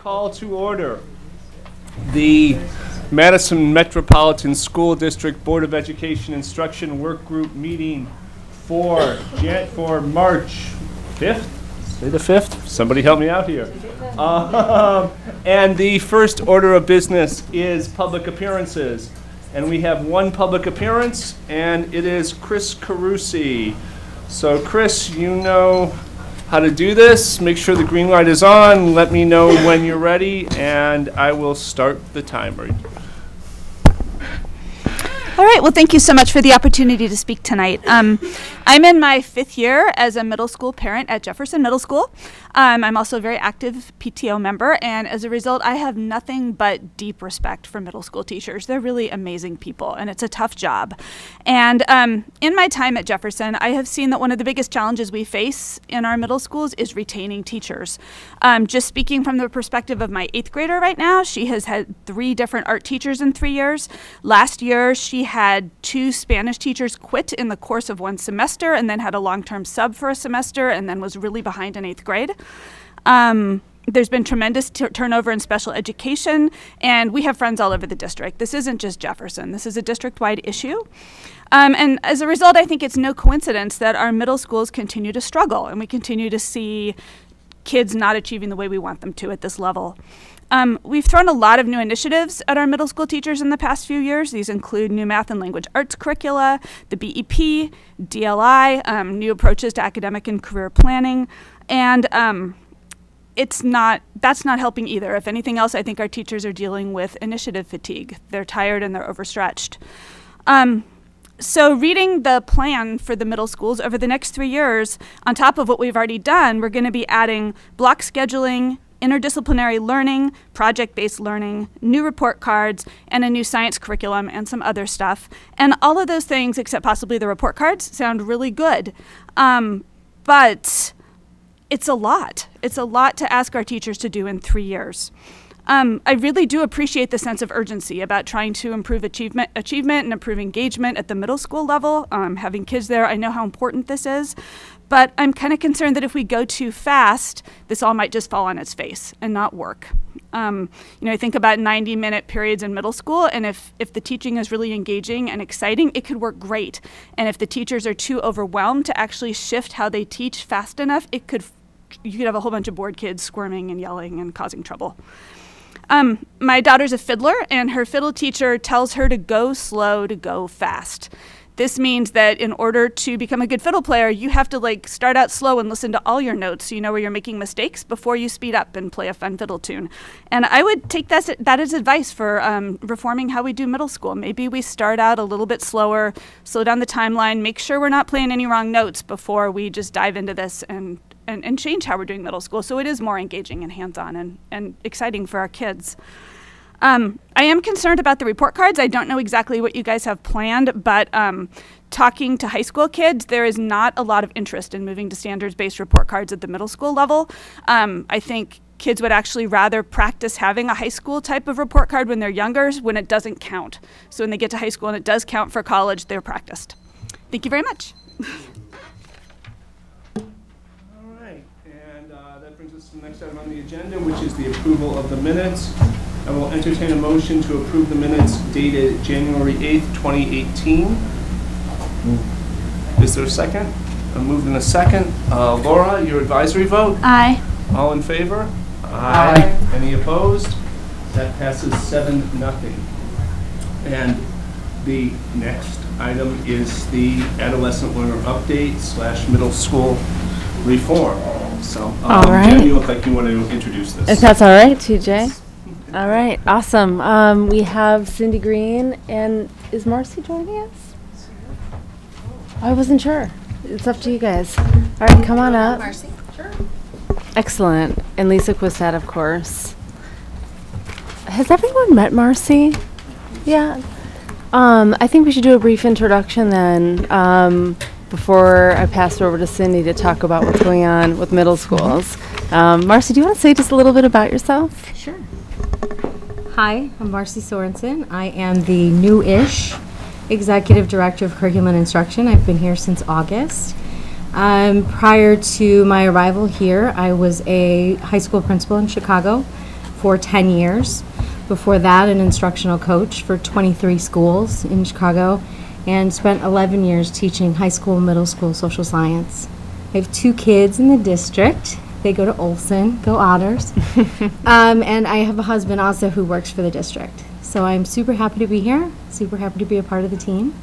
call to order the Madison Metropolitan School District Board of Education Instruction Work Group meeting for March 5th. Say the 5th? Somebody help me out here. And the first order of business is public appearances. And we have one public appearance, and it is Chris Carusi. So Chris, you know how to do this. Make sure the green light is on. Let me know when you're ready, and I will start the timer. All right, well, thank you so much for the opportunity to speak tonight. I'm in my 5th year as a middle school parent at Jefferson Middle School. I'm also a very active PTO member, and as a result, I have nothing but deep respect for middle school teachers. They're really amazing people, and it's a tough job. And in my time at Jefferson, I have seen that one of the biggest challenges we face in our middle schools is retaining teachers. Just speaking from the perspective of my 8th grader right now, she has had 3 different art teachers in 3 years. Last year, she had 2 Spanish teachers quit in the course of 1 semester and then had a long-term sub for a semester and then was really behind in 8th grade. There's been tremendous turnover in special education, and we have friends all over the district. This isn't just Jefferson. This is a district-wide issue. And as a result, I think it's no coincidence that our middle schools continue to struggle, and we continue to see kids not achieving the way we want them to at this level. We've thrown a lot of new initiatives at our middle school teachers in the past few years. These include new math and language arts curricula, the BEP, DLI, new approaches to academic and career planning, and that's not helping either. If anything else, I think our teachers are dealing with initiative fatigue. They're tired and they're overstretched. So reading the plan for the middle schools over the next 3 years, on top of what we've already done, we're going to be adding block scheduling, interdisciplinary learning, project-based learning, new report cards, and a new science curriculum and some other stuff. And all of those things, except possibly the report cards, sound really good. But it's a lot. It's a lot to ask our teachers to do in 3 years. I really do appreciate the sense of urgency about trying to improve achievement and improve engagement at the middle school level. Having kids there, I know how important this is. But I'm kind of concerned that if we go too fast, this all might just fall on its face and not work. I think about 90-minute periods in middle school, and if the teaching is really engaging and exciting, it could work great. And if the teachers are too overwhelmed to actually shift how they teach fast enough, you could have a whole bunch of bored kids squirming and yelling and causing trouble. My daughter's a fiddler, and her fiddle teacher tells her to go slow to go fast. This means that in order to become a good fiddle player, you have to start out slow and listen to all your notes so you know where you're making mistakes before you speed up and play a fun fiddle tune. And I would take that as advice for reforming how we do middle school. Maybe we start out a little bit slower, slow down the timeline, make sure we're not playing any wrong notes before we just dive into this and change how we're doing middle school so it is more engaging and hands-on and exciting for our kids. I am concerned about the report cards. I don't know exactly what you guys have planned, but talking to high school kids, there is not a lot of interest in moving to standards-based report cards at the middle school level. I think kids would actually rather practice having a high school type of report card when they're younger, when it doesn't count. So when they get to high school and it does count for college, they're practiced. Thank you very much. All right, and that brings us to the next item on the agenda, which is the approval of the minutes. I will entertain a motion to approve the minutes dated January 8th, 2018. Is there a second? Moved in a second. Laura, your advisory vote? Aye. All in favor? Aye. Any opposed? That passes 7-0. And the next item is the adolescent learner update / middle school reform. So, all right. Jen, you look like you want to introduce this. If that's all right, TJ. All right, awesome. We have Cindy Green, and is Marcy joining us? I wasn't sure. It's up to you guys. All right, come on up. Marcy, sure. Excellent. And Lisa Quistat, of course. Has everyone met Marcy? Yeah. I think we should do a brief introduction then before I pass it over to Cindy to talk about what's going on with middle schools. Marcy, do you want to say just a little bit about yourself? Sure. Hi, I'm Marcy Sorensen. I am the new-ish Executive Director of Curriculum and Instruction. I've been here since August. Prior to my arrival here, I was a high school principal in Chicago for 10 years. Before that, an instructional coach for 23 schools in Chicago, and spent 11 years teaching high school, middle school social science. I have 2 kids in the district. They go to Olson, go Otters. And I have a husband also who works for the district. So I'm super happy to be here, super happy to be a part of the team,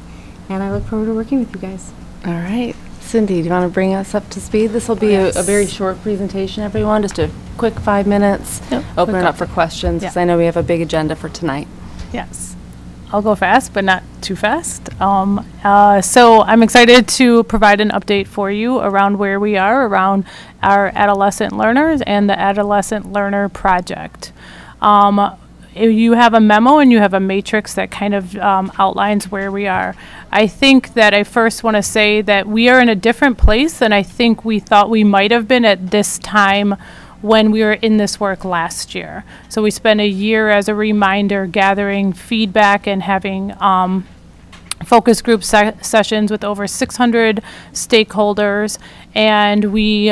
and I look forward to working with you guys. All right. Cindy, do you want to bring us up to speed? This will be a very short presentation, everyone, just a quick 5 minutes. Yep. Open it up for questions, because I know we have a big agenda for tonight. Yes. I'll go fast, but not too fast. So I'm excited to provide an update for you around where we are around our adolescent learners and the Adolescent Learner Project. You have a memo and you have a matrix that kind of outlines where we are. I think that I first want to say that we are in a different place than I think we thought we might have been at this time when we were in this work last year. So we spent a year, as a reminder, gathering feedback and having focus group sessions with over 600 stakeholders, and we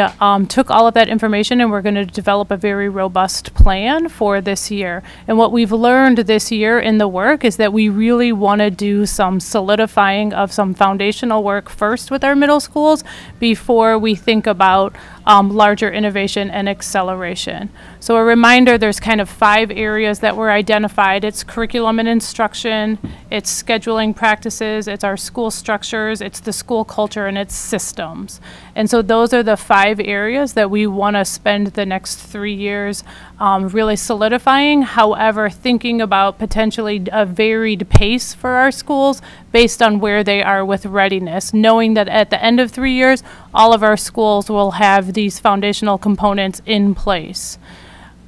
took all of that information and we're going to develop a very robust plan for this year. And what we've learned this year in the work is that we really want to do some solidifying of some foundational work first with our middle schools before we think about larger innovation and acceleration. So a reminder, there's kind of 5 areas that were identified. It's curriculum and instruction, it's scheduling practices, it's our school structures, it's the school culture, and it's systems. And so those are the 5 areas that we want to spend the next 3 years really solidifying. However, thinking about potentially a varied pace for our schools based on where they are with readiness, knowing that at the end of 3 years, all of our schools will have these foundational components in place.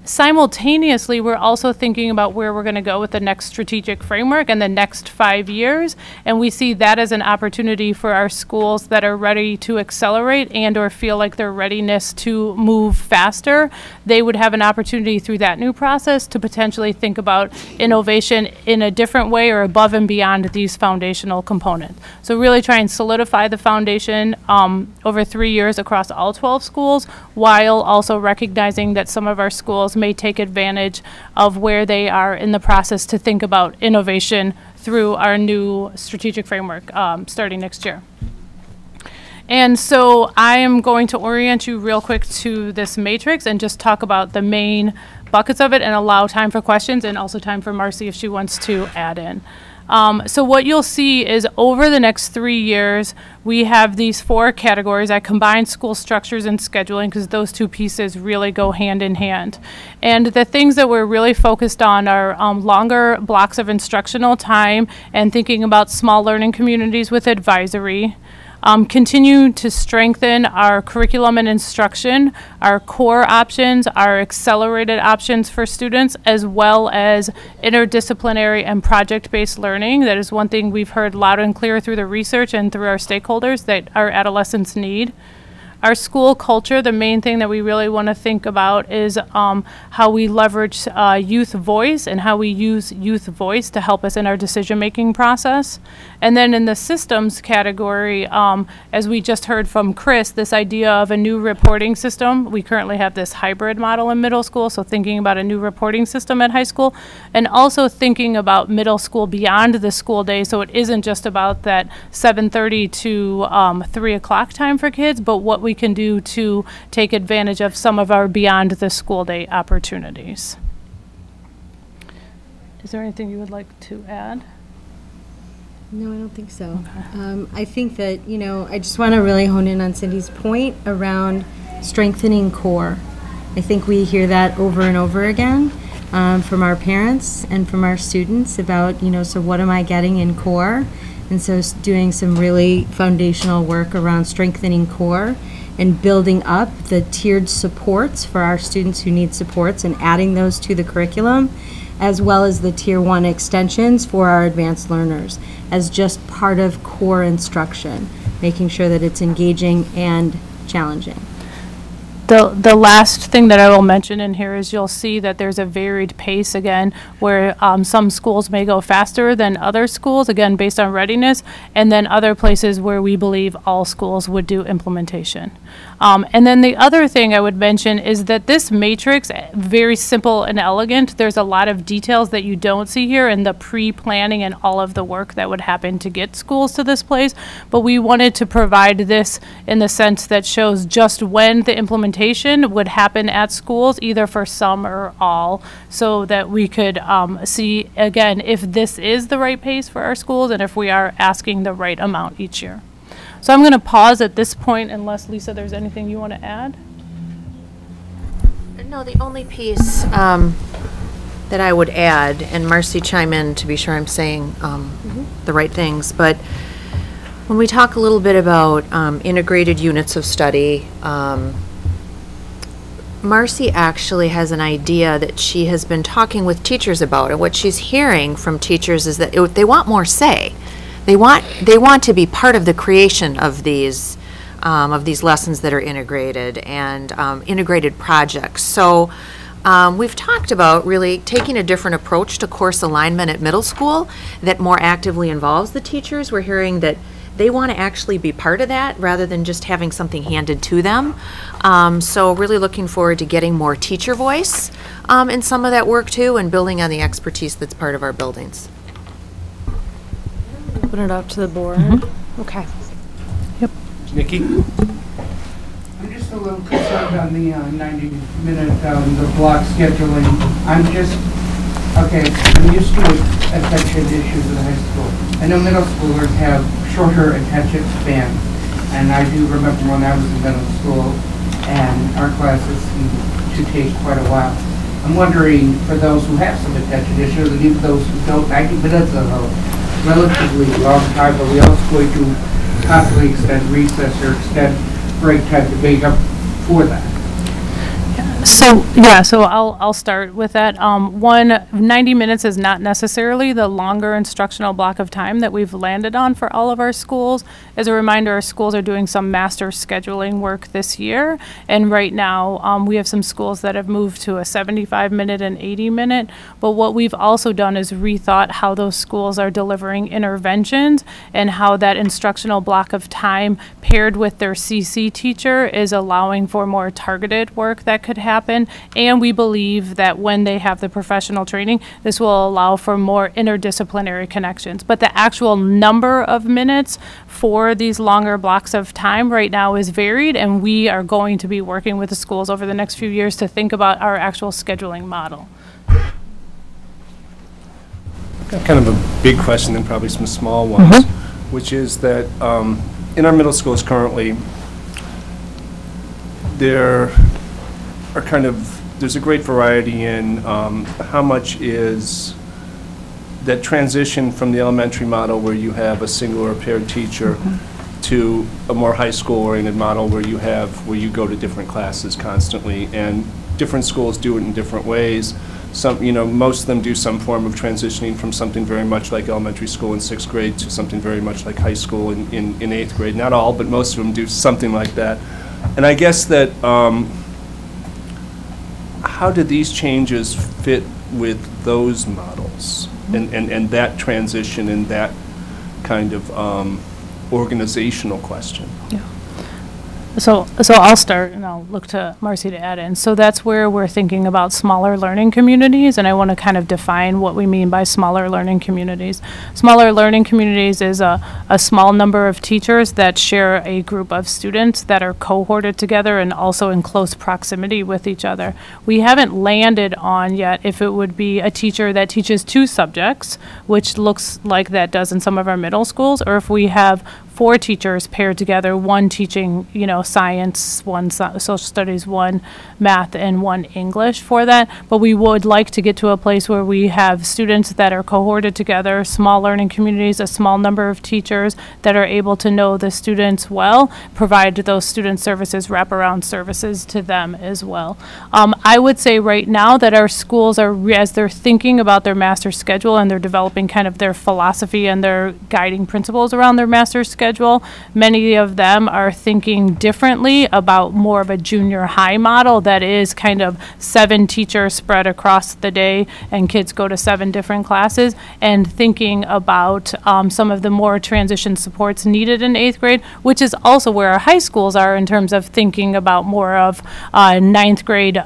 Simultaneously, we're also thinking about where we're going to go with the next strategic framework and the next 5 years, and we see that as an opportunity for our schools that are ready to accelerate and or feel like their readiness to move faster. They would have an opportunity through that new process to potentially think about innovation in a different way or above and beyond these foundational components. So really try and solidify the foundation over 3 years across all 12 schools, while also recognizing that some of our schools may take advantage of where they are in the process to think about innovation through our new strategic framework starting next year. And so I am going to orient you real quick to this matrix and just talk about the main buckets of it and allow time for questions and also time for Marcy if she wants to add in. So what you'll see is over the next 3 years, we have these 4 categories. I combined school structures and scheduling because those 2 pieces really go hand in hand. And the things that we're really focused on are longer blocks of instructional time and thinking about small learning communities with advisory. Continue to strengthen our curriculum and instruction, our core options, our accelerated options for students, as well as interdisciplinary and project-based learning. That is one thing we've heard loud and clear through the research and through our stakeholders that our adolescents need. Our school culture, the main thing that we really want to think about is how we leverage youth voice and how we use youth voice to help us in our decision-making process. And then in the systems category, as we just heard from Chris, this idea of a new reporting system. We currently have this hybrid model in middle school, so thinking about a new reporting system at high school, and also thinking about middle school beyond the school day, so it isn't just about that 7:30 to 3 o'clock time for kids, but what we can do to take advantage of some of our beyond the school day opportunities. Is there anything you would like to add? No, I don't think so. Okay. I think that, I just want to really hone in on Cindy's point around strengthening core. I think we hear that over and over again from our parents and from our students about, so what am I getting in core? And so doing some really foundational work around strengthening core and building up the tiered supports for our students who need supports and adding those to the curriculum, as well as the Tier 1 extensions for our advanced learners as just part of core instruction, making sure that it's engaging and challenging. The last thing that I will mention in here is you'll see that there's a varied pace again, where some schools may go faster than other schools, again, based on readiness, and then other places where we believe all schools would do implementation. And then the other thing I would mention is that this matrix, very simple and elegant, there's a lot of details that you don't see here in the pre-planning and all of the work that would happen to get schools to this place, but we wanted to provide this in the sense that shows just when the implementation would happen at schools, either for some or all, so that we could see, again, if this is the right pace for our schools and if we are asking the right amount each year. So I'm going to pause at this point unless, Lisa, there's anything you want to add? No, the only piece that I would add, and Marcy chime in to be sure I'm saying the right things, but when we talk a little bit about integrated units of study, Marcy actually has an idea that she has been talking with teachers about, and what she's hearing from teachers is that they want more say. They want to be part of the creation of these lessons that are integrated and integrated projects. So we've talked about really taking a different approach to course alignment at middle school that more actively involves the teachers. We're hearing that they want to actually be part of that rather than just having something handed to them. So really looking forward to getting more teacher voice in some of that work too, and building on the expertise that's part of our buildings. Open it up to the board. Okay. Nikki? I'm just a little concerned on the 90-minute the block scheduling. I'm used to attention issues in high school. I know middle schoolers have shorter attention spans, and I do remember when I was in middle school and our classes seemed to take quite a while. I'm wondering, for those who have some attention issues, and even those who don't, 90 minutes is a relatively long time, but we also going to constantly extend recess or extend break time to make up for that. So I'll start with that. 90 minutes is not necessarily the longer instructional block of time that we've landed on for all of our schools. As a reminder, our schools are doing some master scheduling work this year, and right now we have some schools that have moved to a 75-minute and 80-minute, but what we've also done is rethought how those schools are delivering interventions and how that instructional block of time paired with their CC teacher is allowing for more targeted work that could happen. And we believe that when they have the professional training, this will allow for more interdisciplinary connections. But the actual number of minutes for these longer blocks of time right now is varied, and we are going to be working with the schools over the next few years to think about our actual scheduling model. Got kind of a big question and probably some small ones, which is that in our middle schools currently, there's a great variety in how much is that transition from the elementary model where you have a single or paired teacher to a more high school oriented model where you go to different classes constantly, and different schools do it in different ways. Most of them do some form of transitioning from something very much like elementary school in 6th grade to something very much like high school in 8th grade. Not all, but most of them do something like that. And I guess that how do these changes fit with those models and that transition and that kind of organizational question? Yeah. So I'll start, and I'll look to Marcy to add in. So that's where we're thinking about smaller learning communities, and I want to kind of define what we mean by smaller learning communities. Smaller learning communities is a small number of teachers that share a group of students that are cohorted together and also in close proximity with each other. We haven't landed on yet if it would be a teacher that teaches 2 subjects, which looks like that does in some of our middle schools, or if we have 4 teachers paired together, one teaching, science, one social studies, one math, and one English for that. But we would like to get to a place where we have students that are cohorted together, small learning communities, a small number of teachers that are able to know the students well, provide those student services, wraparound services to them as well. I would say right now that our schools are, as they're thinking about their master schedule and they're developing kind of their philosophy and their guiding principles around their master schedule, schedule. Many of them are thinking differently about more of a junior high model that is kind of 7 teachers spread across the day and kids go to 7 different classes, and thinking about some of the more transition supports needed in 8th grade, which is also where our high schools are in terms of thinking about more of 9th grade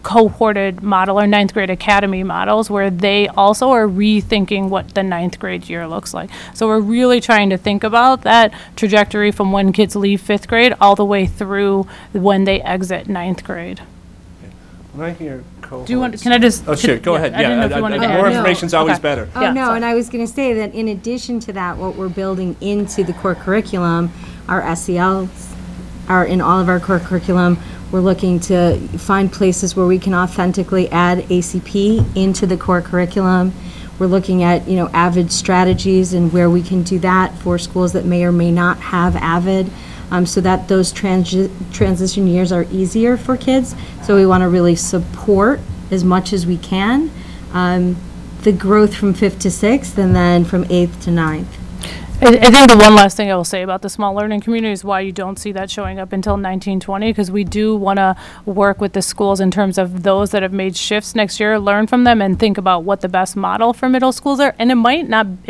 cohorted model or 9th grade academy models, where they also are rethinking what the 9th grade year looks like. So we're really trying to think about that trajectory from when kids leave 5th grade all the way through when they exit 9th grade. When I hear cohorts. Do you want, can I just? Oh, sure, go ahead. I didn't know if you wanted to add. More No. information's always Okay. better. Oh, Yeah, no, sorry. and I was going to say that in addition to that, what we're building into the core curriculum, our SELs are in all of our core curriculum. We're looking to find places where we can authentically add ACP into the core curriculum. We're looking at, AVID strategies and where we can do that for schools that may or may not have AVID, so that those transition years are easier for kids. So we want to really support as much as we can the growth from 5th to 6th and then from 8th to 9th. I think the one last thing I will say about the small learning community is why you don't see that showing up until 1920, because we do want to work with the schools in terms of those that have made shifts next year, learn from them, and think about what the best model for middle schools are. And it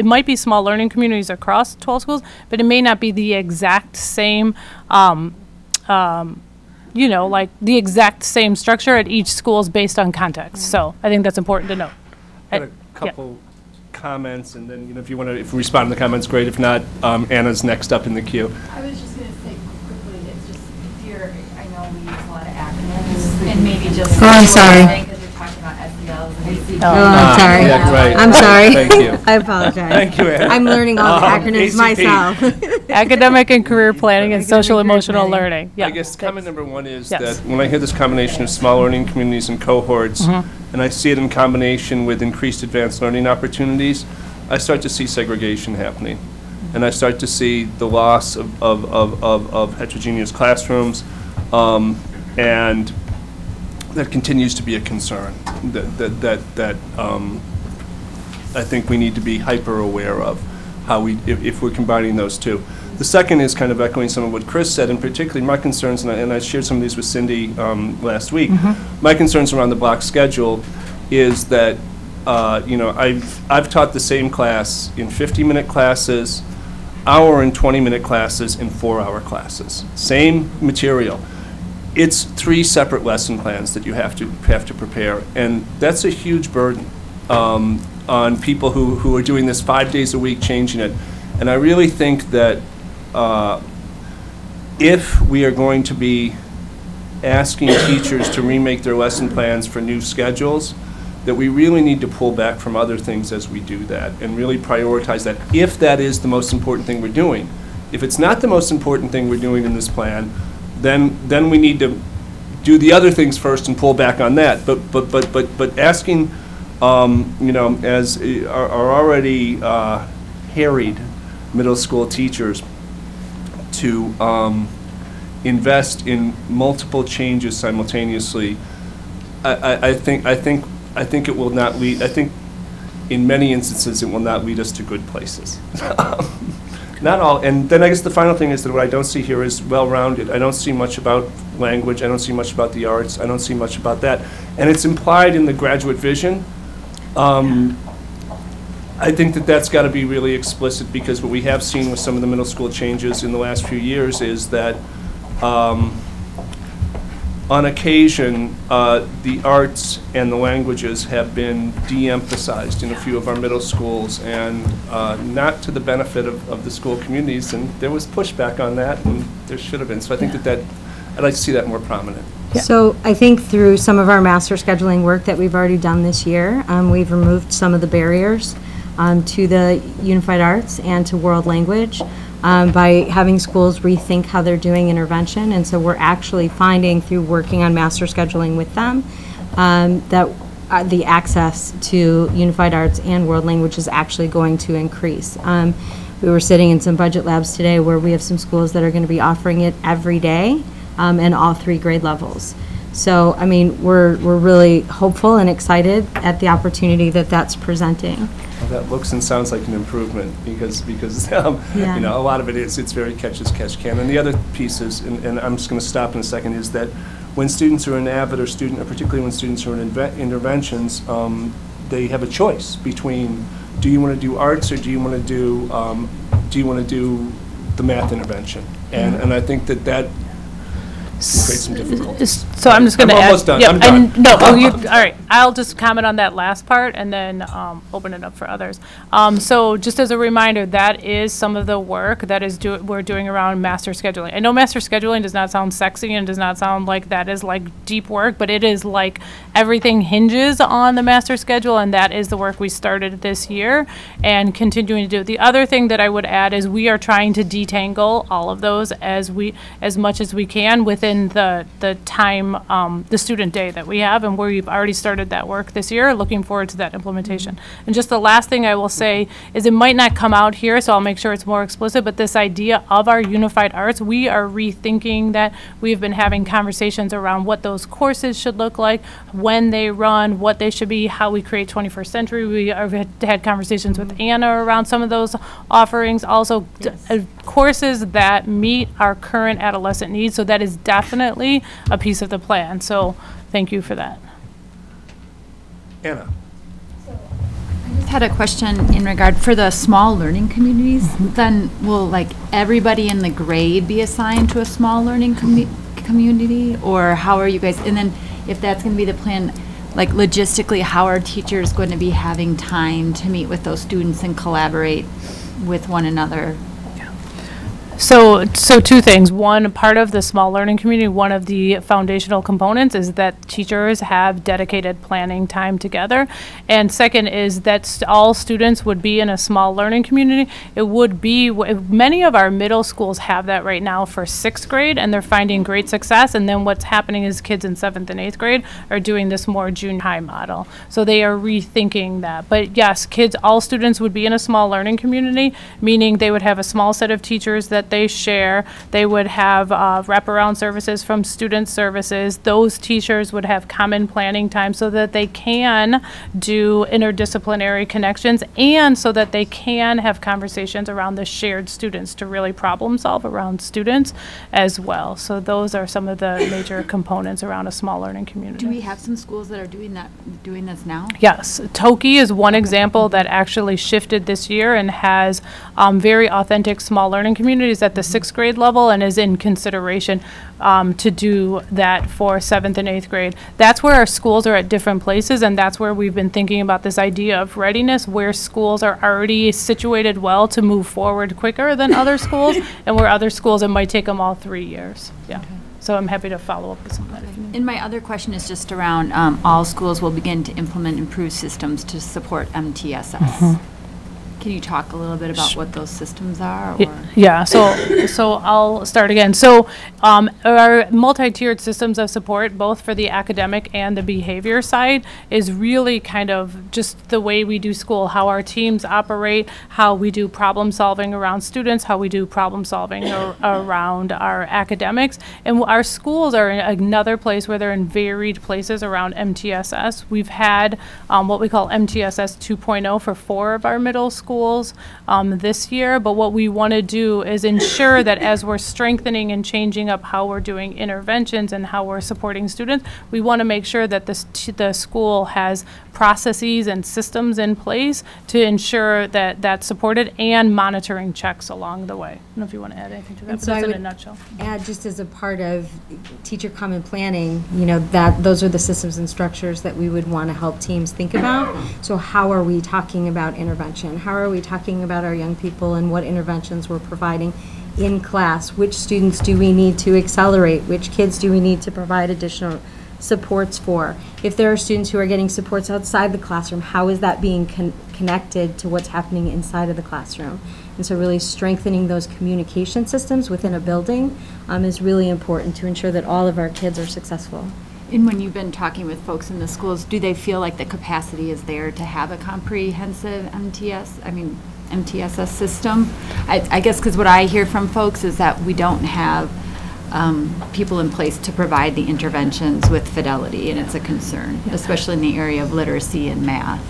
might be small learning communities across 12 schools, but it may not be the exact same, like the exact same structure at each school's based on context. So I think that's important to note. Got a couple comments, and then if you want to, if we respond to the comments, great. If not, Anna's next up in the queue. I was just going to say quickly, it's just, if you're, I know we use a lot of acronyms, and maybe just. Oh, I'm sorry. Because you're talking about SELs and ACP. Oh, I'm sorry. Yeah, right. I'm sorry. Thank you. I apologize. Thank you, Anna. I'm learning all the acronyms ACP. myself. Academic and career planning and social emotional learning. Yeah. I guess comment number 1 is Yes. that when I hear this combination of small learning communities and cohorts, and I see it in combination with increased advanced learning opportunities, I start to see segregation happening. And I start to see the loss of heterogeneous classrooms, and that continues to be a concern that I think we need to be hyper aware of how if we're combining those two. The second is kind of echoing some of what Chris said, and particularly my concerns, and I shared some of these with Cindy last week. My concerns around the block schedule is that I've taught the same class in 50-minute classes, hour and 20-minute classes, and 4-hour classes. Same material. It's 3 separate lesson plans that you have to prepare, and that's a huge burden on people who are doing this 5 days a week, changing it. And I really think that if we are going to be asking teachers to remake their lesson plans for new schedules, that we really need to pull back from other things as we do that and really prioritize that, if that is the most important thing we're doing. If it's not the most important thing we're doing in this plan, then we need to do the other things first and pull back on that. But asking, as are already harried middle school teachers to invest in multiple changes simultaneously, I think it will not lead. I think in many instances it will not lead us to good places. Not all. And then I guess the final thing is that what I don't see here is well-rounded. I don't see much about language. I don't see much about the arts. I don't see much about that. And it's implied in the graduate vision. I think that that's got to be really explicit, because what we have seen with some of the middle school changes in the last few years is that on occasion, the arts and the languages have been de-emphasized in a few of our middle schools, and not to the benefit of the school communities, and there was pushback on that, and there should have been. So I think that I'd like to see that more prominent. So I think through some of our master scheduling work that we've already done this year, we've removed some of the barriers to the unified arts and to world language by having schools rethink how they're doing intervention. And so we're actually finding, through working on master scheduling with them, that the access to unified arts and world language is actually going to increase. We were sitting in some budget labs today where we have some schools that are going to be offering it every day in all 3 grade levels. So, I mean, we're really hopeful and excited at the opportunity that that's presenting. That looks and sounds like an improvement because Yeah. you know, a lot of it is, it's very catch as catch can. And the other piece is, and I'm just going to stop in a second, is that when students are in AVID or particularly when students are in interventions, they have a choice between, do you want to do arts or do you want to do the math intervention? And I think that can create some difficulties. So I'm just going to add. Almost done. Yep, I'm done. And, no, all right. I'll just comment on that last part and then open it up for others. So just as a reminder, that is some of the work that we're doing around master scheduling. I know master scheduling does not sound sexy and does not sound like that is like deep work, but it is like everything hinges on the master schedule, and that is the work we started this year and continuing to do. The other thing that I would add is we are trying to detangle all of those as much as we can within the time, the student day that we have, and we've already started that work this year, looking forward to that implementation. And just the last thing I will say is it might not come out here, so I'll make sure it's more explicit, but this idea of our unified arts, we are rethinking that. We've been having conversations around what those courses should look like, when they run, what they should be, how we create 21st century. We have had conversations with Anna around some of those offerings, also courses that meet our current adolescent needs, so that is definitely a piece of the plan. So thank you for that. Anna. I just had a question in regard for the small learning communities. Then will like everybody in the grade be assigned to a small learning community, or how are you guys? And then if that's going to be the plan, like logistically, how are teachers going to be having time to meet with those students and collaborate with one another? So two things. One, part of the small learning community, one of the foundational components is that teachers have dedicated planning time together. And second is that all students would be in a small learning community. It would be, many of our middle schools have that right now for 6th grade, and they're finding great success. And then what's happening is kids in 7th and 8th grade are doing this more junior high model. So they are rethinking that. But yes, all students would be in a small learning community, meaning they would have a small set of teachers that they share. They would have wraparound services from student services. Those teachers would have common planning time so that they can do interdisciplinary connections, and so that they can have conversations around the shared students to really problem solve around students as well. So those are some of the major components around a small learning community. Do we have some schools that are doing this now? Yes, Toki is one example that actually shifted this year and has very authentic small learning communities at the 6th grade level, and is in consideration to do that for 7th and 8th grade. That's where our schools are at different places, and that's where we've been thinking about this idea of readiness, where schools are already situated well to move forward quicker than other schools, and where other schools it might take them all 3 years. Yeah. Okay. So I'm happy to follow up with some of that. And my other question is just around all schools will begin to implement improved systems to support MTSS. Mm-hmm. Can you talk a little bit about what those systems are? Or? Yeah, so I'll start again. So our multi-tiered systems of support, both for the academic and the behavior side, is really kind of just the way we do school, how our teams operate, how we do problem solving around students, how we do problem solving around our academics. And our schools are in another place where they're in varied places around MTSS. We've had what we call MTSS 2.0 for 4 of our middle schools this year, but what we want to do is ensure that as we're strengthening and changing up how we're doing interventions and how we're supporting students, we want to make sure that the school has processes and systems in place to ensure that that's supported, and monitoring checks along the way. I don't know if you want to add anything to that, but that's in a nutshell. Add, just as a part of teacher common planning, you know, that those are the systems and structures that we would want to help teams think about. So how are we talking about intervention? How are we talking about our young people and what interventions we're providing in class? Which students do we need to accelerate? Which kids do we need to provide additional supports for? If there are students who are getting supports outside the classroom, how is that being connected to what's happening inside of the classroom? And so really strengthening those communication systems within a building is really important to ensure that all of our kids are successful. And when you've been talking with folks in the schools, do they feel like the capacity is there to have a comprehensive MTSS system? I guess because what I hear from folks is that we don't have people in place to provide the interventions with fidelity, and it's a concern, especially in the area of literacy and math.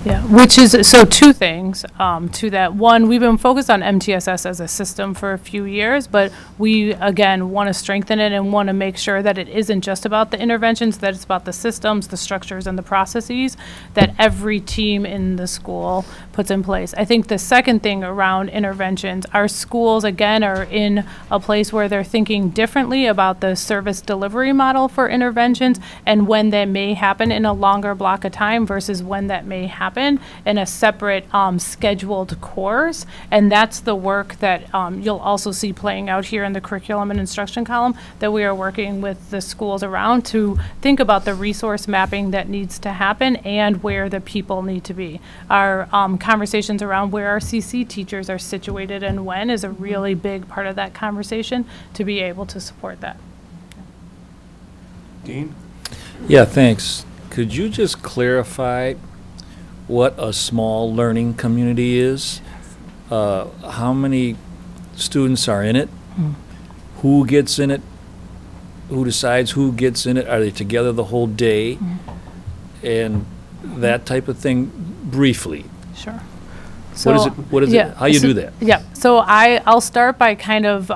Yeah, which is, so two things to that. One, we've been focused on MTSS as a system for a few years, but we, again, want to strengthen it and want to make sure that it isn't just about the interventions, that it's about the systems, the structures, and the processes that every team in the school puts in place. I think the second thing around interventions, our schools, again, are in a place where they're thinking differently about the service delivery model for interventions and when that may happen in a longer block of time versus when that may happen in a separate scheduled course. And that's the work that you'll also see playing out here in the curriculum and instruction column that we are working with the schools around to think about the resource mapping that needs to happen and where the people need to be. Our conversations around where our CC teachers are situated and when is a really big part of that conversation to be able to support that. Dean? Yeah, thanks. Could you just clarify what a small learning community is? How many students are in it? Who gets in it? Who decides who gets in it? Are they together the whole day? And that type of thing, briefly. Sure. What is it? What is it? How you do that? Yeah. So I'll start by kind of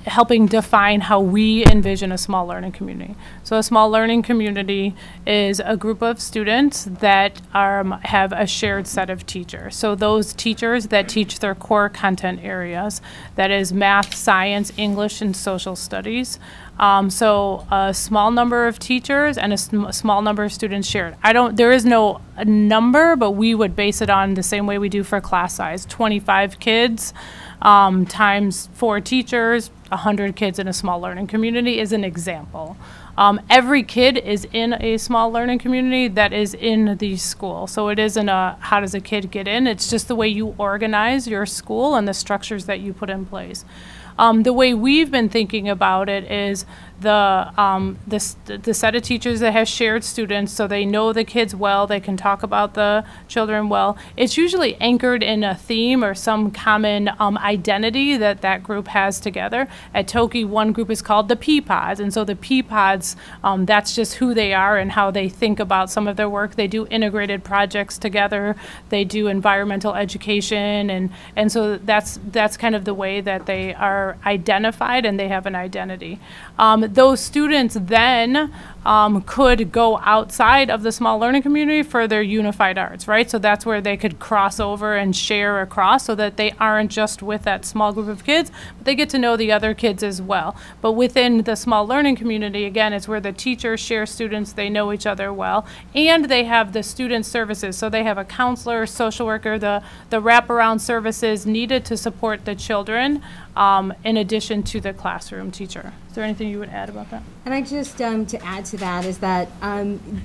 helping define how we envision a small learning community. So a small learning community is a group of students that have a shared set of teachers. So those teachers that teach their core content areas, that is math, science, English, and social studies. So a small number of teachers and a small number of students shared. There is no number, but we would base it on the same way we do for class size. 25 kids times 4 teachers, 100 kids in a small learning community is an example. Every kid is in a small learning community that is in the school. So it isn't a how does a kid get in, it's just the way you organize your school and the structures that you put in place. The way we've been thinking about it is the set of teachers that have shared students, so they know the kids well, they can talk about the children well. It's usually anchored in a theme or some common identity that that group has together. At Toki, one group is called the P-Pods, and so the P-Pods, that's just who they are and how they think about some of their work. They do integrated projects together, they do environmental education, and so that's kind of the way that they are identified and they have an identity. Those students then could go outside of the small learning community for their unified arts, right? So that's where they could cross over and share across so that they aren't just with that small group of kids, but they get to know the other kids as well. But within the small learning community, again, it's where the teachers share students, they know each other well, and they have the student services. So they have a counselor, social worker, the wraparound services needed to support the children in addition to the classroom teacher. Is there anything you would add about that? And I just, to add to that is that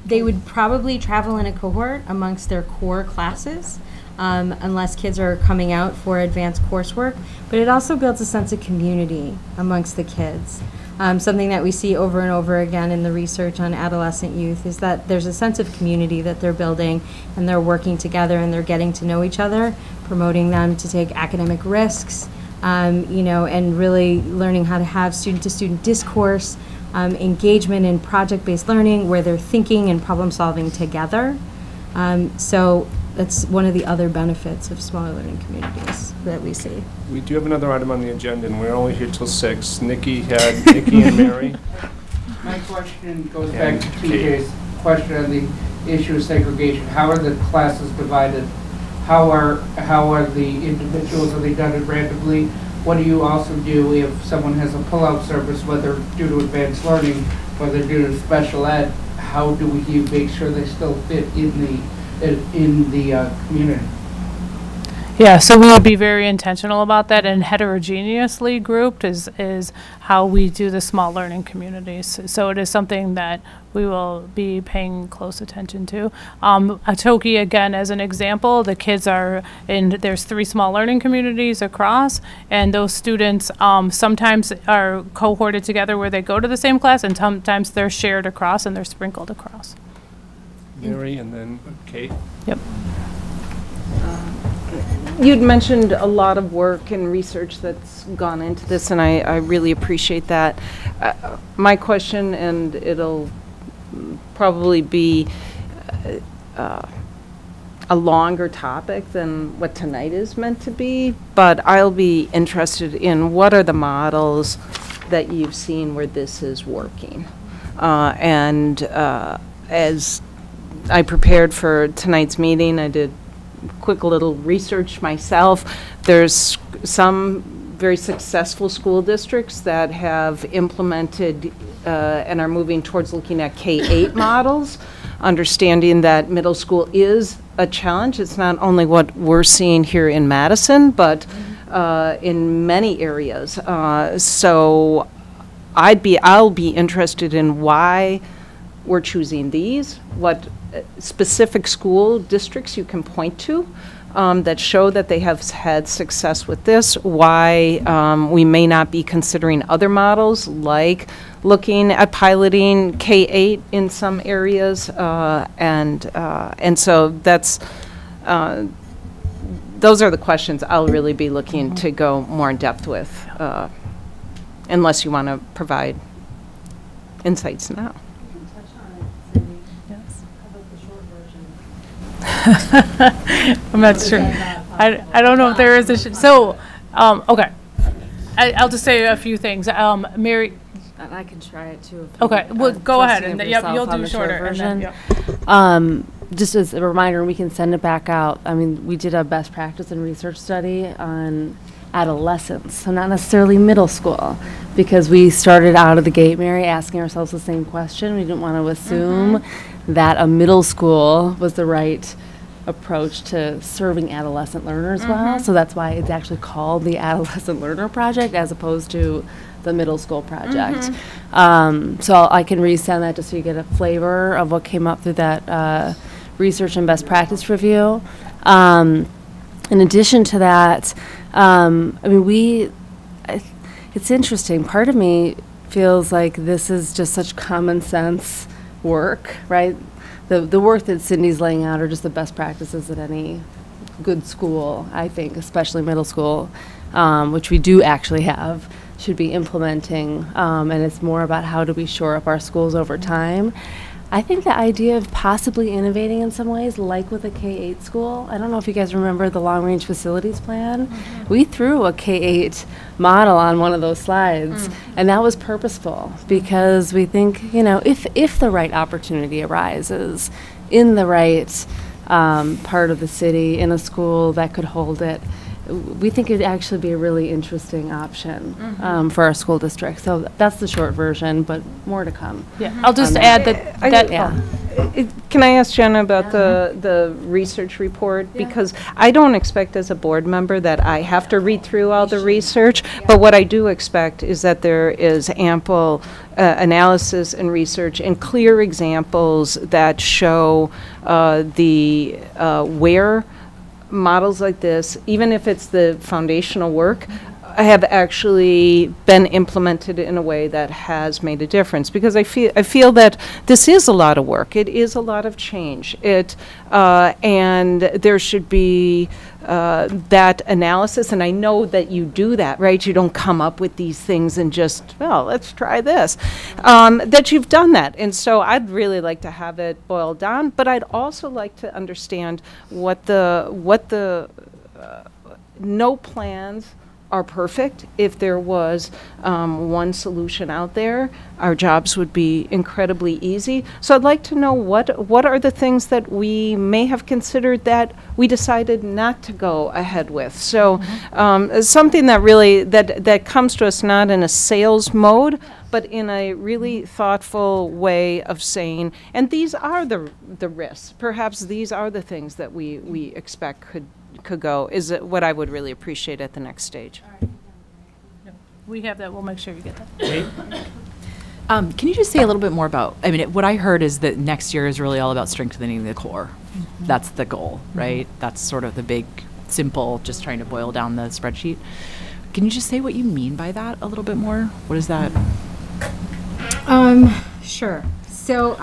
they would probably travel in a cohort amongst their core classes, unless kids are coming out for advanced coursework. But it also builds a sense of community amongst the kids. Something that we see over and over again in the research on adolescent youth is that there's a sense of community that they're building, and they're working together and they're getting to know each other, promoting them to take academic risks, and really learning how to have student-to-student discourse, engagement in project-based learning where they're thinking and problem-solving together. So that's one of the other benefits of smaller learning communities that we see. We do have another item on the agenda, and we're only here till 6. Nikki and Mary. My question goes back to TJ's question on the issue of segregation. How are the classes divided? How are the individuals, are they done randomly? What do you also do if someone has a pull-out service, whether due to advanced learning, whether due to special ed? How do you make sure they still fit in the community? Yeah, so we would be very intentional about that, and heterogeneously grouped is how we do the small learning communities. So it is something that we will be paying close attention to. Toki, again, as an example, the kids there's 3 small learning communities across, and those students sometimes are cohorted together where they go to the same class, and sometimes they're shared across and they're sprinkled across. Mary and then Kate. Yep. You'd mentioned a lot of work and research that's gone into this, and I really appreciate that. My question, and it'll probably be a longer topic than what tonight is meant to be, but I'll be interested in what are the models that you've seen where this is working. As I prepared for tonight's meeting, I did quick little research myself. There's some very successful school districts that have implemented and are moving towards looking at K-8 models, understanding that middle school is a challenge. It's not only what we're seeing here in Madison, but in many areas. So I'll be interested in why we're choosing these, what specific school districts you can point to that show that they have had success with this, why we may not be considering other models, like looking at piloting K-8 in some areas, and so that's those are the questions I'll really be looking to go more in depth with, unless you want to provide insights now. I'm not sure. I don't know if there is a, so, okay. I'll just say a few things. Mary. And I can try it too. Okay, well, go ahead, and yep, you'll do shorter. And then, yep. Just as a reminder, we can send it back out. I mean, we did a best practice and research study on adolescents, so not necessarily middle school, because we started out of the gate, Mary, asking ourselves the same question. We didn't want to assume that a middle school was the right approach to serving adolescent learners well, so that's why it's actually called the Adolescent Learner Project as opposed to the middle school project. So I can resend that just so you get a flavor of what came up through that research and best practice review. In addition to that, I mean, it's interesting. Part of me feels like this is just such common sense work, right? The work that Cindy's laying out are just the best practices at any good school, I think, especially middle school, which we do actually have, should be implementing. And it's more about how do we shore up our schools over time. I think the idea of possibly innovating in some ways, like with a K-8 school, I don't know if you guys remember the long-range facilities plan. We threw a K-8 model on one of those slides, and that was purposeful because we think, you know, if the right opportunity arises in the right part of the city, in a school that could hold it, we think it'd actually be a really interesting option for our school district. So that's the short version, but more to come. Yeah, I'll just add that. Can I ask Jenna about the research report? Because I don't expect as a board member that I have to read through all the research, but what I do expect is that there is ample analysis and research and clear examples that show where models like this, even if it's the foundational work, have actually been implemented in a way that has made a difference. Because I feel that this is a lot of work. It is a lot of change. And there should be that analysis. And I know that you do that, right? You don't come up with these things and just, well, let's try this. That you've done that. And so I'd really like to have it boiled down. But I'd also like to understand what the no plans are perfect. If there was one solution out there, our jobs would be incredibly easy. So I'd like to know what are the things that we may have considered that we decided not to go ahead with. So something that really that comes to us not in a sales mode, but in a really thoughtful way of saying, and these are the risks. Perhaps these are the things that we expect could go, is what I would really appreciate at the next stage. We have that. We'll make sure you get that. Can you just say a little bit more about, I mean, what I heard is that next year is really all about strengthening the core. That's the goal, right? That's sort of the big, simple, just trying to boil down the spreadsheet. Can you just say what you mean by that a little bit more? What is that? Sure. So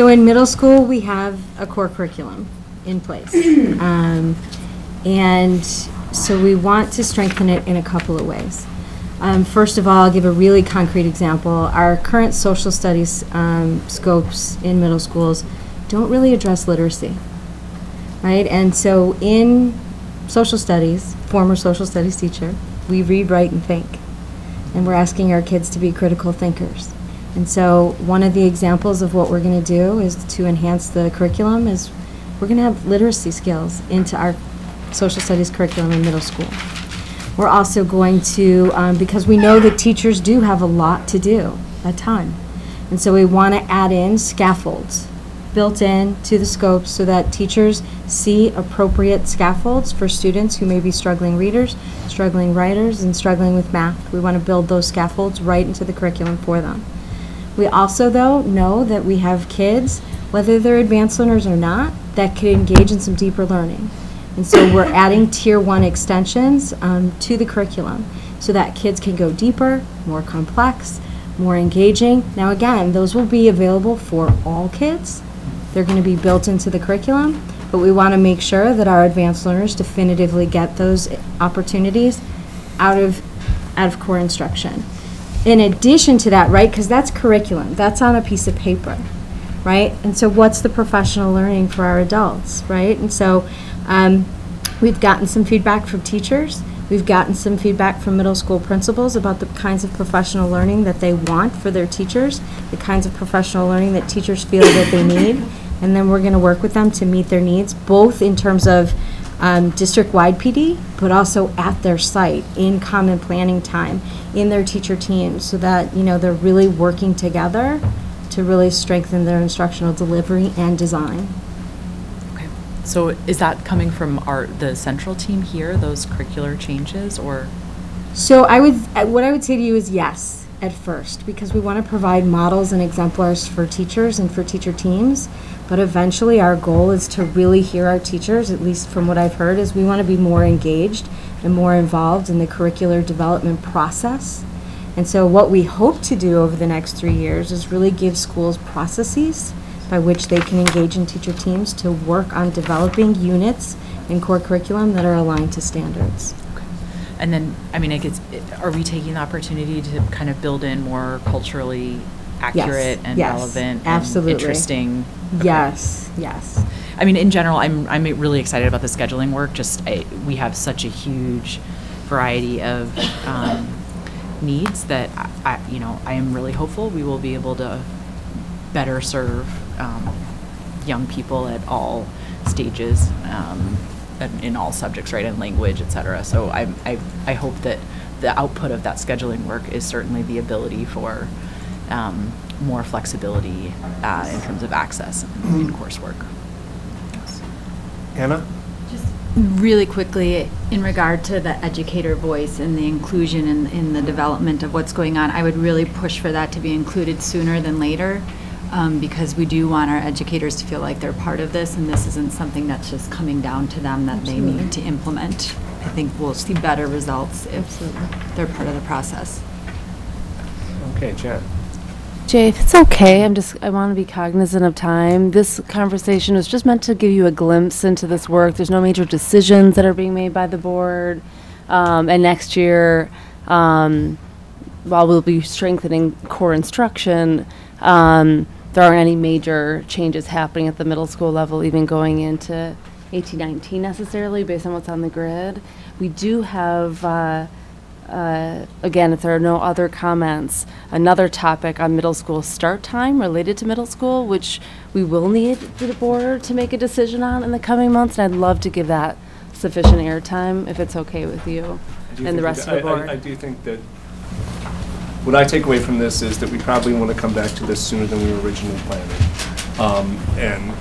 in middle school, we have a core curriculum in place. And so we want to strengthen it in a couple of ways. First of all, I'll give a really concrete example. Our current social studies scopes in middle schools don't really address literacy. right? And so in social studies, former social studies teacher, we read, write, and think. And we're asking our kids to be critical thinkers. And so one of the examples of what we're going to do is to enhance the curriculum is we're going to have literacy skills into our social studies curriculum in middle school. We're also going to, because we know that teachers do have a lot to do, a ton. And so we want to add in scaffolds built in to the scope so that teachers see appropriate scaffolds for students who may be struggling readers, struggling writers, and struggling with math. We want to build those scaffolds right into the curriculum for them. We also, though, know that we have kids, whether they're advanced learners or not, that could engage in some deeper learning. And so we're adding Tier 1 extensions to the curriculum so that kids can go deeper, more complex, more engaging. Now again, those will be available for all kids. They're going to be built into the curriculum, but we want to make sure that our advanced learners definitively get those opportunities out of core instruction. In addition to that, right, because that's curriculum, that's on a piece of paper, right? And so what's the professional learning for our adults, right? And so we've gotten some feedback from teachers. We've gotten some feedback from middle school principals about the kinds of professional learning that they want for their teachers, the kinds of professional learning that teachers feel that they need. And then we're going to work with them to meet their needs, both in terms of district-wide PD, but also at their site, in common planning time, in their teacher teams, so that, you know, they're really working together to really strengthen their instructional delivery and design. Okay. So is that coming from the central team here, those curricular changes, or? So what I would say to you is yes, at first, because we want to provide models and exemplars for teachers and for teacher teams. But eventually our goal is to really hear our teachers, at least from what I've heard, is we want to be more engaged and more involved in the curricular development process. And so what we hope to do over the next 3 years is really give schools processes by which they can engage in teacher teams to work on developing units in core curriculum that are aligned to standards. Okay. And then, I mean, are we taking the opportunity to kind of build in more culturally accurate and relevant absolutely. And interesting? Okay. Yes. I mean, in general, I'm really excited about the scheduling work. We have such a huge variety of needs that I am really hopeful we will be able to better serve young people at all stages, and in all subjects, right, and language, et cetera. So I hope that the output of that scheduling work is certainly the ability for more flexibility in terms of access in coursework. Yes. Anna? Just really quickly, in regard to the educator voice and the inclusion in the development of what's going on, I would really push for that to be included sooner than later, because we do want our educators to feel like they're part of this, and this isn't something that's just coming down to them that Absolutely. They need to implement. I think we'll see better results if Absolutely. They're part of the process. Okay, Jen. Jay, if it's okay, I want to be cognizant of time. This conversation was just meant to give you a glimpse into this work. There's no major decisions that are being made by the board. And next year, while we'll be strengthening core instruction, there aren't any major changes happening at the middle school level, even going into 18-19 necessarily, based on what's on the grid. We do have, again, if there are no other comments, another topic on middle school start time related to middle school, which we will need the board to make a decision on in the coming months, and I'd love to give that sufficient airtime, if it's okay with you and the rest of the board. I do think that what I take away from this is that we probably want to come back to this sooner than we were originally planning. And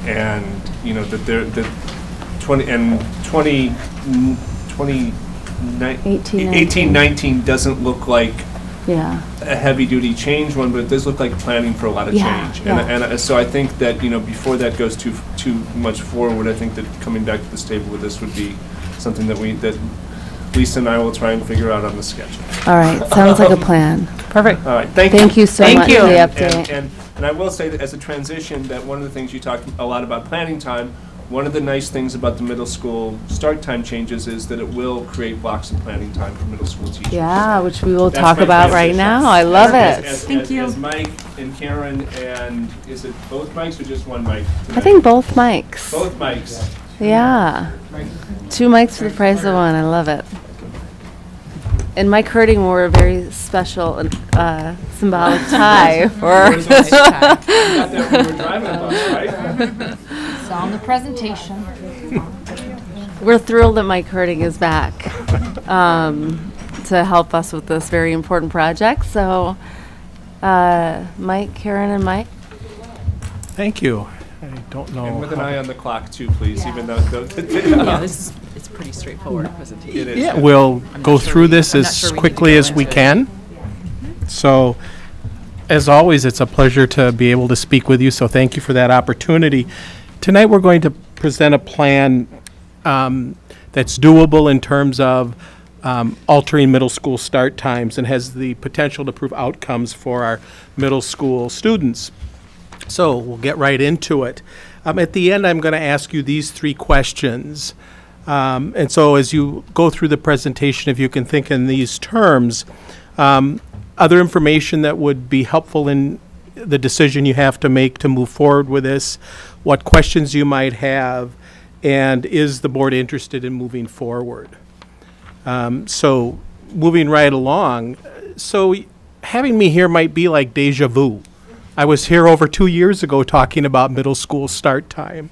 you know, that 18-19 doesn't look like a heavy-duty change one, but it does look like planning for a lot of change. And so I think that, you know, before that goes too much forward, I think that coming back to this table with this would be something that Lisa and I will try and figure out on the schedule. All right, sounds like a plan. Perfect. All right, thank you so much for the update. And I will say that as a transition, that one of the things you talked a lot about planning time. One of the nice things about the middle school start time changes is that it will create blocks of planning time for middle school teachers. Yeah, which we will talk about right now. I love it. Thank you. As Mike and Karen, and is it both mics or just one mic tonight? I think both mics. Both mics Yeah. 2 mics for the price of 1. I love it. And Mike Herding wore a very special and symbolic tie for. We were driving a bus, right? It's on the presentation. We're thrilled that Mike Herding is back to help us with this very important project. So, Mike, Karen, and Mike. Thank you. I don't know. And with an eye on the clock too, please, even though. Yeah, it's a pretty straightforward presentation. It is. Yeah, we'll go through this I'm not as sure we need to quickly go as we into it. can. So, as always, it's a pleasure to be able to speak with you, so thank you for that opportunity. Tonight, we're going to present a plan that's doable in terms of altering middle school start times and has the potential to prove outcomes for our middle school students. So we'll get right into it. At the end, I'm going to ask you these 3 questions. And so as you go through the presentation, if you can think in these terms, other information that would be helpful in the decision you have to make to move forward with this, what questions you might have, and is the board interested in moving forward? So moving right along, so having me here might be like deja vu. I was here over 2 years ago talking about middle school start time.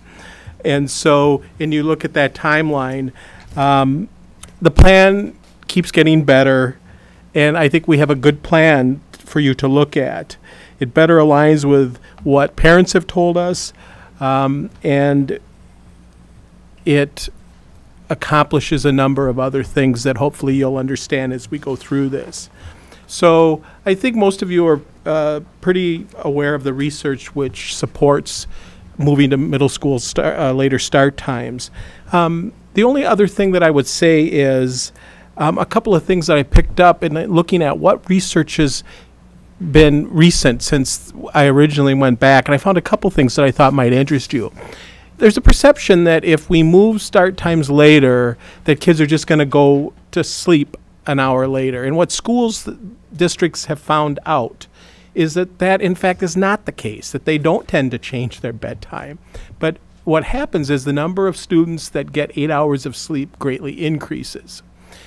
And so, and you look at that timeline, the plan keeps getting better, and I think we have a good plan for you to look at. It better aligns with what parents have told us, and it accomplishes a number of other things that hopefully you'll understand as we go through this. So I think most of you are pretty aware of the research which supports moving to middle school later start times. The only other thing that I would say is a couple of things that I picked up in looking at what research has been recent since I originally went back, and I found a couple things that I thought might interest you. There's a perception that if we move start times later, that kids are just going to go to sleep an hour later. And what schools districts have found out is that that in fact is not the case, that they don't tend to change their bedtime. But what happens is the number of students that get 8 hours of sleep greatly increases.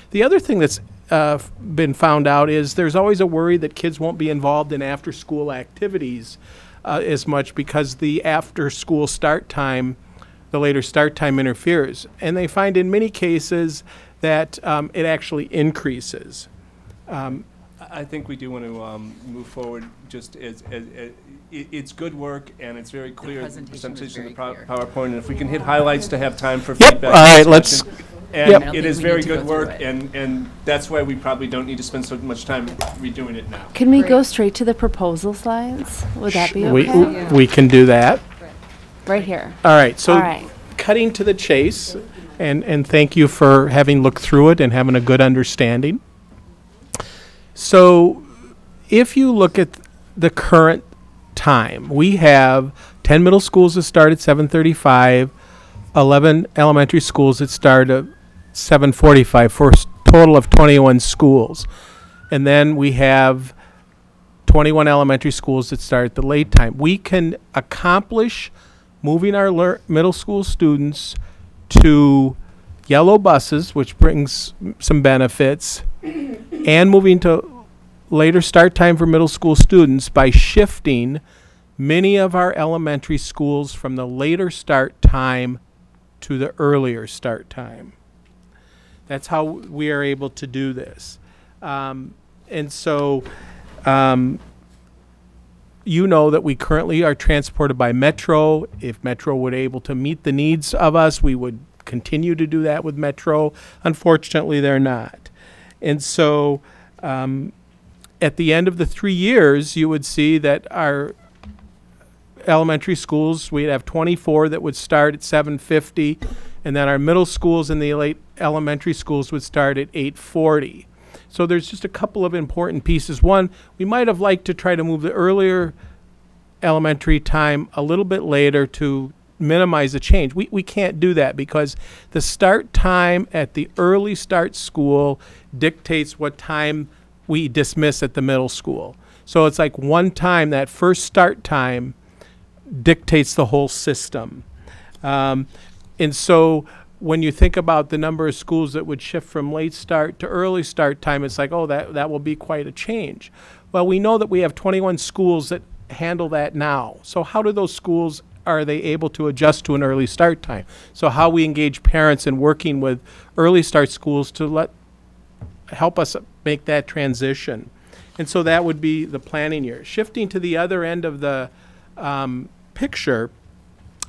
The other thing that's been found out is there's always a worry that kids won't be involved in after-school activities as much because the after-school start time, the later start time interferes. And they find in many cases that it actually increases. I think we do want to move forward just as it's good work and it's very clear. presentation was Presentation of the very clear. PowerPoint, and if we can hit highlights to have time for Yep, feedback. all right, and let's- discussion. And Yep. I don't it think is we very need to good go through work, it. and that's why we probably don't need to spend so much time redoing it now. Can we go straight to the proposal slides? Would that be We, okay? we can do that. Right here. All right, so All right. cutting to the chase, and thank you for having looked through it and having a good understanding. So if you look at the current time, we have 10 middle schools that start at 7:35, 11 elementary schools that start at 7:45 for a total of 21 schools. And then we have 21 elementary schools that start at the late time. We can accomplish moving our middle school students to yellow buses, which brings some benefits, and moving to later start time for middle school students by shifting many of our elementary schools from the later start time to the earlier start time. That's how we are able to do this. And so you know that we currently are transported by Metro. If Metro were able to meet the needs of us, we would continue to do that with Metro. Unfortunately, they're not. And so at the end of the 3 years, you would see that our elementary schools, we'd have 24 that would start at 7:50, and then our middle schools and the late elementary schools would start at 8:40. So there's just a couple of important pieces. One, we might have liked to try to move the earlier elementary time a little bit later to minimize the change. We can't do that because the start time at the early start school dictates what time we dismiss at the middle school. So it's like one time, that first start time dictates the whole system. And And so when you think about the number of schools that would shift from late start to early start time, it's like, oh, that will be quite a change. Well, we know that we have 21 schools that handle that now. So how do those schools, are they able to adjust to an early start time? So how we engage parents in working with early start schools to help us make that transition. And so that would be the planning year. Shifting to the other end of the picture,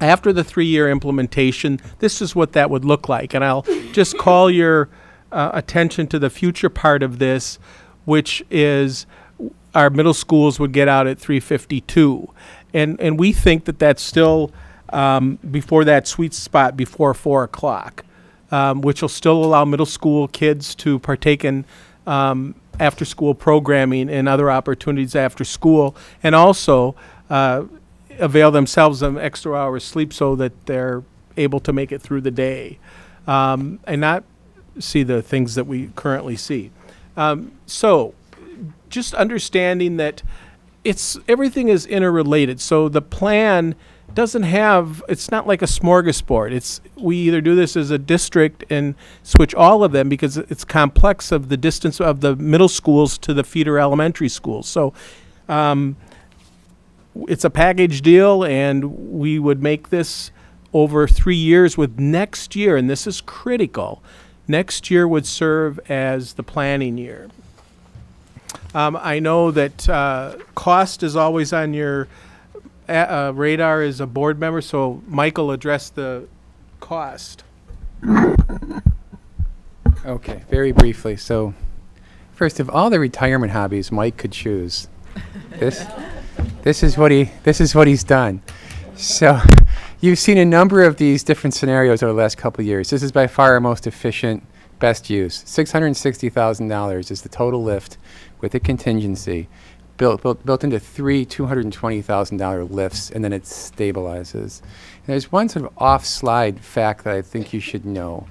after the 3-year implementation, this is what that would look like. And I'll just call your attention to the future part of this, which is our middle schools would get out at 3:52. And we think that that's still before that sweet spot before 4 o'clock, which will still allow middle school kids to partake in after school programming and other opportunities after school, and also avail themselves of extra hours sleep so that they're able to make it through the day and not see the things that we currently see. So just understanding that everything is interrelated. So the plan doesn't have, it's not like a smorgasbord. We either do this as a district and switch all of them because it's complex of the distance of the middle schools to the feeder elementary schools. So it's a package deal, and we would make this over 3 years, with next year, and this is critical, next year would serve as the planning year. I know that cost is always on your radar as a board member, so Michael, address the cost. Okay, very briefly. So first, of all the retirement hobbies Mike could choose, this is what he's done. So you've seen a number of these different scenarios over the last couple of years. This is by far our most efficient, best use. $660,000 is the total lift with a contingency built into 3 $220,000 lifts, and then it stabilizes. And there's one sort of off-slide fact that I think you should know.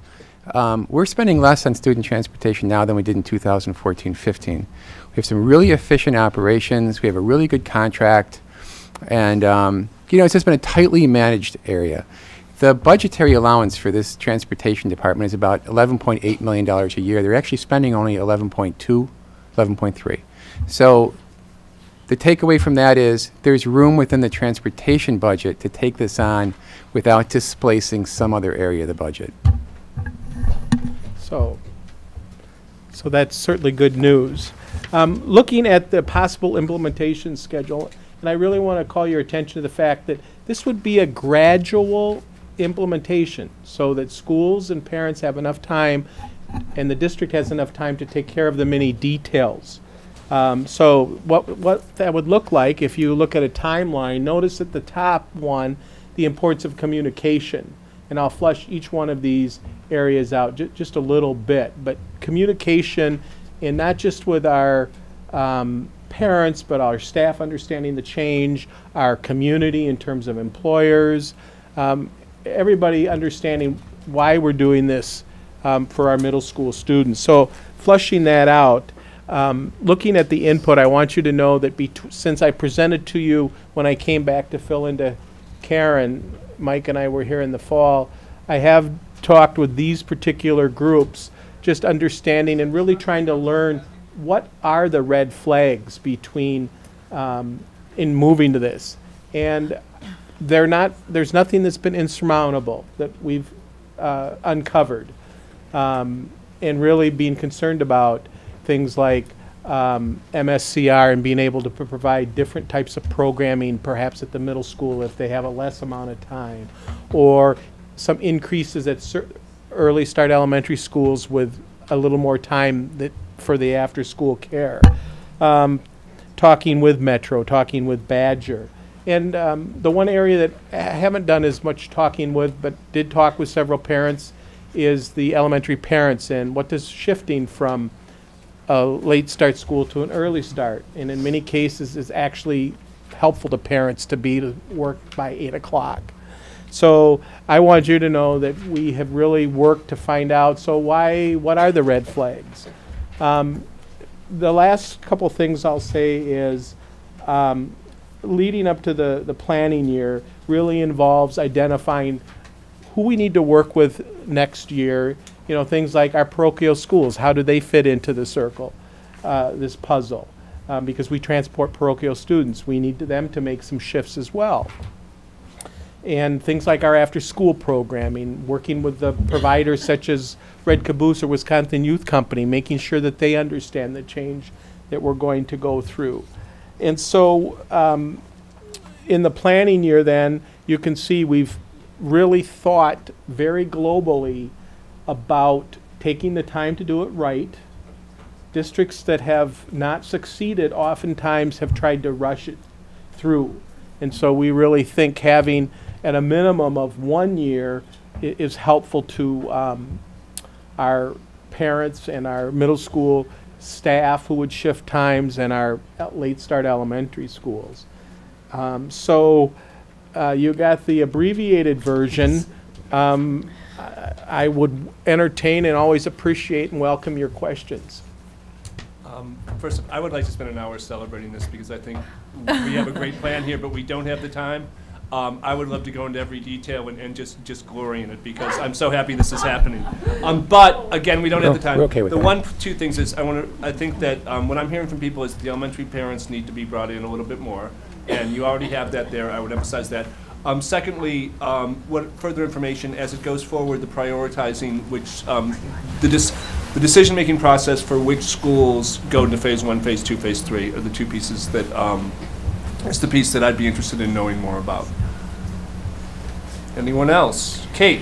We're spending less on student transportation now than we did in 2014-15. We have some really efficient operations. We have a really good contract. And, it's just been a tightly managed area. The budgetary allowance for this transportation department is about $11.8 million a year. They're actually spending only 11.2, 11.3. So the takeaway from that is there's room within the transportation budget to take this on without displacing some other area of the budget. So that's certainly good news. Looking at the possible implementation schedule, and I really want to call your attention to the fact that this would be a gradual implementation so that schools and parents have enough time and the district has enough time to take care of the many details. So what that would look like, if you look at a timeline, notice at the top one, the importance of communication. And I'll flush each one of these areas out just a little bit. But communication, and not just with our parents, but our staff understanding the change, our community in terms of employers, everybody understanding why we're doing this for our middle school students. So flushing that out, looking at the input, I want you to know that since I presented to you when I came back to fill into Karen, Mike and I were here in the fall, I have talked with these particular groups, just understanding and really trying to learn what are the red flags between in moving to this. And there's nothing that's been insurmountable that we've uncovered. And really being concerned about things like MSCR and being able to provide different types of programming perhaps at the middle school if they have a less amount of time, or some increases at early start elementary schools with a little more time for the after school care. Talking with Metro, talking with Badger. And the one area that I haven't done as much talking with, but did talk with several parents, is the elementary parents and what does shifting from a late start school to an early start, and in many cases is actually helpful to parents to be to work by 8 o'clock. So I want you to know that we have really worked to find out, so what are the red flags? The last couple things I'll say is leading up to the planning year really involves identifying who we need to work with next year. You know, things like our parochial schools, how do they fit into the circle, this puzzle? Because we transport parochial students, we need them to make some shifts as well. And things like our after-school programming, working with the providers such as Red Caboose or Wisconsin Youth Company, making sure that they understand the change that we're going to go through. And so in the planning year then, you can see we've really thought very globally about taking the time to do it right. Districts that have not succeeded oftentimes have tried to rush it through. And so we really think having at a minimum of 1 year is helpful to our parents and our middle school staff who would shift times and our late start elementary schools. So you got the abbreviated version. I would entertain and always appreciate and welcome your questions. First, I would like to spend an hour celebrating this because I think we have a great plan here, but we don't have the time. I would love to go into every detail and just glory in it because I'm so happy this is happening. But again, we don't have the time. We're okay with that. Two things is I think that what I'm hearing from people is the elementary parents need to be brought in a little bit more, and you already have that there. I would emphasize that. Secondly, what further information as it goes forward, the prioritizing which the decision-making process for which schools go into phase 1, phase 2, phase 3 are the two pieces that is the piece that I'd be interested in knowing more about. Anyone else? Kate.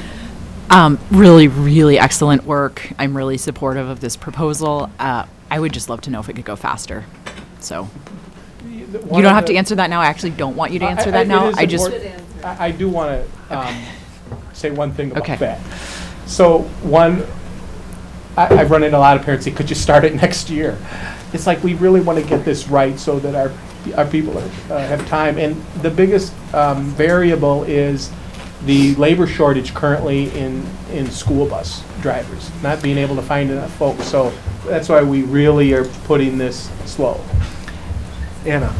Really, really excellent work. I'm really supportive of this proposal. I would just love to know if it could go faster. So you don't have to answer that now. I actually don't want you to answer that now. I do want to say one thing about that. So one, I've run into a lot of parents say, could you start it next year? It's like we really want to get this right so that our people have time. And the biggest variable is the labor shortage currently in school bus drivers, not being able to find enough folks. So that's why we really are putting this slow. Anna.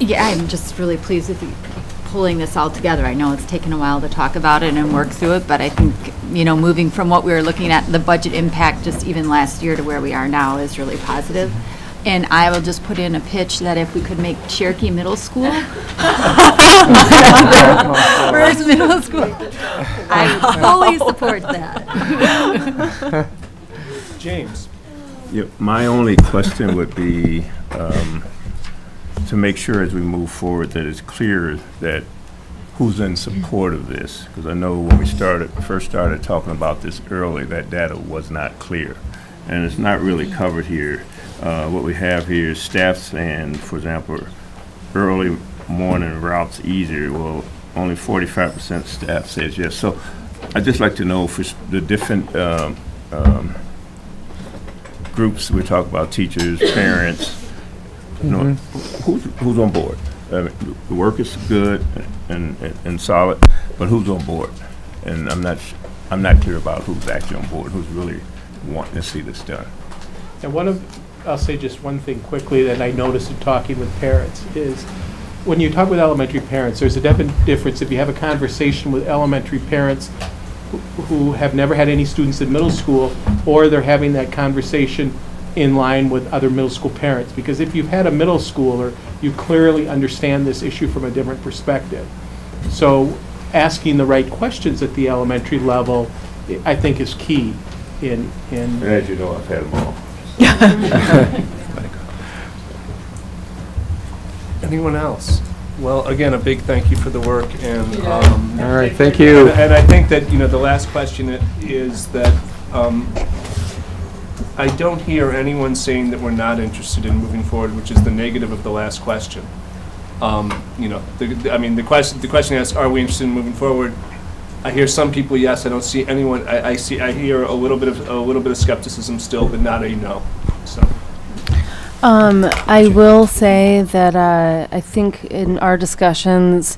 Yeah, I'm just really pleased with you pulling this all together. I know it's taken a while to talk about it and work through it, but I think, you know, moving from what we were looking at, the budget impact just even last year to where we are now is really positive. And I will just put in a pitch that if we could make Cherokee Middle School, first middle school, I fully support that. James. Yeah, my only question would be to make sure as we move forward that it's clear that who's in support of this. Because I know when we first started talking about this early, that data was not clear. And it's not really covered here. What we have here is staff saying, for example, early morning routes easier. Well, only 45% staff says yes. So I'd just like to know for the different groups we talk about, teachers, parents, you know, who's on board? The work is good and solid, but who's on board? And I'm not clear about who's actually on board, who's really wanting to see this done. And I'll say just one thing quickly that I noticed in talking with parents is when you talk with elementary parents, there's a definite difference if you have a conversation with elementary parents who have never had any students in middle school, or they're having that conversation in line with other middle school parents. Because if you've had a middle schooler, you clearly understand this issue from a different perspective. So asking the right questions at the elementary level, I think, is key in as you know, I've had them all. Anyone else? Well, again, a big thank you for the work, and all right, thank you. And I think that, you know, the last question is that I don't hear anyone saying that we're not interested in moving forward, which is the negative of the last question. You know, the question asks, are we interested in moving forward? I hear some people yes. I don't see anyone. I hear a little bit of skepticism still, but not a no. So. I will say that I think in our discussions,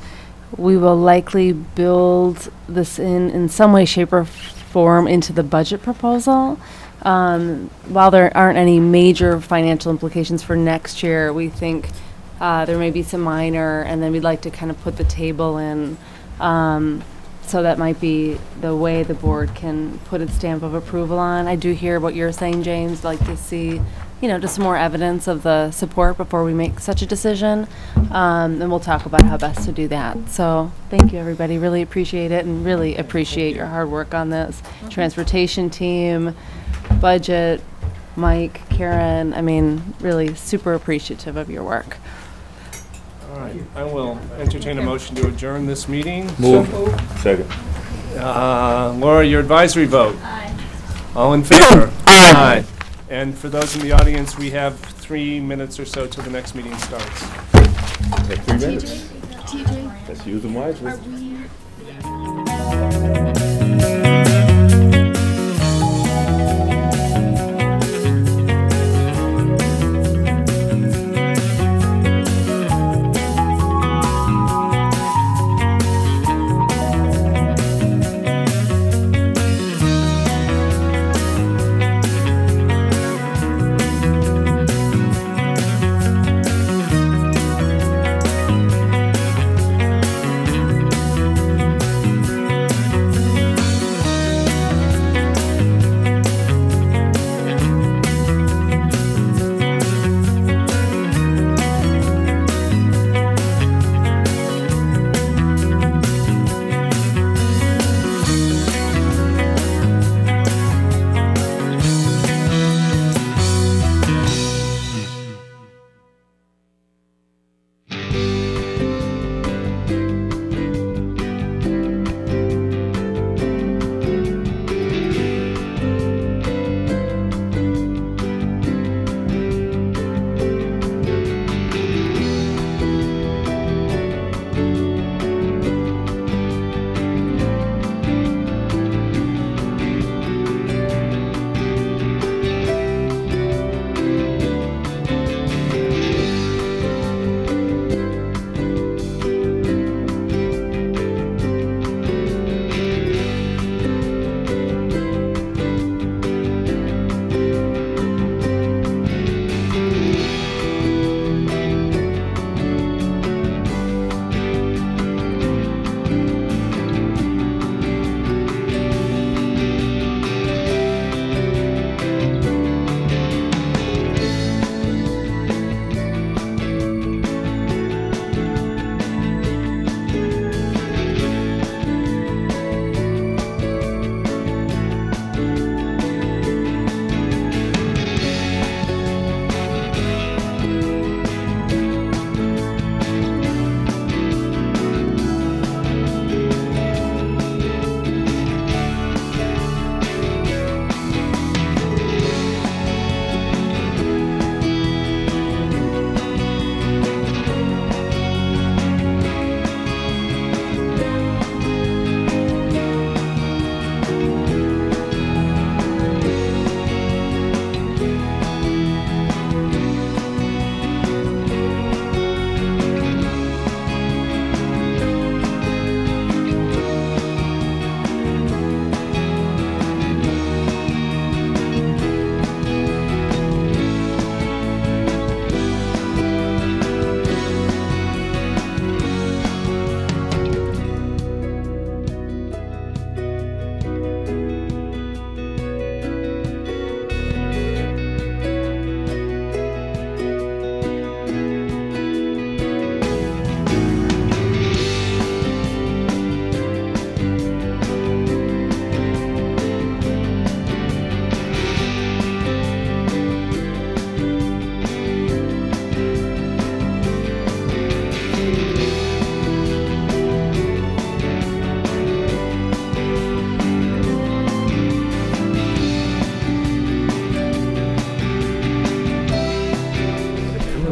we will likely build this in some way, shape, or form into the budget proposal. While there aren't any major financial implications for next year, we think there may be some minor, and then we'd like to kind of put the table in So that might be the way the board can put its stamp of approval on. I do hear what you're saying, James, like to see, you know, just some more evidence of the support before we make such a decision. And we'll talk about how best to do that. So thank you, everybody. Really appreciate it, and really appreciate your hard work on this. Transportation team, budget, Mike, Karen, I mean, really super appreciative of your work. All right, I will entertain a motion to adjourn this meeting. Move. Second. Laura, your advisory vote. Aye. All in favor? Aye. And for those in the audience, we have 3 minutes or so till the next meeting starts. 3 minutes. TJ. Let's use them wisely.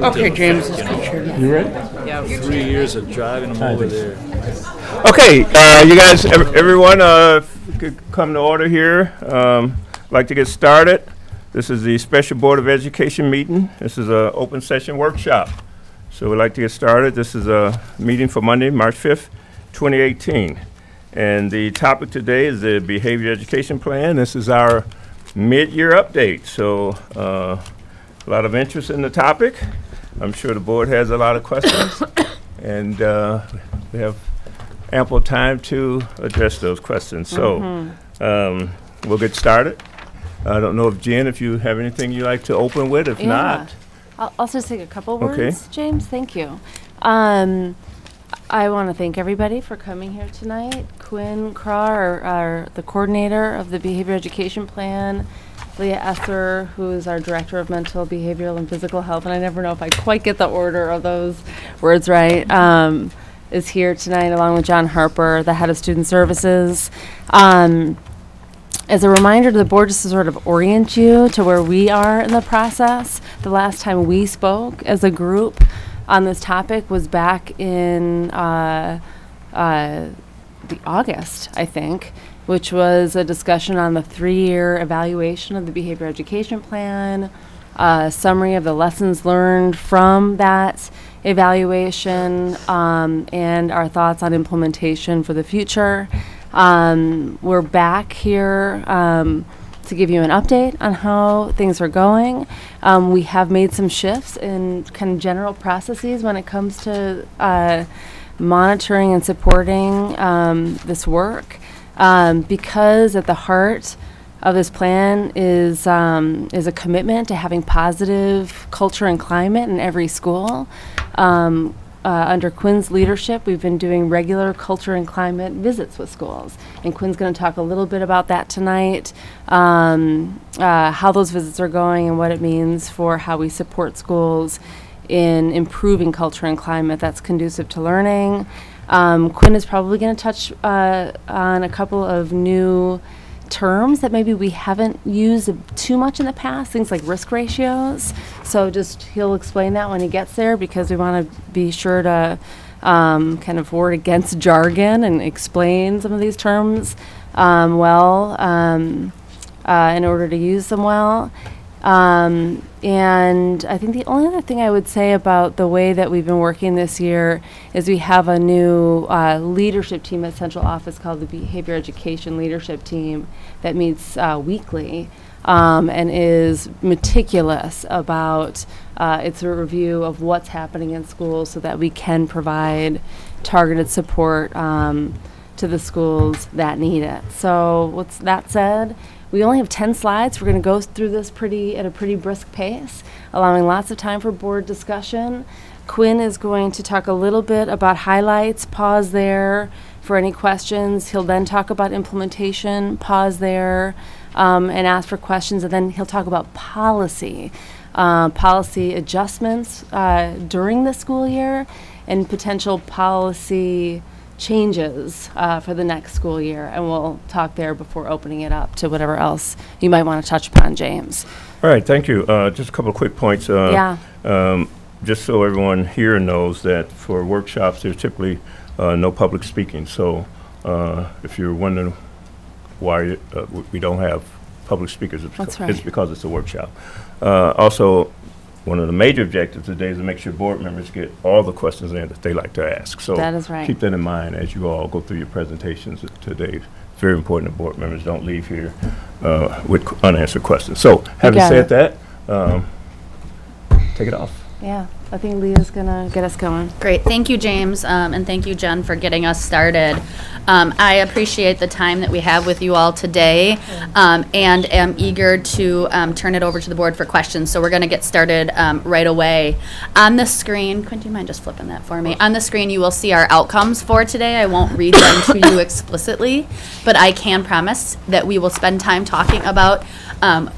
Okay, James, let's go share. You ready? Yeah. 3 years of driving them over there. Okay, you guys, everyone, could come to order here. Like to get started. This is the Special Board of Education meeting. This is an open session workshop. So we'd like to get started. This is a meeting for Monday, March 5th, 2018. And the topic today is the Behavior Education Plan. This is our mid-year update. So a lot of interest in the topic. I'm sure the board has a lot of questions. And we have ample time to address those questions. So we'll get started. I don't know if Jen, if you have anything you'd like to open with. If not, I'll just take a couple Okay. words, James. Thank you. I want to thank everybody for coming here tonight. Quinn Craw, the coordinator of the Behavior Education Plan, Leah Esser, who is our Director of Mental, Behavioral, and Physical Health, and I never know if I quite get the order of those words right, is here tonight, along with John Harper, the Head of Student Services. As a reminder to the board, just to sort of orient you to where we are in the process, the last time we spoke as a group on this topic was back in the August, I think, which was a discussion on the 3-year evaluation of the behavior education plan, a summary of the lessons learned from that evaluation, and our thoughts on implementation for the future. We're back here to give you an update on how things are going. We have made some shifts in kind of general processes when it comes to monitoring and supporting this work, because at the heart of this plan is a commitment to having positive culture and climate in every school. Under Quinn's leadership, we've been doing regular culture and climate visits with schools. And Quinn's going to talk a little bit about that tonight, how those visits are going and what it means for how we support schools in improving culture and climate that's conducive to learning. Quinn is probably going to touch on a couple of new terms that maybe we haven't used too much in the past, things like risk ratios. So he'll explain that when he gets there, because we want to be sure to kind of ward against jargon and explain some of these terms well in order to use them well. And I think the only other thing I would say about the way that we've been working this year is we have a new leadership team at Central Office called the Behavior Education Leadership Team that meets weekly and is meticulous about its a review of what's happening in schools so that we can provide targeted support to the schools that need it. So with that said, we only have 10 slides. We're going to go through this at a pretty brisk pace, allowing lots of time for board discussion. Quinn is going to talk a little bit about highlights, pause there for any questions. He'll then talk about implementation, pause there, and ask for questions, and then he'll talk about policy adjustments during the school year, and potential policy changes for the next school year, and we'll talk there before opening it up to whatever else you might want to touch upon, James. All right, thank you. Just a couple of quick points. Just so everyone here knows that for workshops, there's typically no public speaking. So if you're wondering why we don't have public speakers, it's because it's a workshop. Also, one of the major objectives today is to make sure board members get all the questions in that they like to ask. So that is right. Keep that in mind as you all go through your presentations today. It's very important that board members don't leave here with unanswered questions. So having said that, take it off. Yeah, I think Leah's going to get us going. Great. Thank you, James, and thank you, Jen, for getting us started. I appreciate the time that we have with you all today, and am eager to turn it over to the board for questions. So we're going to get started right away. On the screen, Quinn, do you mind just flipping that for me? On the screen, you will see our outcomes for today. I won't read them to you explicitly, but I can promise that we will spend time talking about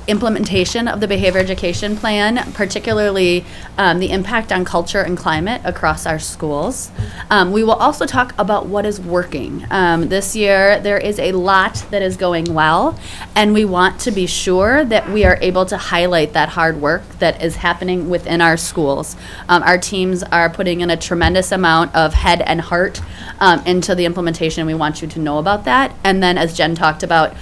implementation of the behavior education plan, particularly the impact on culture and climate across our schools. We will also talk about what is working. This year, there is a lot that is going well, and we want to be sure that we are able to highlight that hard work that is happening within our schools. Our teams are putting in a tremendous amount of head and heart into the implementation. We want you to know about that. And then, as Jen talked about,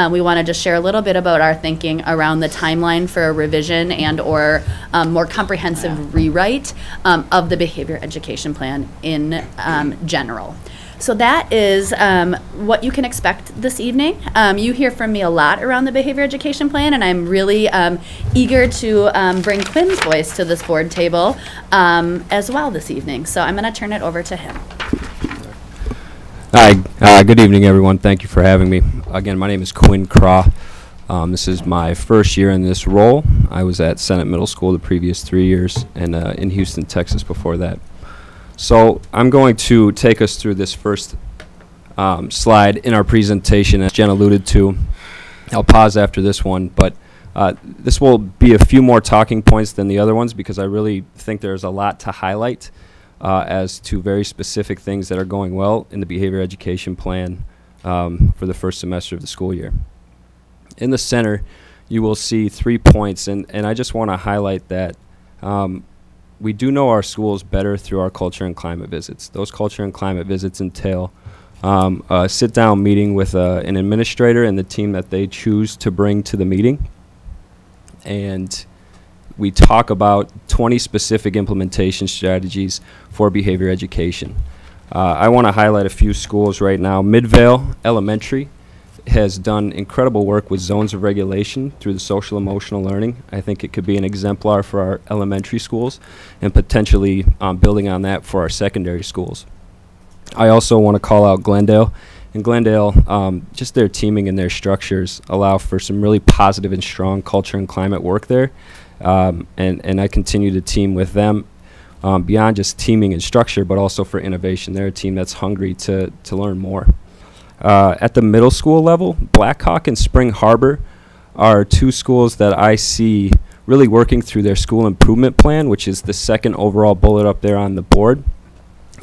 we want to just share a little bit about our thinking around the timeline for a revision and or more comprehensive rewrite of the behavior education plan in general. So that is what you can expect this evening. You hear from me a lot around the behavior education plan, and I'm really eager to bring Quinn's voice to this board table as well this evening. So I'm going to turn it over to him. Hi, good evening, everyone. Thank you for having me. Again, my name is Quinn Craw. This is my first year in this role. I was at Senate Middle School the previous 3 years, and in Houston, Texas before that. So I'm going to take us through this first slide in our presentation, as Jen alluded to. I'll pause after this one, but this will be a few more talking points than the other ones because I really think there's a lot to highlight as to very specific things that are going well in the behavior education plan for the first semester of the school year. In the center, you will see 3 points, and I just want to highlight that we do know our schools better through our culture and climate visits. Those culture and climate visits entail a sit-down meeting with an administrator and the team that they choose to bring to the meeting. And we talk about 20 specific implementation strategies for behavior education. I want to highlight a few schools right now. Midvale Elementary has done incredible work with zones of regulation through the social emotional learning. I think it could be an exemplar for our elementary schools and potentially building on that for our secondary schools. I also want to call out Glendale. In Glendale, just their teaming and their structures allow for some really positive and strong culture and climate work there. And I continue to team with them beyond just teaming and structure, but also for innovation. They're a team that's hungry to learn more. At the middle school level, Blackhawk and Spring Harbor are 2 schools that I see really working through their school improvement plan, which is the second overall bullet up there on the board.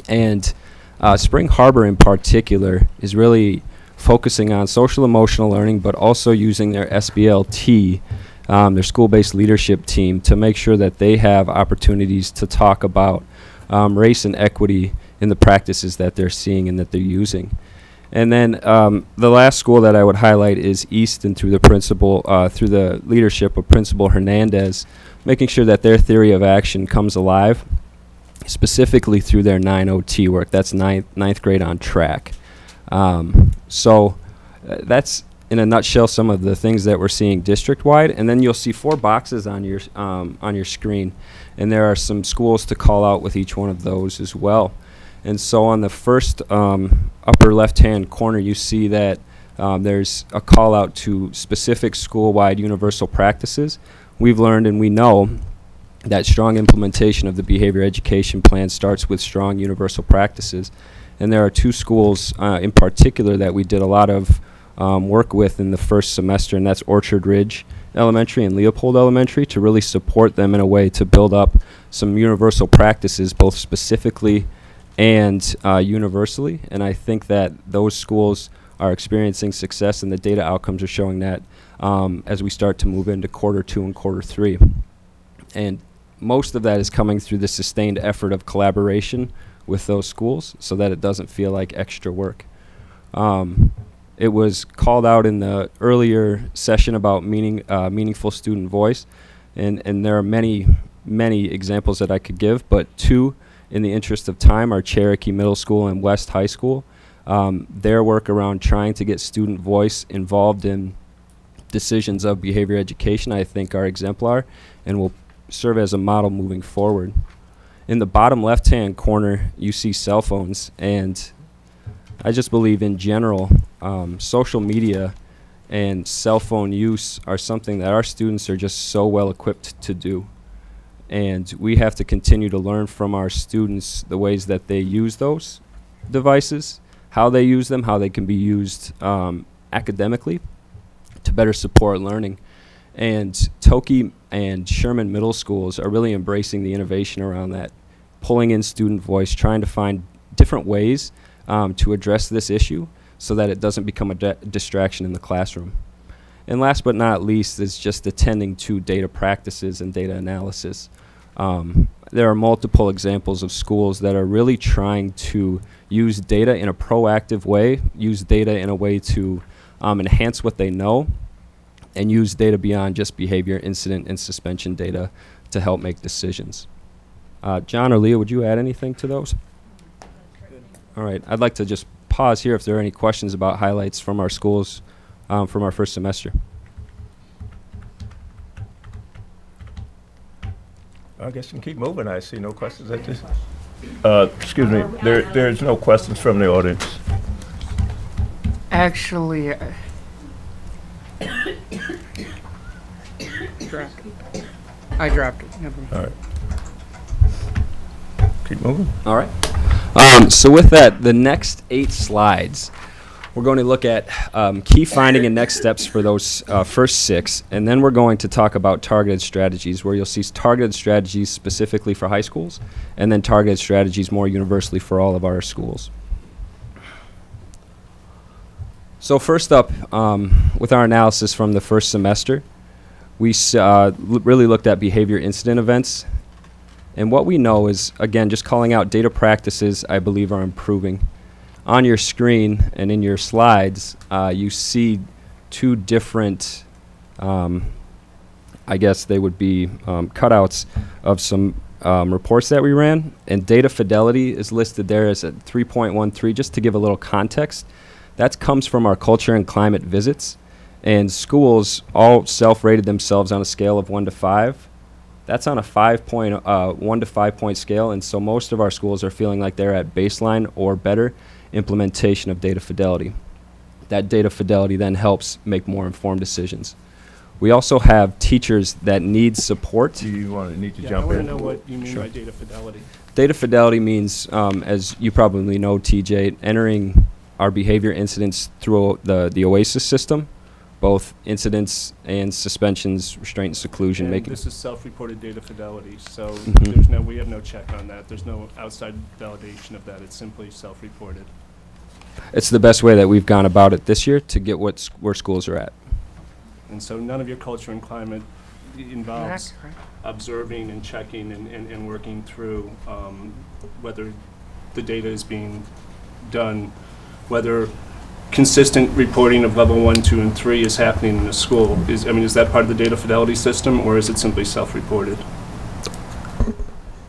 And Spring Harbor in particular is really focusing on social emotional learning, but also using their SBLT, their school-based leadership team, to make sure that they have opportunities to talk about race and equity in the practices that they're seeing and that they're using. And then the last school that I would highlight is Easton through the principal, through the leadership of Principal Hernandez, making sure that their theory of action comes alive, specifically through their 9OT work. That's ninth grade on track. So that's, in a nutshell, some of the things that we're seeing district-wide. And then you'll see 4 boxes on your screen, and there are some schools to call out with each one of those as well. And so on the first upper left-hand corner, you see that there's a call out to specific school-wide universal practices. We've learned and we know that strong implementation of the behavior education plan starts with strong universal practices. And there are 2 schools in particular that we did a lot of work with in the first semester, and that's Orchard Ridge Elementary and Leopold Elementary, to really support them in a way to build up some universal practices, both specifically and universally. And I think that those schools are experiencing success, and the data outcomes are showing that as we start to move into quarter 2 and quarter 3. And most of that is coming through the sustained effort of collaboration with those schools so that it doesn't feel like extra work. It was called out in the earlier session about meaningful student voice, and there are many examples that I could give, but 2 in the interest of time are Cherokee Middle School and West High School. Their work around trying to get student voice involved in decisions of behavior education, I think, are exemplar and will serve as a model moving forward. In the bottom left-hand corner, you see cell phones, and I just believe in general, social media and cell phone use are something that our students are just so well equipped to do. And we have to continue to learn from our students the ways that they use those devices, how they use them, how they can be used academically to better support learning. And Toki and Sherman Middle Schools are really embracing the innovation around that, pulling in student voice, trying to find different ways to address this issue so that it doesn't become a distraction in the classroom. And last but not least is just attending to data practices and data analysis. There are multiple examples of schools that are really trying to use data in a proactive way, use data in a way to enhance what they know, and use data beyond just behavior, incident, and suspension data to help make decisions. John or Leah, would you add anything to those? All right, I'd like to just pause here if there are any questions about highlights from our schools from our first semester. I guess you can keep moving. I see no questions at this. Excuse me, there's no questions from the audience. Actually, I dropped it. Never mind. All right. Keep moving. All right. So with that, the next 8 slides, we're going to look at key finding and next steps for those first 6, and then we're going to talk about targeted strategies, where you'll see targeted strategies specifically for high schools, and then targeted strategies more universally for all of our schools. So first up, with our analysis from the first semester, we really looked at behavior incident events. And what we know is, again, just calling out data practices I believe are improving. On your screen and in your slides, you see 2 different, I guess they would be cutouts of some reports that we ran. And data fidelity is listed there as at 3.13, just to give a little context. That comes from our culture and climate visits. And schools all self-rated themselves on a scale of 1 to 5. That's on a 1 to 5 point scale, and so most of our schools are feeling like they're at baseline or better implementation of data fidelity. That data fidelity then helps make more informed decisions. We also have teachers that need support. Do you need to Yeah, jump I want to in? know what you mean Sure. by data fidelity. Data fidelity means, as you probably know, TJ, entering our behavior incidents through the OASIS system, both incidents and suspensions, restraint and seclusion. And this is self-reported data fidelity, so Mhm. we have no check on that. There's no outside validation of that. It's simply self-reported. It's the best way that we've gone about it this year to get where schools are at. And so none of your culture and climate involves That's correct. observing and checking and working through whether the data is being done, whether consistent reporting of level 1, 2, and 3 is happening in the school. Is that part of the data fidelity system, or is it simply self-reported?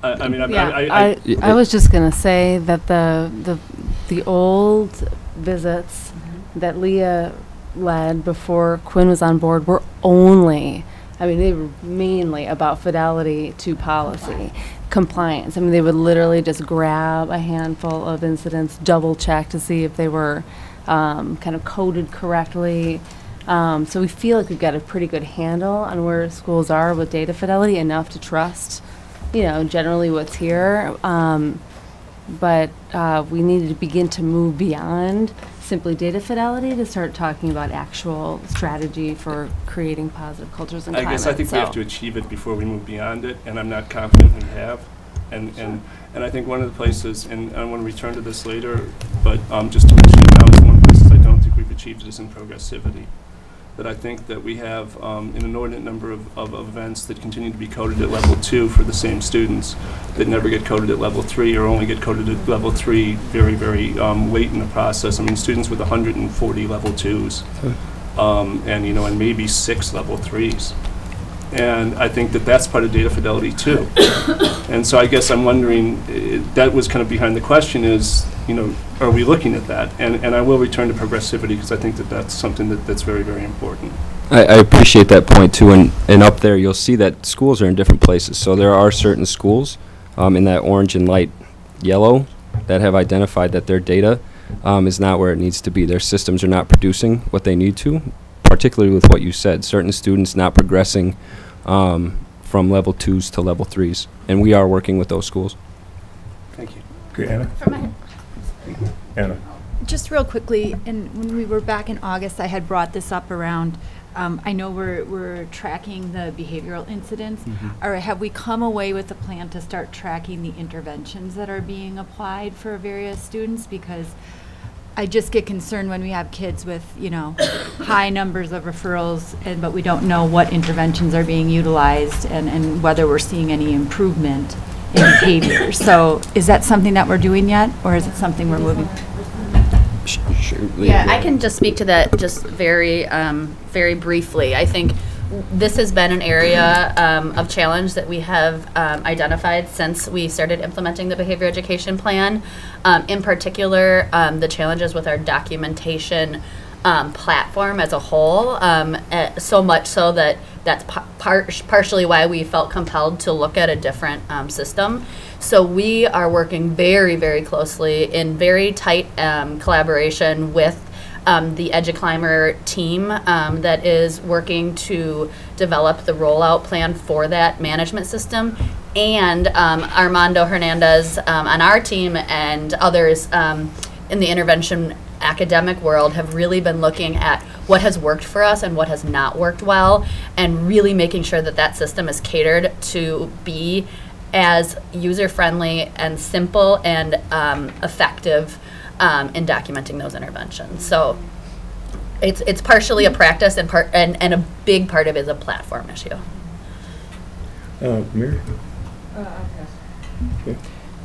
I was just going to say that the old visits that Leah led before Quinn was on board were they were mainly about fidelity to policy, compliance. They would literally just grab a handful of incidents, double check to see if they were kind of coded correctly. So we feel like we've got a pretty good handle on where schools are with data fidelity, enough to trust, generally what's here. But we needed to begin to move beyond simply data fidelity to start talking about actual strategy for creating positive cultures and I climate. guess I think we have to achieve it before we move beyond it, and I'm not confident we have. And I think one of the places, and I want to return to this later, but just to mention it now, it's one of the places I don't think we've achieved this in progressivity. That I think that we have an inordinate number of events that continue to be coded at level 2 for the same students that never get coded at level 3 or only get coded at level 3 very, very late in the process. Students with 140 level 2s and maybe 6 level 3s. And I think that that's part of data fidelity too. And so I guess I'm wondering, that was kind of behind the question is, are we looking at that? And I will return to progressivity because I think that that's something that's very, very important. I appreciate that point too, and up there you'll see that schools are in different places. So there are certain schools in that orange and light yellow that have identified that their data is not where it needs to be. Their systems are not producing what they need to, particularly with what you said, certain students not progressing from level 2s to level 3s. And we are working with those schools. Thank you. Okay, Anna? Anna. Just real quickly, and when we were back in August, I had brought this up around, I know we're tracking the behavioral incidents. Or have we come away with a plan to start tracking the interventions that are being applied for various students? Because I just get concerned when we have kids with, high numbers of referrals, but we don't know what interventions are being utilized and whether we're seeing any improvement in behavior. So is that something that we're doing yet, or is it something we're moving? Sure. Yeah, I can just speak to that just very, very briefly. I think this has been an area of challenge that we have identified since we started implementing the behavior education plan. In particular, the challenges with our documentation platform as a whole, so much so that that's partially why we felt compelled to look at a different system. So we are working very, very closely in very tight collaboration with the EduClimber team that is working to develop the rollout plan for that management system, and Armando Hernandez on our team and others in the intervention academic world have really been looking at what has worked for us and what has not worked well, and really making sure that that system is catered to be as user-friendly and simple and effective in documenting those interventions. So it's partially a practice and a big part of it is a platform issue. Mary? Okay.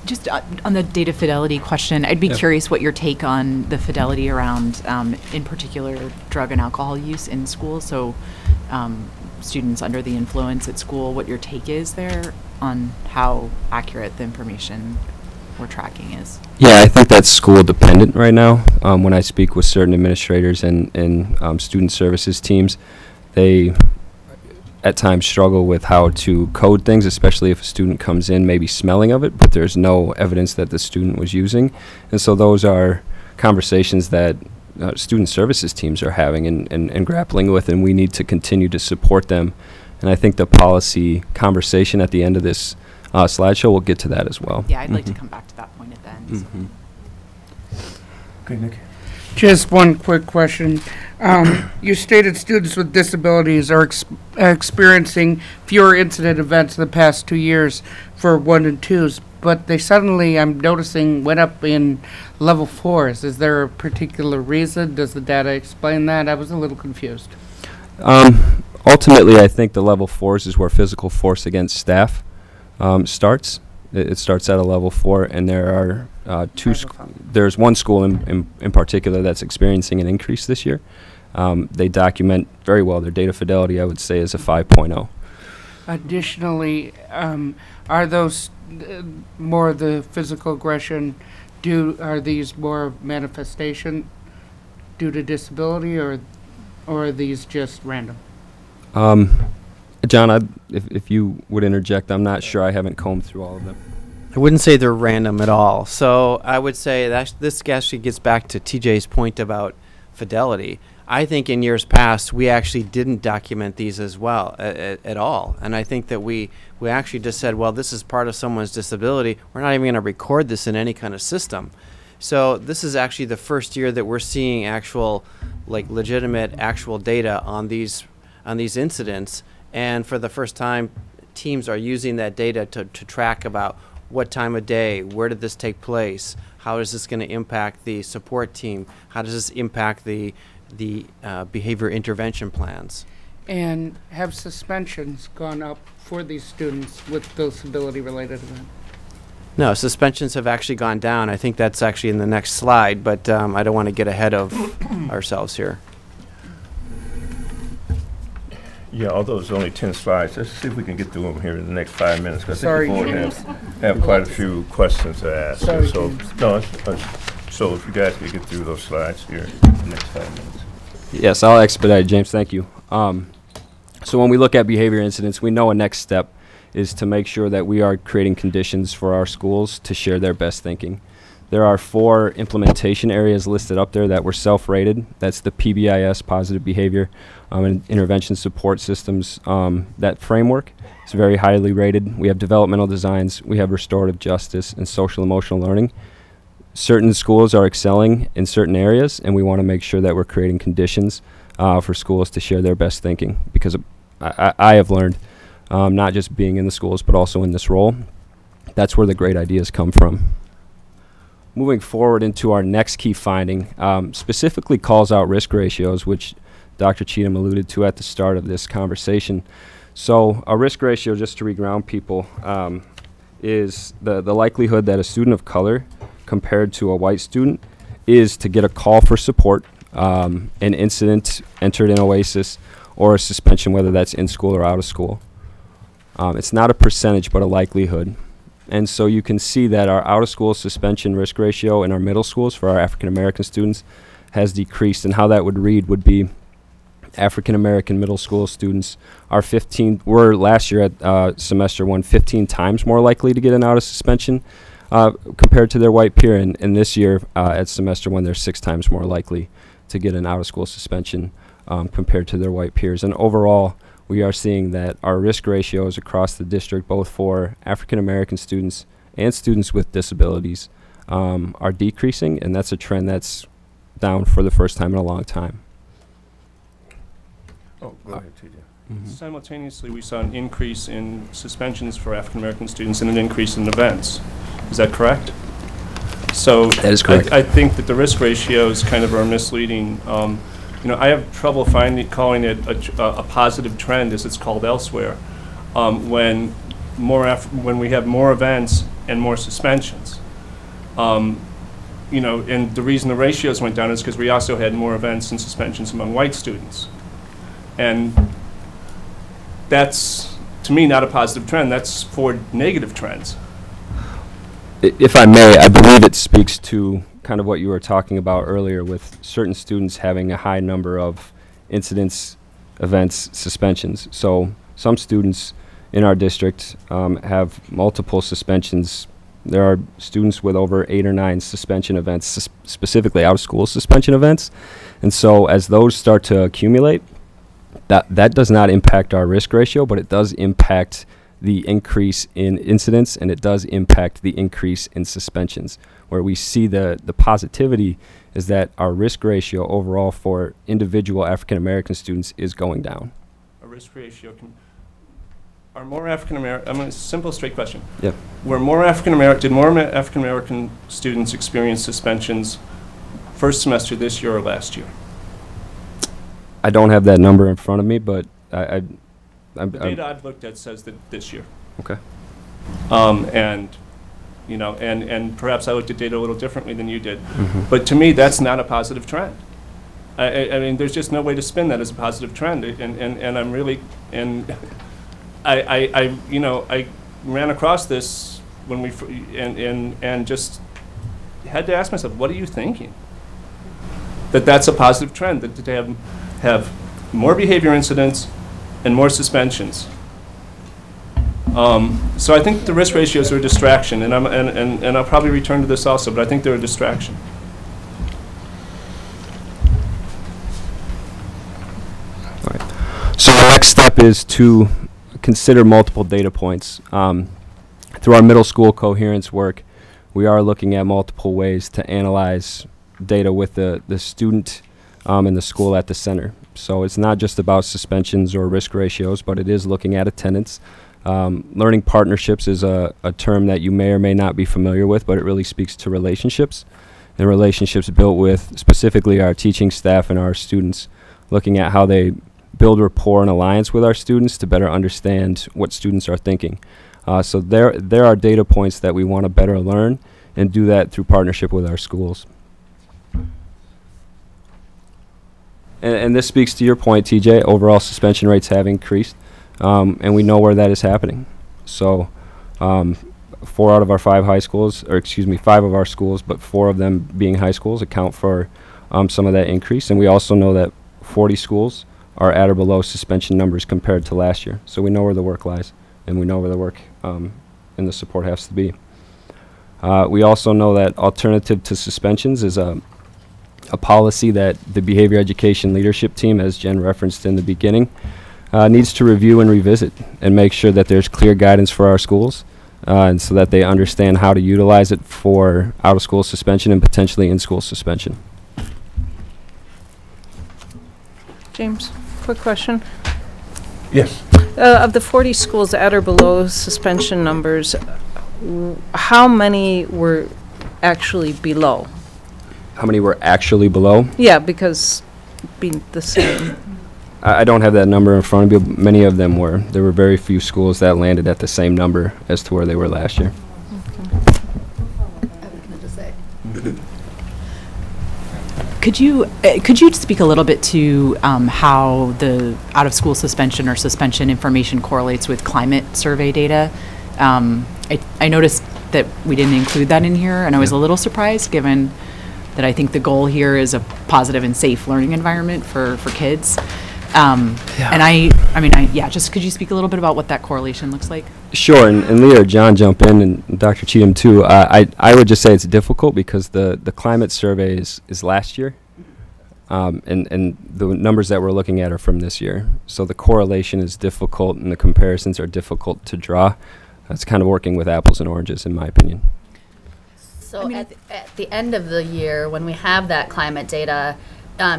Just on the data fidelity question, I'd be curious what your take on the fidelity around, in particular, drug and alcohol use in schools. So students under the influence at school, what your take is there on how accurate the information we're tracking is. Yeah, I think that's school dependent right now. When I speak with certain administrators and student services teams, they at times struggle with how to code things, especially if a student comes in maybe smelling of it, but there's no evidence that the student was using. And so those are conversations that student services teams are having and grappling with, and we need to continue to support them. And I think the policy conversation at the end of this slideshow will get to that as well. Yeah, I'd like to come back to that point at the end. Okay, Nick. Just one quick question. You stated students with disabilities are experiencing fewer incident events in the past 2 years for 1 and 2s, but they suddenly, I'm noticing, went up in level 4s. Is there a particular reason? Does the data explain that? I was a little confused. Ultimately, I think the level 4s is where physical force against staff starts. It starts at a level 4, and there are there's one school in particular that's experiencing an increase this year. They document very well. Their data fidelity, I would say, is a 5.0. Additionally, are those more the physical aggression are these more manifestation due to disability, or are these just random? John, if you would interject, I'm not sure. I haven't combed through all of them. I wouldn't say they're random at all. So I would say that this actually gets back to TJ's point about fidelity. I think in years past, we actually didn't document these as well at all. And I think that we actually just said, well, this is part of someone's disability. We're not even going to record this in any kind of system. So this is actually the first year that we're seeing actual, like, legitimate actual data on these incidents. And for the first time, teams are using that data to track about what time of day, where did this take place, how is this going to impact the support team, how does this impact the behavior intervention plans. And have suspensions gone up for these students with disability-related events? No, suspensions have actually gone down. I think that's actually in the next slide, but I don't want to get ahead of ourselves here. Yeah, although it's only 10 slides, let's see if we can get through them here in the next 5 minutes, because I think the board have quite a few questions to ask. Sorry, so, no, so if you guys could get through those slides here in the next 5 minutes. Yes, I'll expedite, James. Thank you. So when we look at behavior incidents, we know a next step is to make sure that we are creating conditions for our schools to share their best thinking. There are 4 implementation areas listed up there that were self-rated. That's the PBIS, positive behavior and intervention support systems. That framework is very highly rated. We have developmental designs, we have restorative justice, and social emotional learning. Certain schools are excelling in certain areas, and we want to make sure that we're creating conditions for schools to share their best thinking, because I have learned, not just being in the schools, but also in this role, that's where the great ideas come from. Moving forward into our next key finding, specifically calls out risk ratios, which Dr. Cheatham alluded to at the start of this conversation. So a risk ratio, just to reground people, is the likelihood that a student of color compared to a white student is to get a call for support, an incident entered in OASIS, or a suspension, whether that's in school or out of school. It's not a percentage, but a likelihood. And so you can see that our out-of-school suspension risk ratio in our middle schools for our African-American students has decreased. And how that would read would be African-American middle school students were last year at semester 1 15 times more likely to get an out-of-suspension compared to their white peer. And this year at semester 1, they're 6 times more likely to get an out-of-school suspension compared to their white peers. And overall, we are seeing that our risk ratios across the district, both for African American students and students with disabilities, are decreasing, and that's a trend that's down for the first time in a long time. Oh, go ahead, TJ. Simultaneously, we saw an increase in suspensions for African American students and an increase in events. Is that correct? So that is correct. I think that the risk ratios kind of are misleading. You know, I have trouble calling it a positive trend, as it's called elsewhere, when we have more events and more suspensions. You know, and the reason the ratios went down is because we also had more events and suspensions among white students. And that's, to me, not a positive trend. That's for negative trends. If I may, I believe it speaks to kind of what you were talking about earlier with certain students having a high number of incidents, events, suspensions. So some students in our district have multiple suspensions. There are students with over 8 or 9 suspension events, specifically out-of-school suspension events. And so as those start to accumulate, that does not impact our risk ratio, but it does impact the increase in incidents, and it does impact the increase in suspensions. Where we see the positivity is that our risk ratio overall for individual African American students is going down. A risk ratio are more African American? I mean, it's a simple, straight question. Yep. Did more African American students experience suspensions first semester this year or last year? I don't have that number in front of me, but The data I've looked at says that this year. Okay. And you know, and perhaps I looked at data a little differently than you did. But to me, that's not a positive trend. I mean, there's just no way to spin that as a positive trend. And I'm really, and I you know, I ran across this when we, and just had to ask myself, what are you thinking? That's a positive trend, that they have more behavior incidents and more suspensions. So I think the risk ratios are a distraction, and I'll probably return to this also, but I think they're a distraction. All right. So the next step is to consider multiple data points. Through our middle school coherence work, we are looking at multiple ways to analyze data with the student and the school at the center. So it's not just about suspensions or risk ratios, but it is looking at attendance. Learning partnerships is a term that you may or may not be familiar with, but it really speaks to relationships, and relationships built with specifically our teaching staff and our students, looking at how they build rapport and alliance with our students to better understand what students are thinking. So there are data points that we want to better learn, and do that through partnership with our schools. And this speaks to your point, TJ. Overall suspension rates have increased, and we know where that is happening. So 4 out of our 5 high schools, or excuse me, 5 of our schools, but 4 of them being high schools, account for some of that increase. And we also know that 40 schools are at or below suspension numbers compared to last year. So we know where the work lies, and we know where the work and the support has to be. We also know that alternative to suspensions is a policy that the behavior education leadership team, as Jen referenced in the beginning, needs to review and revisit and make sure that there's clear guidance for our schools, and so that they understand how to utilize it for out-of-school suspension and potentially in-school suspension. James, quick question. Yes. Of the 40 schools at or below suspension numbers, how many were actually below? How many were actually below? Yeah, because being the same. I don't have that number in front of me, but many of them were. There were very few schools that landed at the same number as to where they were last year. Could you speak a little bit to how the out-of-school suspension or suspension information correlates with climate survey data? I noticed that we didn't include that in here, and I was a little surprised, given that I think the goal here is a positive and safe learning environment for kids. And just could you speak a little bit about what that correlation looks like? Sure, and Leah or John jump in, and Dr. Cheatham too. I would just say it's difficult because the climate survey is last year. And the numbers that we're looking at are from this year. So the correlation is difficult and the comparisons are difficult to draw. That's kind of working with apples and oranges, in my opinion. So at the end of the year, when we have that climate data,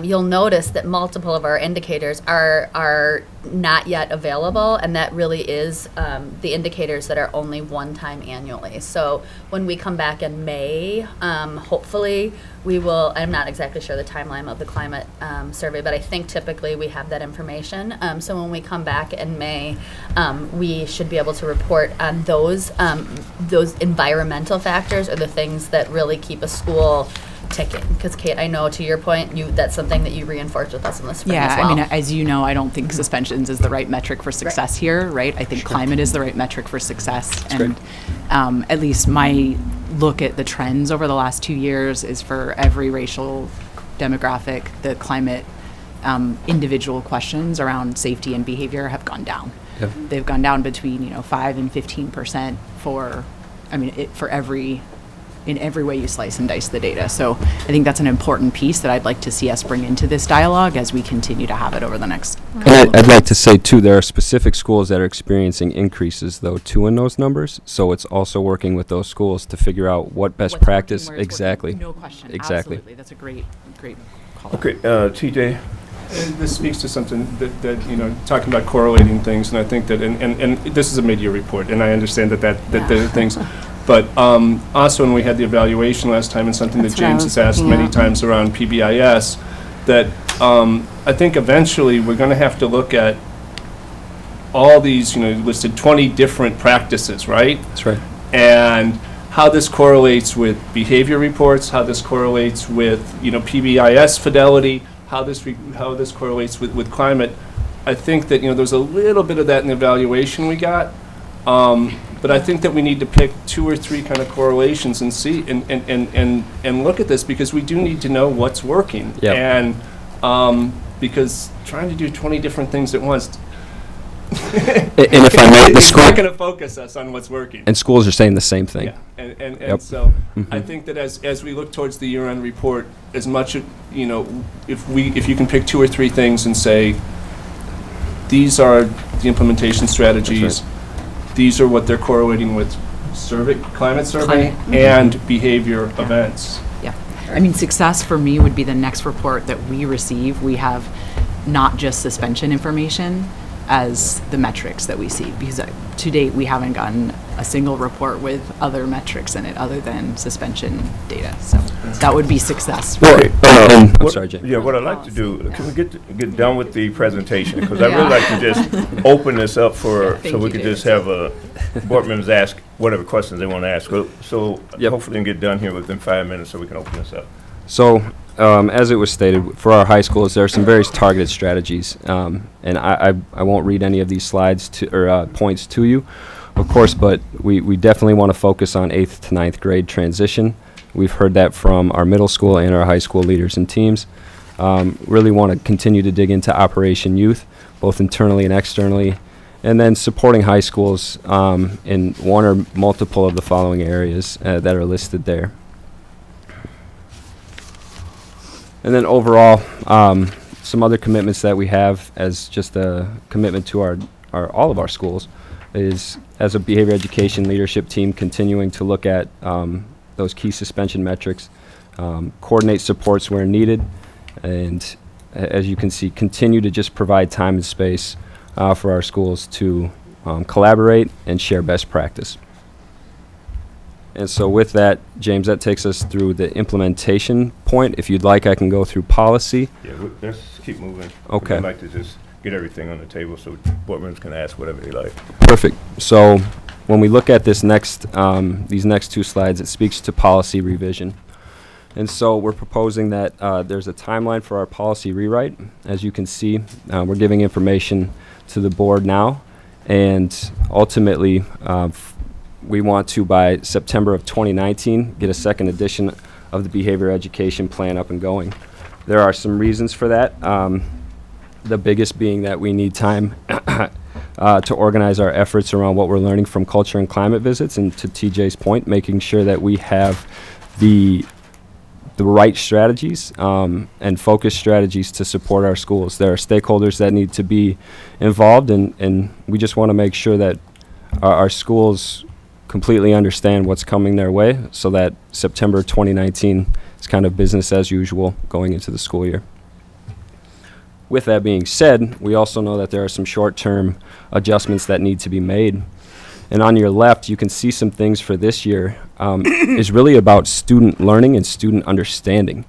you'll notice that multiple of our indicators are not yet available, and that really is the indicators that are only one time annually. So when we come back in May, hopefully we will, I'm not exactly sure the timeline of the climate survey, but I think typically we have that information. So when we come back in May, we should be able to report on those environmental factors are the things that really keep a school ticking. Because Kate, I know to your point, that's something that you reinforced with us in the spring as well. I mean, as you know, I don't think suspensions is the right metric for success here, right? I think climate is the right metric for success. And at least my look at the trends over the last 2 years is for every racial demographic, the climate individual questions around safety and behavior have gone down. Yep. They've gone down between 5 and 15% for, in every way you slice and dice the data. So I think that's an important piece that I'd like to see us bring into this dialogue as we continue to have it over the next And I'd like to say, too, there are specific schools that are experiencing increases, though, too, in those numbers. So it's also working with those schools to figure out what best practice. Exactly. No question. Exactly. Absolutely. That's a great call. Okay, TJ. This speaks to something that talking about correlating things, and I think that, and this is a mid-year report, and I understand that there are things. But also when we had the evaluation last time, and something that James has asked many times around PBIS, that I think eventually we're going to have to look at all these, listed 20 different practices, right? That's right. And how this correlates with behavior reports, how this correlates with, PBIS fidelity, how this correlates with climate. I think that, there's a little bit of that in the evaluation we got. But I think that we need to pick 2 or 3 kind of correlations and see and look at this, because we do need to know what's working. Yep. And because trying to do 20 different things at once, and if I may, it's not going to focus us on what's working. And schools are saying the same thing. Yeah. And so I think that as we look towards the year-end report, as much if you can pick 2 or 3 things and say, these are the implementation strategies. These are what they're correlating with climate survey and behavior events. Yeah. I mean, success for me would be the next report that we receive. We have not just suspension information as the metrics that we see, because to date we haven't gotten a single report with other metrics in it other than suspension data. So that would be success. I'm sorry, Jay. Yeah, what I'd like to do, can we get done with the presentation? Because I'd really like to just open this up so we could just have board members ask whatever questions they want to ask. So hopefully we can get done here within 5 minutes so we can open this up. So as it was stated, for our high schools, there are some very targeted strategies. And I won't read any of these slides or points to you, of course, but we definitely want to focus on 8th to 9th grade transition. We've heard that from our middle school and our high school leaders and teams. Really want to continue to dig into Operation Youth, both internally and externally, and then supporting high schools in one or multiple of the following areas that are listed there. And then overall, some other commitments that we have as just a commitment to all of our schools is, as a behavior education leadership team, continuing to look at those key suspension metrics, coordinate supports where needed, and as you can see, continue to just provide time and space for our schools to collaborate and share best practice. And so with that, James, that takes us through the implementation point. If you'd like, I can go through policy. Yeah, let's keep moving. Okay. I'd like to just get everything on the table so board members can ask whatever they like. Perfect. So when we look at this these next 2 slides, it speaks to policy revision. And so we're proposing that there's a timeline for our policy rewrite. As you can see, we're giving information to the board now, and ultimately we want to, by September of 2019, get a second edition of the behavior education plan up and going. There are some reasons for that. The biggest being that we need time to organize our efforts around what we're learning from culture and climate visits, and to TJ's point, making sure that we have the the right strategies and focused strategies to support our schools. There are stakeholders that need to be involved, and we just want to make sure that our schools completely understand what's coming their way, so that September 2019 is kind of business as usual going into the school year. With that being said, we also know that there are some short-term adjustments that need to be made. And on your left, you can see some things for this year is really about student learning and student understanding.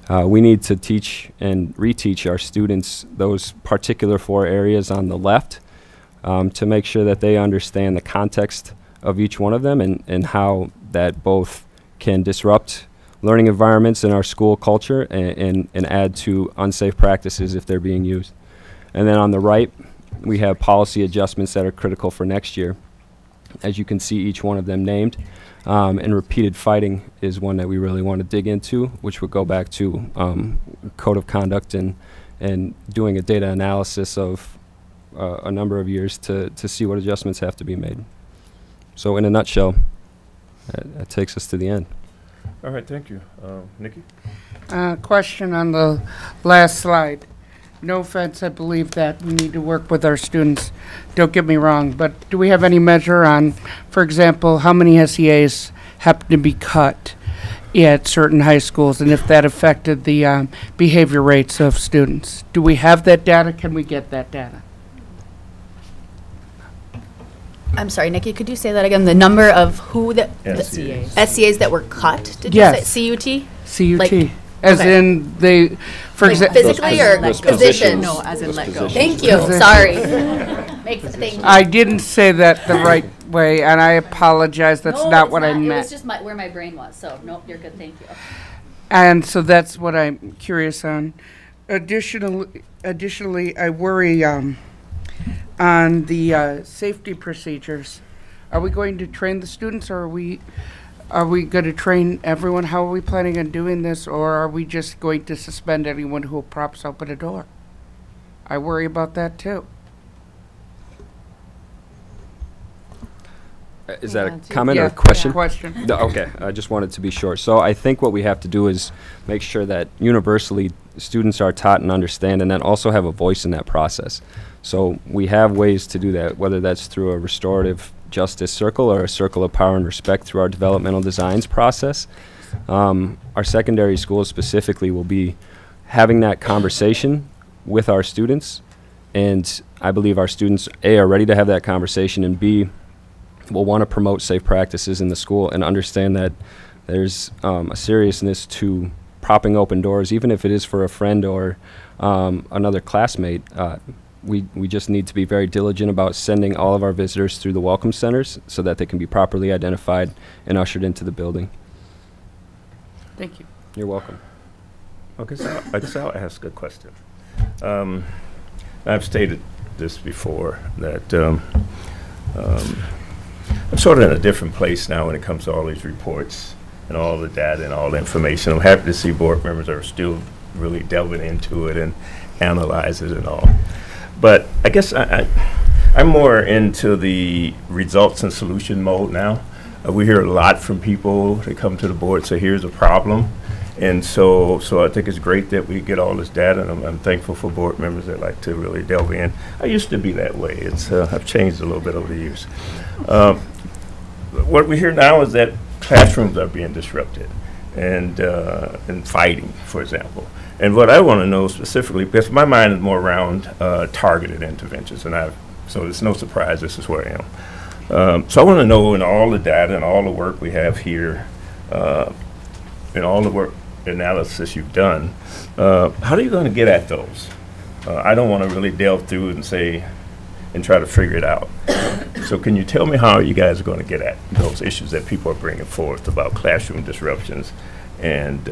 We need to teach and reteach our students those particular 4 areas on the left to make sure that they understand the context of each one of them and how that both can disrupt learning environments in our school culture and add to unsafe practices if they're being used. And then on the right, we have policy adjustments that are critical for next year. As you can see, each one of them named. And repeated fighting is one that we really want to dig into, which would go back to code of conduct and doing a data analysis of a number of years to see what adjustments have to be made. So in a nutshell, that takes us to the end. All right, thank you. Nikki? Question on the last slide. No offense, I believe that we need to work with our students. Don't get me wrong, but do we have any measure on, for example, how many SEAs happen to be cut at certain high schools, and if that affected the behavior rates of students? Do we have that data? Can we get that data? I'm sorry, Nikki, could you say that again? The number of who that SEAs. SEAs that were cut? Did Yes. you say CUT? CUT. Like- As okay. in they, for Like example. physically or positions? No, as in let go. Thank you. Position. Sorry. Thank you. I didn't say that the right way, and I apologize. That's No, not it's what I It was meant. just where my brain was. So nope, you're good. Thank you. And so that's what I'm curious on. Additionally, I worry on the safety procedures. Are we going to train the students, or are we going to train everyone? How are we planning on doing this, or are we just going to suspend anyone who props open a door? I worry about that too. Is that a Yeah, comment or Yeah, a question? question. No, okay, I just wanted to be sure. So I think what we have to do is make sure that universally students are taught and understand, and then also have a voice in that process. So we have ways to do that, whether that's through a restorative justice circle or a circle of power and respect through our developmental designs process. Our secondary schools specifically will be having that conversation with our students, and I believe our students, A, are ready to have that conversation, and B, will want to promote safe practices in the school and understand that there's a seriousness to propping open doors, even if it is for a friend or another classmate. We just need to be very diligent about sending all of our visitors through the welcome centers so that they can be properly identified and ushered into the building. Thank you. You're welcome. Okay, so I guess I'll ask a question. I've stated this before, that I'm sort of in a different place now when it comes to all these reports and all the data and all the information. I'm happy to see board members are still really delving into it and analyze it and all. But I guess I'm more into the results and solution mode now. We hear a lot from people that come to the board and say, here's a problem. And so I think it's great that we get all this data, and I'm thankful for board members that like to really delve in. I used to be that way. It's I've changed a little bit over the years. What we hear now is that classrooms are being disrupted and fighting, for example. And what I want to know specifically, because my mind is more around targeted interventions, and so it's no surprise this is where I am. So I want to know, in all the data and all the work we have here, and all the work analysis you've done, how are you going to get at those? I don't want to really delve through it and say, and try to figure it out. So can you tell me how you guys are going to get at those issues that people are bringing forth about classroom disruptions and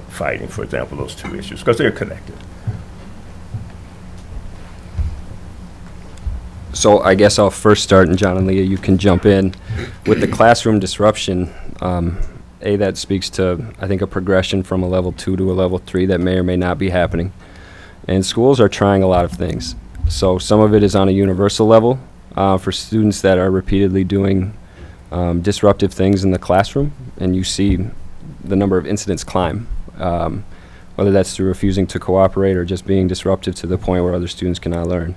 fighting, for example, those two issues, because they're connected? So I guess I'll first start, and John and Leah, you can jump in. With the classroom disruption, that speaks to, I think, a progression from a level 2 to a level 3 that may or may not be happening. And schools are trying a lot of things. So some of it is on a universal level for students that are repeatedly doing disruptive things in the classroom, and you see the number of incidents climb. whether that's through refusing to cooperate or just being disruptive to the point where other students cannot learn.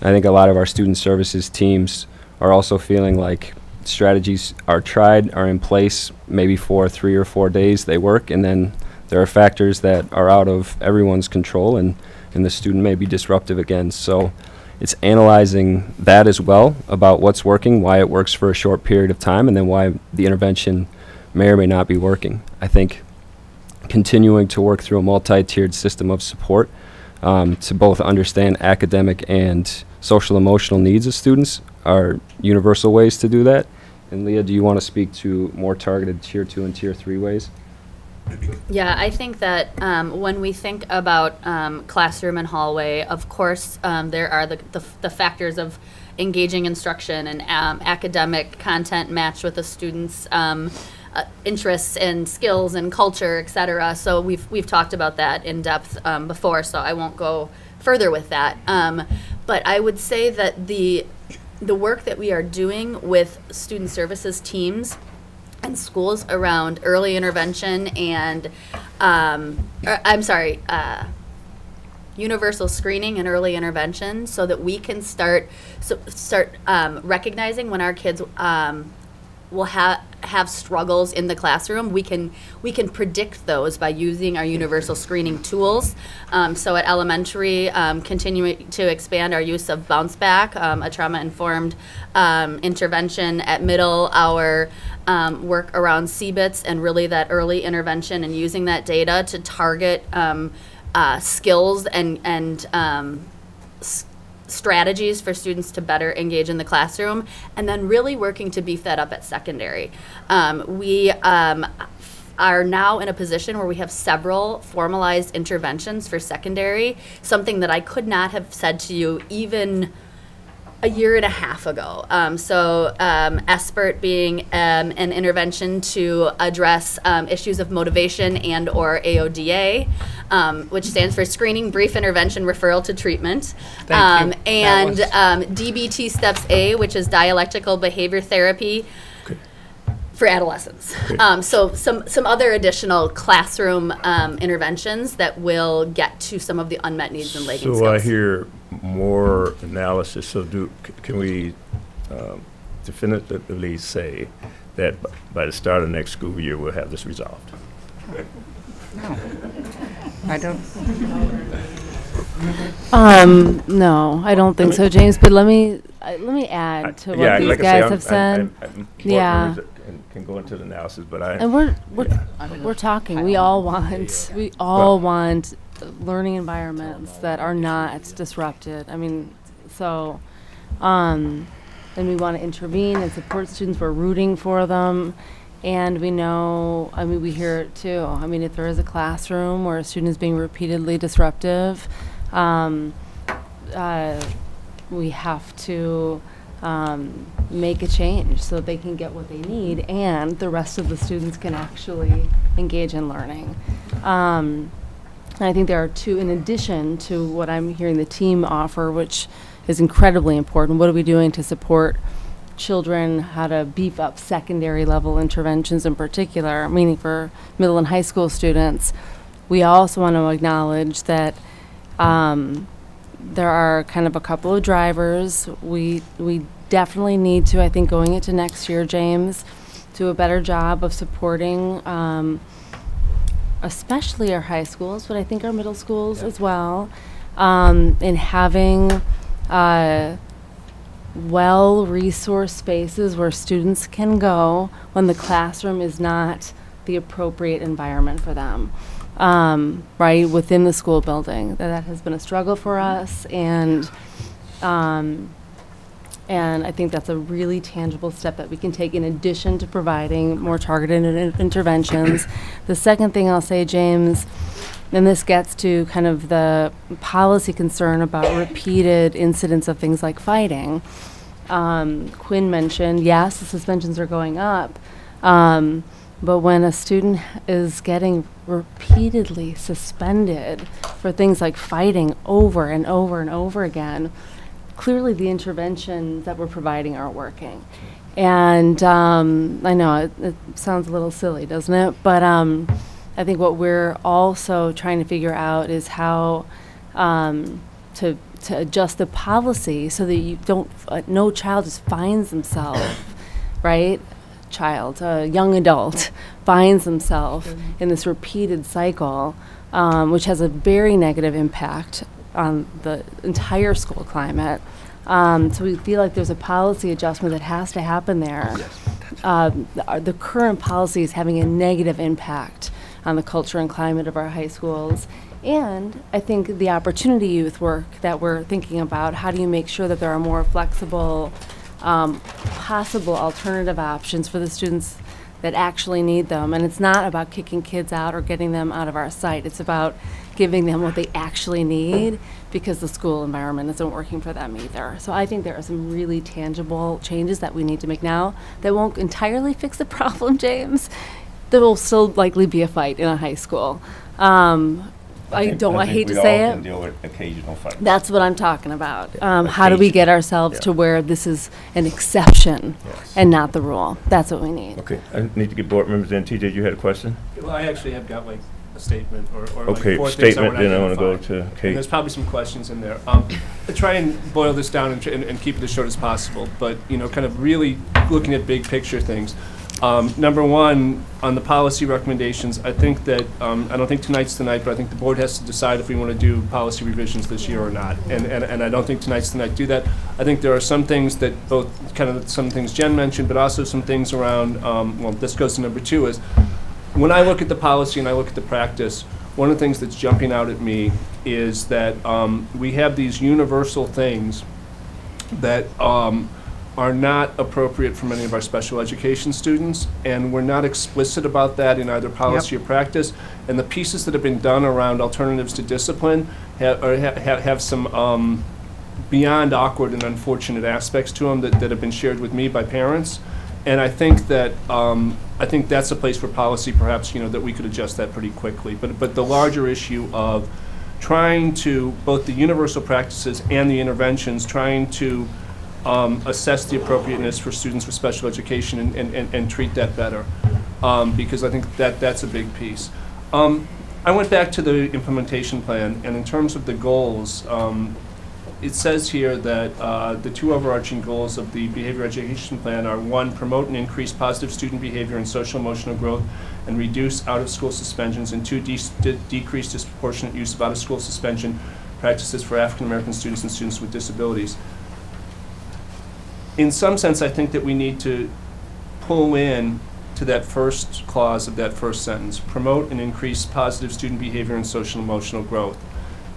I think a lot of our student services teams are also feeling like strategies are tried, are in place, maybe for 3 or 4 days they work, and then there are factors that are out of everyone's control, and the student may be disruptive again. So it's analyzing that as well, about what's working, why it works for a short period of time, and then why the intervention may or may not be working. I think continuing to work through a multi-tiered system of support to both understand academic and social emotional needs of students are universal ways to do that. And Leah, do you want to speak to more targeted Tier 2 and Tier 3 ways? Yeah, I think that when we think about classroom and hallway, of course, there are the factors of engaging instruction and academic content matched with the students' interests and skills and culture, et cetera. So we've talked about that in depth before, so I won't go further with that. But I would say that the work that we are doing with student services teams and schools around early intervention and universal screening and early intervention, so that we can start recognizing when our kids will have struggles in the classroom. We can predict those by using our universal screening tools. So at elementary, continuing to expand our use of bounce back, a trauma-informed intervention. At middle, our work around CBITS and really that early intervention and using that data to target skills and strategies for students to better engage in the classroom, and then really working to beef that up at secondary. We are now in a position where we have several formalized interventions for secondary, something that I could not have said to you even a year and a half ago. ESPERT being an intervention to address issues of motivation and or AODA, which stands for Screening, Brief Intervention, Referral to Treatment. Thank you. And DBT Steps A, which is Dialectical Behavior Therapy for adolescents. So some other additional classroom interventions that will get to some of the unmet needs and lagging skills. So I hear more analysis. So can we definitively say that by the start of next school year we'll have this resolved? No, I don't. No, I don't think so, James. But let me add to what these guys have said. Yeah. Can go into the analysis, but and we're talking. We all want learning environments that are not disrupted. I mean, so, and we want to intervene and support students. We're rooting for them, and we know. I mean, we hear it too. I mean, if there is a classroom where a student is being repeatedly disruptive, we have to make a change so that they can get what they need and the rest of the students can actually engage in learning. And I think there are two, in addition to what I'm hearing the team offer, which is incredibly important. What are we doing to support children, how to beef up secondary level interventions in particular, meaning for middle and high school students. We also want to acknowledge that there are kind of a couple of drivers. We definitely need to, I think, going into next year, James, do a better job of supporting especially our high schools, but I think our middle schools as well, in having well-resourced spaces where students can go when the classroom is not the appropriate environment for them. Right, within the school building. That has been a struggle for us, and I think that's a really tangible step that we can take in addition to providing more targeted interventions. The second thing I'll say, James, and this gets to kind of the policy concern about repeated incidents of things like fighting. Quinn mentioned, yes, the suspensions are going up, but when a student is getting repeatedly suspended for things like fighting over and over and over again, clearly the interventions that we're providing aren't working. And I know it sounds a little silly, doesn't it? But I think what we're also trying to figure out is how to adjust the policy so that you don't, no child just finds themselves, right? A young adult finds themselves in this repeated cycle, which has a very negative impact on the entire school climate. So we feel like there's a policy adjustment that has to happen there. The current policy is having a negative impact on the culture and climate of our high schools. And I think the opportunity youth work that we're thinking about, how do you make sure that there are more flexible, possible alternative options for the students that actually need them. And it's not about kicking kids out or getting them out of our sight. It's about giving them what they actually need because the school environment isn't working for them either. So I think there are some really tangible changes that we need to make now that won't entirely fix the problem, James. There will still likely be a fight in a high school. I hate to say it. Deal with occasional fights. That's what I'm talking about. How do we get ourselves to where this is an exception and not the rule? That's what we need. Okay, I need to get board members in. TJ, you had a question? Well, I actually have got like a statement or okay, like 4 statement, things then I want to go identify. to Kate. And there's probably some questions in there. I try and boil this down and keep it as short as possible, but kind of really looking at big picture things. Number one, on the policy recommendations, I think that, I don't think tonight's tonight, but I think the board has to decide if we want to do policy revisions this year or not. And I don't think tonight's tonight to do that. I think there are some things that some things Jen mentioned, but also some things around, well, this goes to number 2, is when I look at the policy and I look at the practice, one of the things that's jumping out at me is that we have these universal things that are not appropriate for many of our special education students, and we're not explicit about that in either policy or practice. And the pieces that have been done around alternatives to discipline have some beyond awkward and unfortunate aspects to them that have been shared with me by parents. And I think that that's a place for policy, perhaps, that we could adjust that pretty quickly. But the larger issue of trying to, both the universal practices and the interventions, trying to assess the appropriateness for students with special education and treat that better, because I think that's a big piece. I went back to the implementation plan, and in terms of the goals, it says here that the 2 overarching goals of the behavior education plan are: 1, promote and increase positive student behavior and social emotional growth and reduce out-of-school suspensions, and 2, decrease disproportionate use of out-of-school suspension practices for African American students and students with disabilities. In some sense, I think that we need to pull in to that first clause of that first sentence: promote and increase positive student behavior and social emotional growth.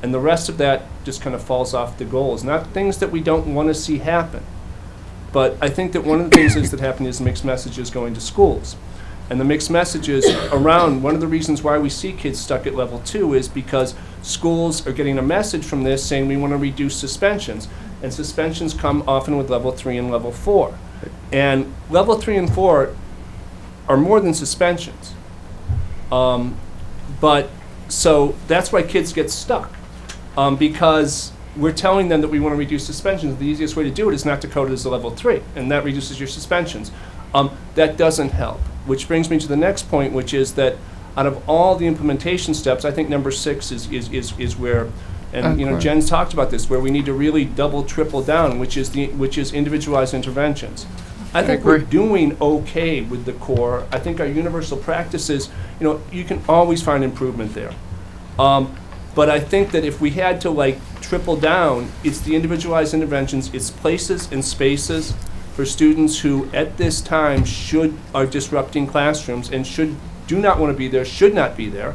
And the rest of that just kind of falls off the goals. Not things that we don't want to see happen, but I think that one of the things that happen is mixed messages going to schools. And the mixed messages around, one of the reasons why we see kids stuck at level 2 is because schools are getting a message from this saying we want to reduce suspensions. And suspensions come often with level 3 and level 4. And level 3 and 4 are more than suspensions. But so that's why kids get stuck, because we're telling them that we want to reduce suspensions. The easiest way to do it is not to code it as a level 3, and that reduces your suspensions. That doesn't help, which brings me to the next point, which is that out of all the implementation steps, I think number 6 is where, and Jen's talked about this, where we need to really double, triple down, which is individualized interventions. I think we're doing okay with the core. I think our universal practices, you can always find improvement there. But I think that if we had to triple down, it's the individualized interventions, it's places and spaces for students who at this time are disrupting classrooms and do not want to be there, should not be there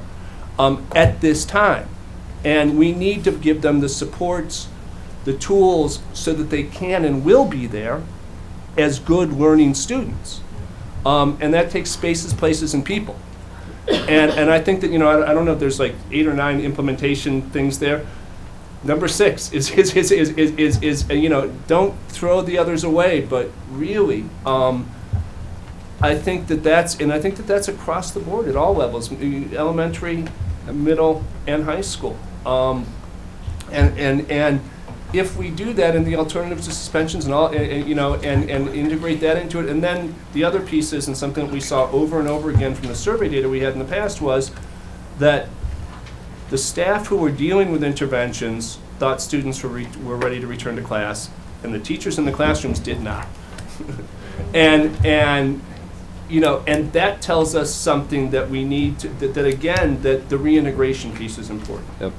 at this time. And we need to give them the supports, the tools, so that they can and will be there as good learning students. And that takes spaces, places, and people. And I think that, I don't know if there's 8 or 9 implementation things there. Number 6 is don't throw the others away, but really, I think that's across the board at all levels, elementary, middle, and high school. And if we do that in the alternatives to suspensions and all, and integrate that into it, and then the other pieces, and something that we saw over and over again from the survey data we had in the past was, that the staff who were dealing with interventions thought students were ready to return to class, and the teachers in the classrooms did not. and you know, and that tells us something that we need to, that again, that the reintegration piece is important. Yep.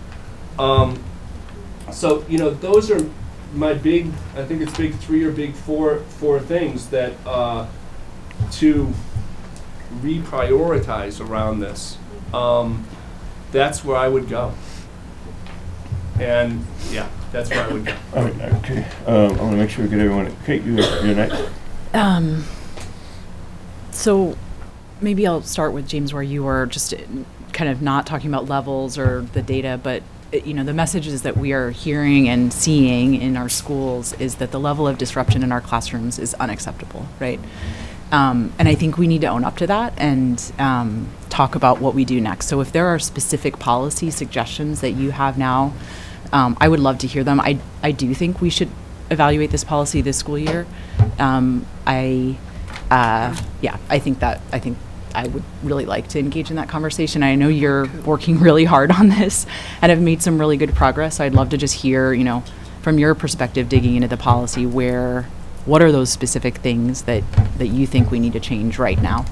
So, you know, those are my big, I think it's big three or big four things that to reprioritize around this. That's where I would go. And yeah, that's where I would go. All right, okay. I want to make sure we get everyone. Kate, you're next. So maybe I'll start with James, where you were just kind of not talking about levels or the data, but you know, the messages that we are hearing and seeing in our schools is that the level of disruption in our classrooms is unacceptable, right? And I think we need to own up to that and talk about what we do next. So if there are specific policy suggestions that you have now, I would love to hear them. I do think we should evaluate this policy this school year. I think I would really like to engage in that conversation. I know you're working really hard on this and have made some really good progress. So I'd love to just hear, you know, from your perspective, digging into the policy, what are those specific things that you think we need to change right now?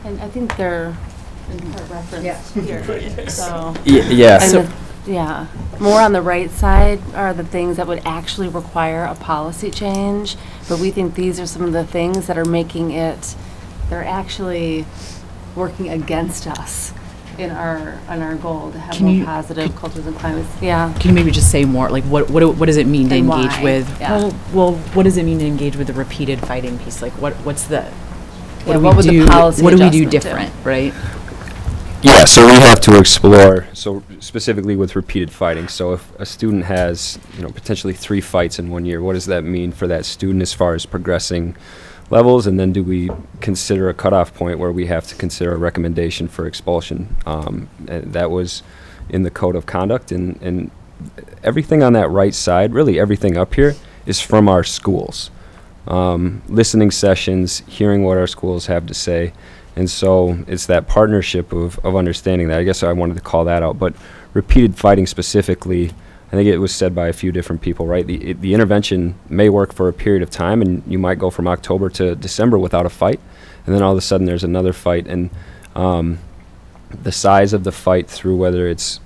And I think they're in part referenced here. So yeah. Yeah, more on the right side are the things that would actually require a policy change, but we think these are some of the things that are making it, they're actually working against us in our goal to have more positive cultures and climates. Yeah. Can you maybe just say more, like what does it mean to And engage why? with? Yeah. Well, what does it mean to engage with the repeated fighting piece? Like what's the Yeah, do what we would the do? policy What do we do adjustment do? different, right? Yeah, so we have to explore, so specifically with repeated fighting. So if a student has, you know, potentially 3 fights in 1 year, what does that mean for that student as far as progressing levels? And then do we consider a cutoff point where we have to consider a recommendation for expulsion? And that was in the code of conduct, and everything on that right side, really everything up here, is from our schools. Listening sessions, hearing what our schools have to say. And so it's that partnership of understanding that. I guess I wanted to call that out. But repeated fighting specifically, I think it was said by a few different people, right? The intervention may work for a period of time, and you might go from October to December without a fight. And then all of a sudden there's another fight. And the size of the fight through whether it's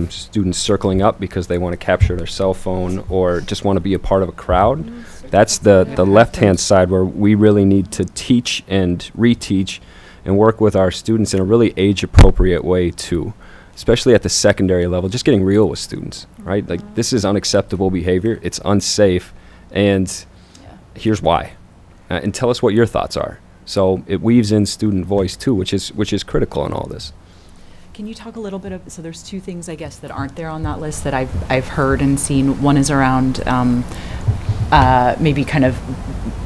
students circling up because they want to capture their cell phone or just want to be a part of a crowd, that's the left-hand side where we really need to teach and reteach and work with our students in a really age-appropriate way too, especially at the secondary level, just getting real with students, right? Like, this is unacceptable behavior, it's unsafe, and here's why. And tell us what your thoughts are. So it weaves in student voice too, which is critical in all this. Can you talk a little bit so there's 2 things, I guess, that aren't there on that list that I've heard and seen. One is around maybe kind of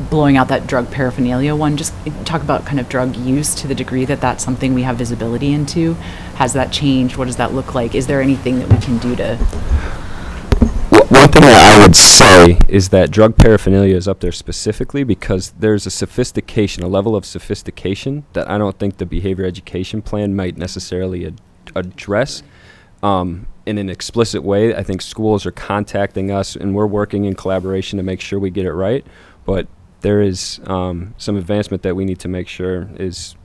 blowing out that drug paraphernalia one. Just talk about kind of drug use to the degree that that's something we have visibility into. Has that changed? What does that look like? Is there anything that we can do to... One thing that I would say is that drug paraphernalia is up there specifically because there's a sophistication, a level of sophistication that I don't think the behavior education plan might necessarily address in an explicit way. I think schools are contacting us and we're working in collaboration to make sure we get it right. But there is some advancement that we need to make sure is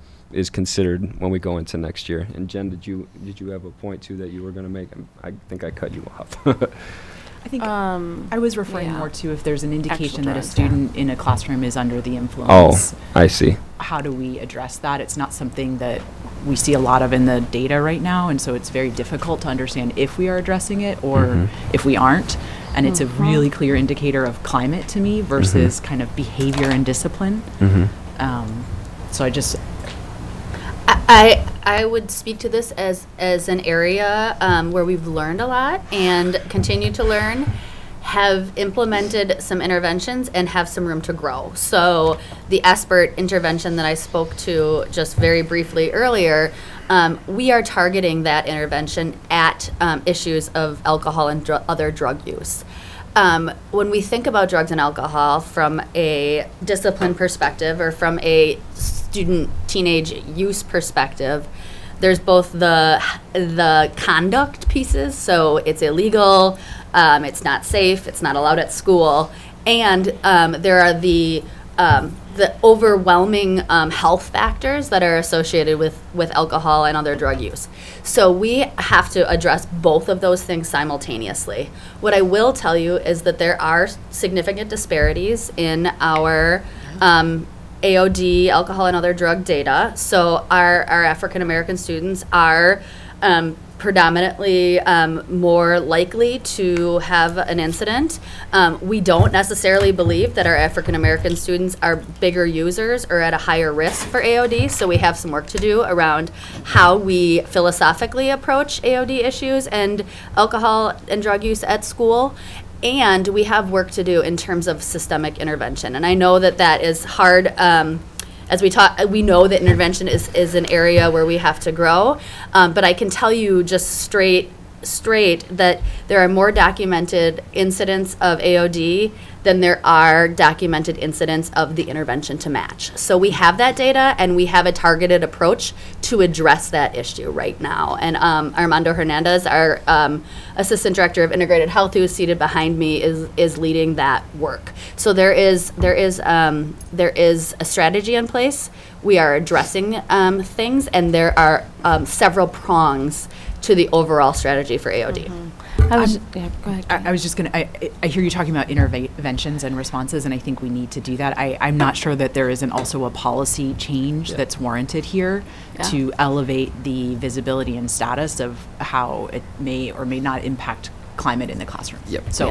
considered when we go into next year. And Jen, did you have a point too that you were going to make? I think I cut you off. I think I was referring more to if there's an indication that a student in a classroom is under the influence. Oh, I see. How do we address that? It's not something that we see a lot of in the data right now, and so it's very difficult to understand if we are addressing it or if we aren't. And it's a really clear indicator of climate to me versus kind of behavior and discipline. So I would speak to this as an area where we've learned a lot and continue to learn, have implemented some interventions and have some room to grow. So the SBIRT intervention that I spoke to just very briefly earlier, we are targeting that intervention at issues of alcohol and other drug use. When we think about drugs and alcohol from a discipline perspective or from a student teenage use perspective, there's both the conduct pieces, so it's illegal, it's not safe, it's not allowed at school, and there are the overwhelming health factors that are associated with alcohol and other drug use. So we have to address both of those things simultaneously. What I will tell you is that there are significant disparities in our AOD, alcohol and other drug data. So our African American students are predominantly more likely to have an incident. We don't necessarily believe that our African American students are bigger users or at a higher risk for AOD, so we have some work to do around how we philosophically approach AOD issues and alcohol and drug use at school. And we have work to do in terms of systemic intervention. And I know that that is hard. As we talk, we know that intervention is an area where we have to grow, but I can tell you just straight that there are more documented incidents of AOD than there are documented incidents of the intervention to match. So we have that data, and we have a targeted approach to address that issue right now. And Armando Hernandez, our Assistant Director of Integrated Health, who is seated behind me, is leading that work. So there is a strategy in place. We are addressing things, and there are several prongs to the overall strategy for AOD. I was just going to, I hear you talking about interventions and responses, and I think we need to do that. I'm not sure that there isn't also a policy change that's warranted here to elevate the visibility and status of how it may or may not impact climate in the classroom. So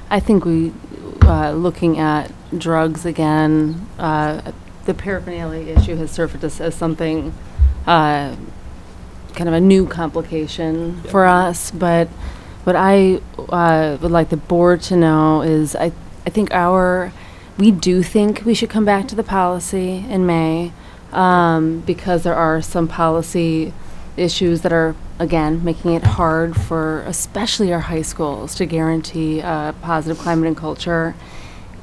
I think we, looking at drugs again, the paraphernalia issue has surfaced as something kind of a new complication for us, but what I would like the board to know is I think we do think we should come back to the policy in May because there are some policy issues that are, again, making it hard for especially our high schools to guarantee positive climate and culture.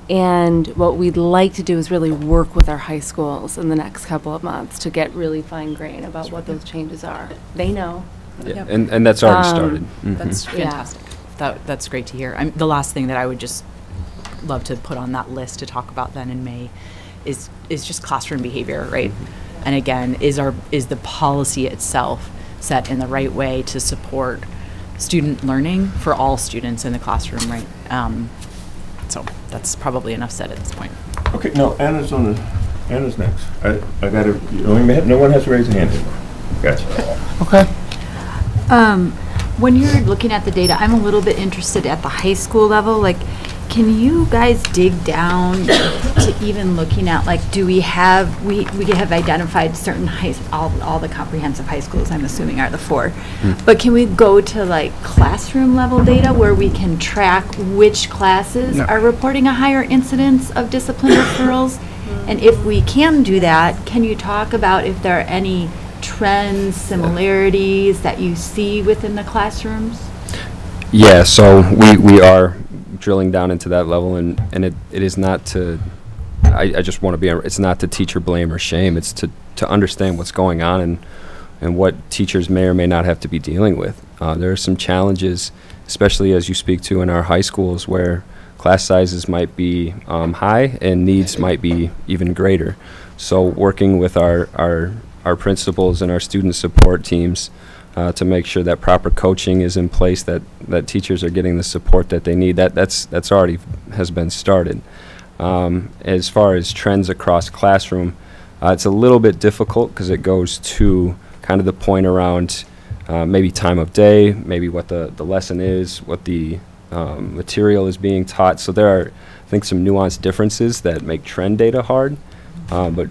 And what we'd like to do is really work with our high schools in the next couple of months to get really fine-grained about what those changes are. They know. Yeah. And that's already started. That's fantastic. That's great to hear. The last thing that I would just love to put on that list to talk about then in May is just classroom behavior, right? And again, is the policy itself set in the right way to support student learning for all students in the classroom, right? So that's probably enough said at this point. Okay, no, Anna's next. I got to, no one has to raise a hand anymore. Gotcha. Okay. When you're looking at the data, I'm a little bit interested at the high school level. Like, can you guys dig down to even looking at, like, do we have, we have identified certain all the comprehensive high schools, I'm assuming, are the 4. But can we go to, like, classroom level data where we can track which classes are reporting a higher incidence of discipline referrals? And if we can do that, can you talk about if there are any trends, similarities that you see within the classrooms? Yeah, so we are drilling down into that level, and it is not to, I just want to be, it's not to teacher blame or shame, it's to understand what's going on and what teachers may or may not have to be dealing with. There are some challenges, especially as you speak to in our high schools, where class sizes might be high and needs might be even greater. So working with our principals and our student support teams to make sure that proper coaching is in place, that teachers are getting the support that they need. That's already has been started. As far as trends across classroom, it's a little bit difficult because it goes to kind of the point around maybe time of day, maybe what the lesson is, what the material is being taught. So there are, I think, some nuanced differences that make trend data hard. But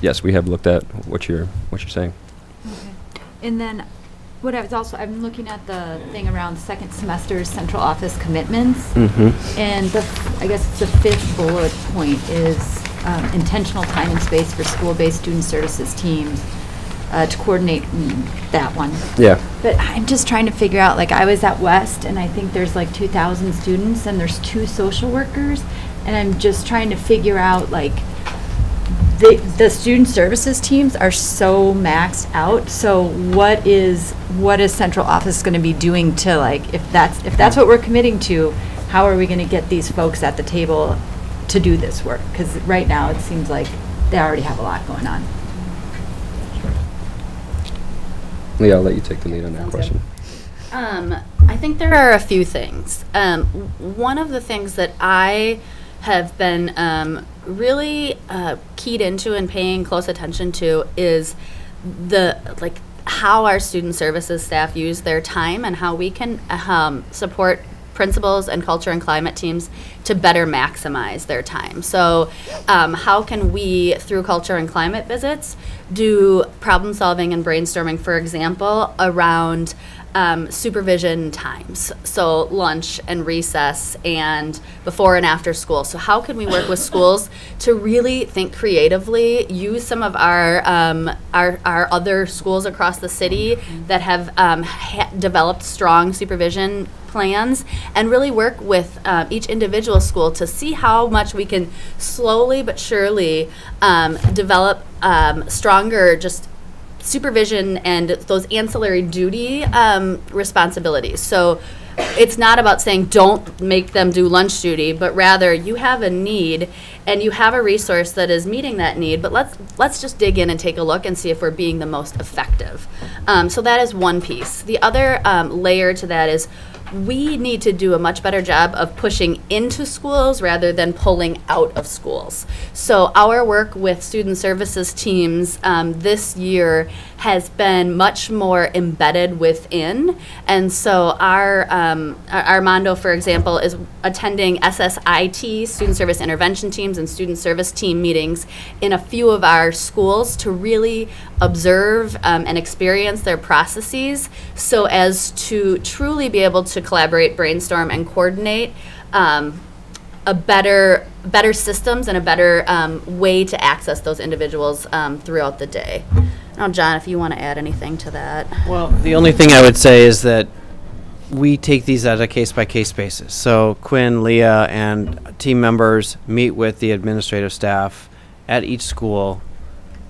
yes, we have looked at what you're saying. And then what I was also, I'm looking at the thing around second semester central office commitments. And I guess it's the 5th bullet point is intentional time and space for school-based student services teams to coordinate that one. Yeah. But I'm just trying to figure out, like, I was at West and I think there's like 2,000 students and there's 2 social workers, and I'm just trying to figure out, like, the student services teams are so maxed out. So what is central office going to be doing to, like, if that's what we're committing to, how are we going to get these folks at the table to do this work? Because right now it seems like they already have a lot going on. Leah, I'll let you take the lead on that question. I think there are a few things. One of the things that I have been really keyed into and paying close attention to is how our student services staff use their time and how we can support principals and culture and climate teams to better maximize their time. So how can we, through culture and climate visits, do problem solving and brainstorming, for example, around supervision times, so lunch and recess and before and after school. So how can we work with schools to really think creatively, use some of our other schools across the city that have developed strong supervision plans, and really work with each individual school to see how much we can slowly but surely develop stronger just supervision and those ancillary duty responsibilities. So it's not about saying don't make them do lunch duty, but rather you have a need and you have a resource that is meeting that need, but let's just dig in and take a look and see if we're being the most effective. So that is one piece. The other layer to that is we need to do a much better job of pushing into schools rather than pulling out of schools. So our work with student services teams this year has been much more embedded within. And so our Armando, for example, is attending SSIT, student service intervention teams, and student service team meetings in a few of our schools to really observe and experience their processes so as to truly be able to collaborate, brainstorm, and coordinate a better systems and a better way to access those individuals throughout the day. Now, John, if you want to add anything to that. Well, the only thing I would say is that we take these at a case-by-case basis. So Quinn, Leah, and team members meet with the administrative staff at each school.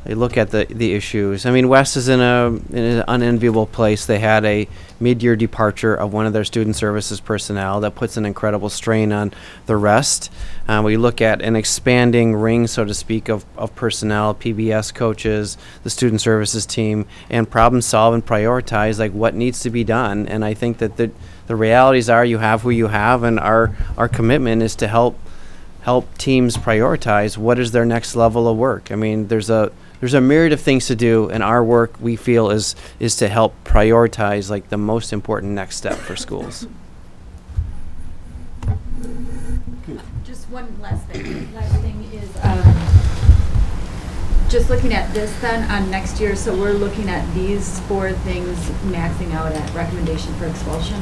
They look at the issues. I mean, West is in an unenviable place. They had a mid-year departure of one of their student services personnel that puts an incredible strain on the rest. We look at an expanding ring, so to speak, of personnel, PBS coaches, the student services team, and problem solve and prioritize like what needs to be done. And I think that the realities are you have who you have, and our commitment is to help teams prioritize what is their next level of work. I mean, there's a myriad of things to do, and our work, we feel, is to help prioritize like the most important next step for schools. Just one last thing. Last thing is just looking at this then on next year. So we're looking at these 4 things maxing out at recommendation for expulsion.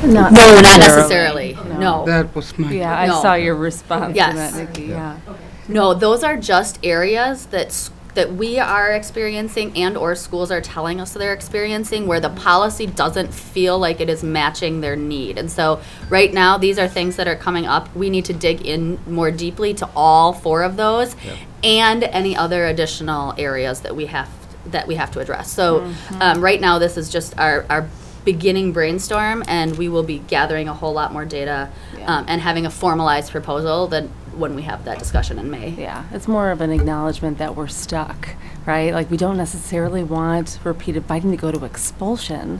No, not necessarily. No. That was my. Yeah, I saw your response Yes. to that, Nikki. Yeah. No, those are just areas that we are experiencing and or schools are telling us they're experiencing where the policy doesn't feel like it is matching their need. And so right now, these are things that are coming up. We need to dig in more deeply to all 4 of those and any other additional areas that we have to address. So right now, this is just our beginning brainstorm, and we will be gathering a whole lot more data and having a formalized proposal than when we have that discussion in May. Yeah, it's more of an acknowledgement that we're stuck, right? Like, we don't necessarily want repeated fighting to go to expulsion,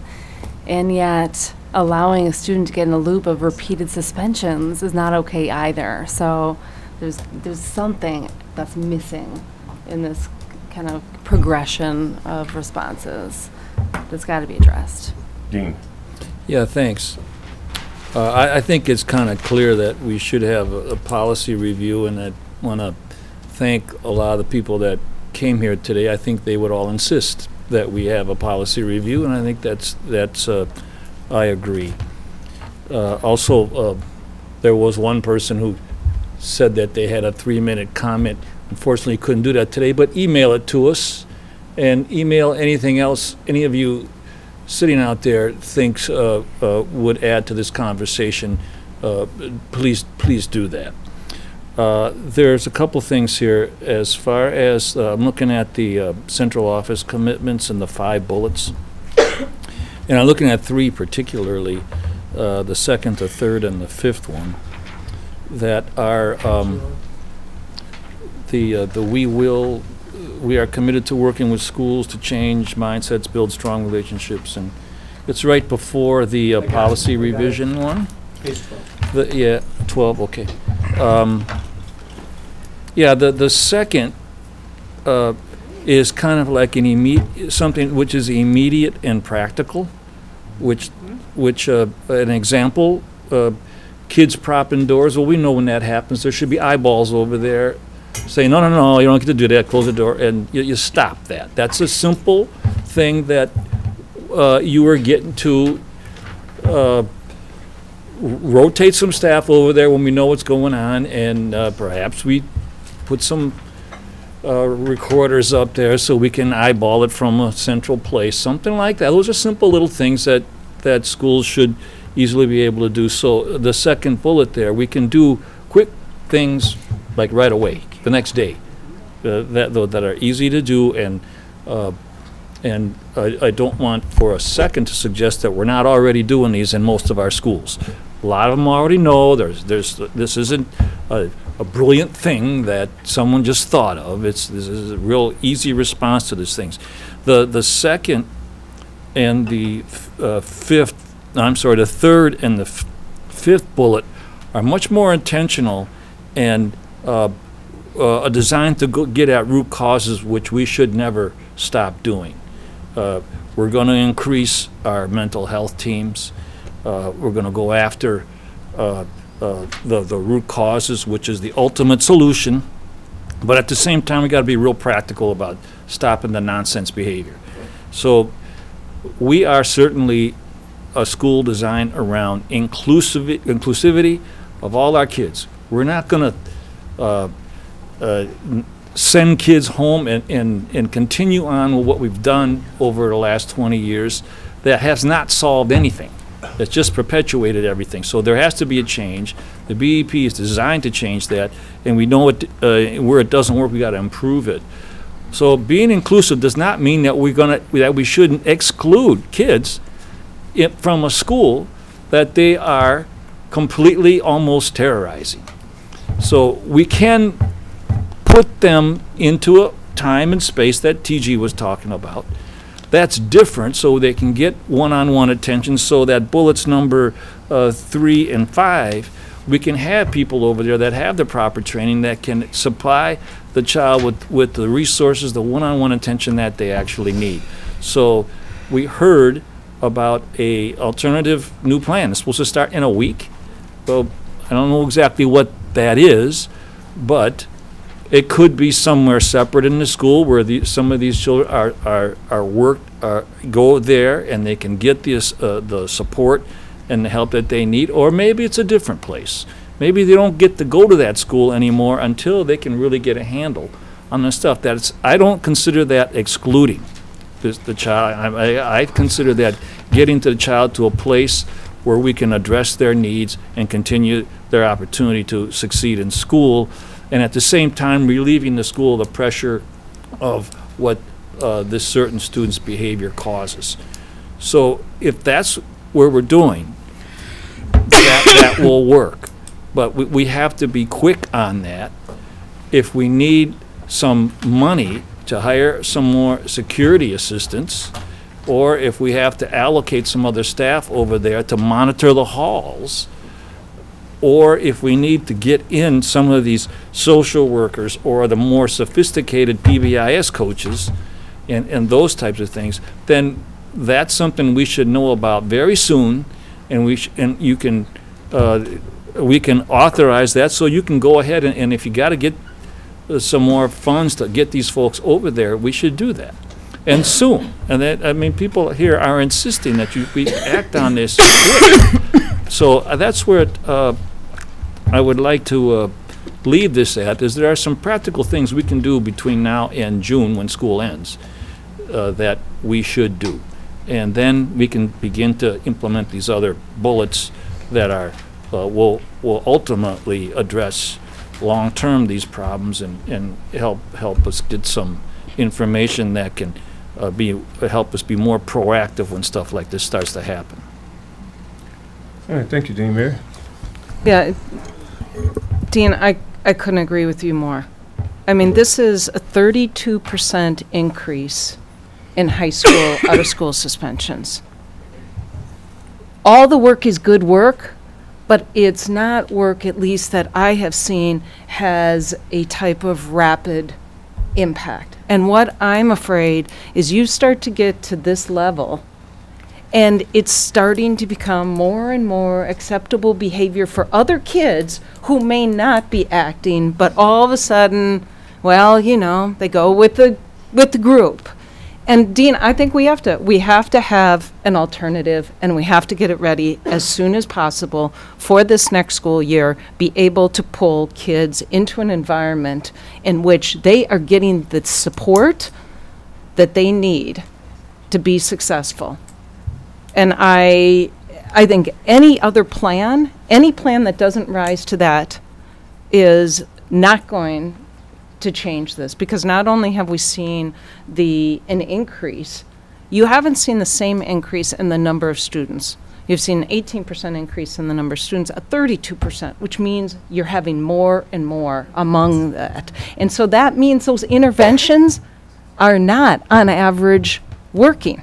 and yet allowing a student to get in a loop of repeated suspensions is not okay either. So there's something that's missing in this kind of progression of responses that's got to be addressed. Dean. Yeah, thanks. I think it's kind of clear that we should have a policy review, and I want to thank a lot of the people that came here today. I think they would all insist that we have a policy review, and I think that's I agree. Also, there was one person who said that they had a 3-minute comment. Unfortunately, couldn't do that today, but email it to us, and email anything else any of you sitting out there thinks would add to this conversation. Please do that. There's a couple things here as far as I'm looking at the central office commitments and the 5 bullets. And I'm looking at 3 particularly, the second, the third, and the 5th one, that are we are committed to working with schools to change mindsets, build strong relationships, and it's right before the policy revision one. Page 12. Yeah, 12, okay. Yeah, the second is kind of like something which is immediate and practical, which an example, kids propping doors. Well, we know when that happens, there should be eyeballs over there saying, no, no, no, you don't get to do that, close the door, and you stop that. That's a simple thing that you are getting to rotate some staff over there when we know what's going on, and perhaps we put some recorders up there so we can eyeball it from a central place, something like that. Those are simple little things that schools should easily be able to do. So the second bullet there, we can do quick things like right away, the next day, that are easy to do, and I don't want for a second to suggest that we're not already doing these in most of our schools. A lot of them already know this isn't a brilliant thing that someone just thought of. This is a real easy response to these things. The second and the the third and the 5th bullet are much more intentional and designed to get at root causes, which we should never stop doing. We're going to increase our mental health teams. We're going to go after the root causes, which is the ultimate solution. But at the same time, we got to be real practical about stopping the nonsense behavior. So we are certainly a school designed around inclusivity of all our kids. We're not going to send kids home and continue on with what we've done over the last 20 years that has not solved anything. It's just perpetuated everything. So there has to be a change. The BEP is designed to change that, and we know where it doesn't work, we got to improve it. So being inclusive does not mean that we shouldn't exclude kids from a school that they are completely almost terrorizing. So we can put them into a time and space that TG was talking about. That's different, so they can get one-on-one attention, so that bullets number 3 and 5, we can have people over there that have the proper training that can supply the child with the resources, the one-on-one attention that they actually need. So we heard about a alternative new plan. It's supposed to start in a week. Well, I don't know exactly what that is, but it could be somewhere separate in the school where some of these children go there and they can get the support and the help that they need, or maybe it's a different place. Maybe they don't get to go to that school anymore until they can really get a handle on the stuff. I don't consider that excluding the child. I consider that getting the child to a place where we can address their needs and continue their opportunity to succeed in school, and at the same time relieving the school of the pressure of what this certain student's behavior causes. So if that's where we're doing, that will work. But we have to be quick on that. If we need some money to hire some more security assistants, or if we have to allocate some other staff over there to monitor the halls, or if we need to get in some of these social workers or the more sophisticated PBIS coaches and those types of things, then that's something we should know about very soon, and we can authorize that, so you can go ahead and if you got to get some more funds to get these folks over there, we should do that, and soon. And that, I mean, people here are insisting that we act on this quick. So that's where I would like to leave this at, is there are some practical things we can do between now and June when school ends that we should do. And then we can begin to implement these other bullets that are will ultimately address long-term these problems and help us get some information that can help us be more proactive when stuff like this starts to happen. All right, thank you, Dean. Mary? Yeah, Dean, I couldn't agree with you more. I mean, this is a 32% increase in high school out-of-school suspensions. All the work is good work, but it's not work, at least that I have seen, has a type of rapid impact. And what I'm afraid is you start to get to this level, and it's starting to become more and more acceptable behavior for other kids who may not be acting, but all of a sudden, well, you know, they go with the group. And Dean, I think we have to have an alternative, and we have to get it ready as soon as possible for this next school year, be able to pull kids into an environment in which they are getting the support that they need to be successful. And I think any other plan, any plan that doesn't rise to that is not going to change this, because not only have we seen an increase, you haven't seen the same increase in the number of students. You've seen an 18% increase in the number of students, a 32%, which means you're having more and more among that. And so that means those interventions are not, on average, working.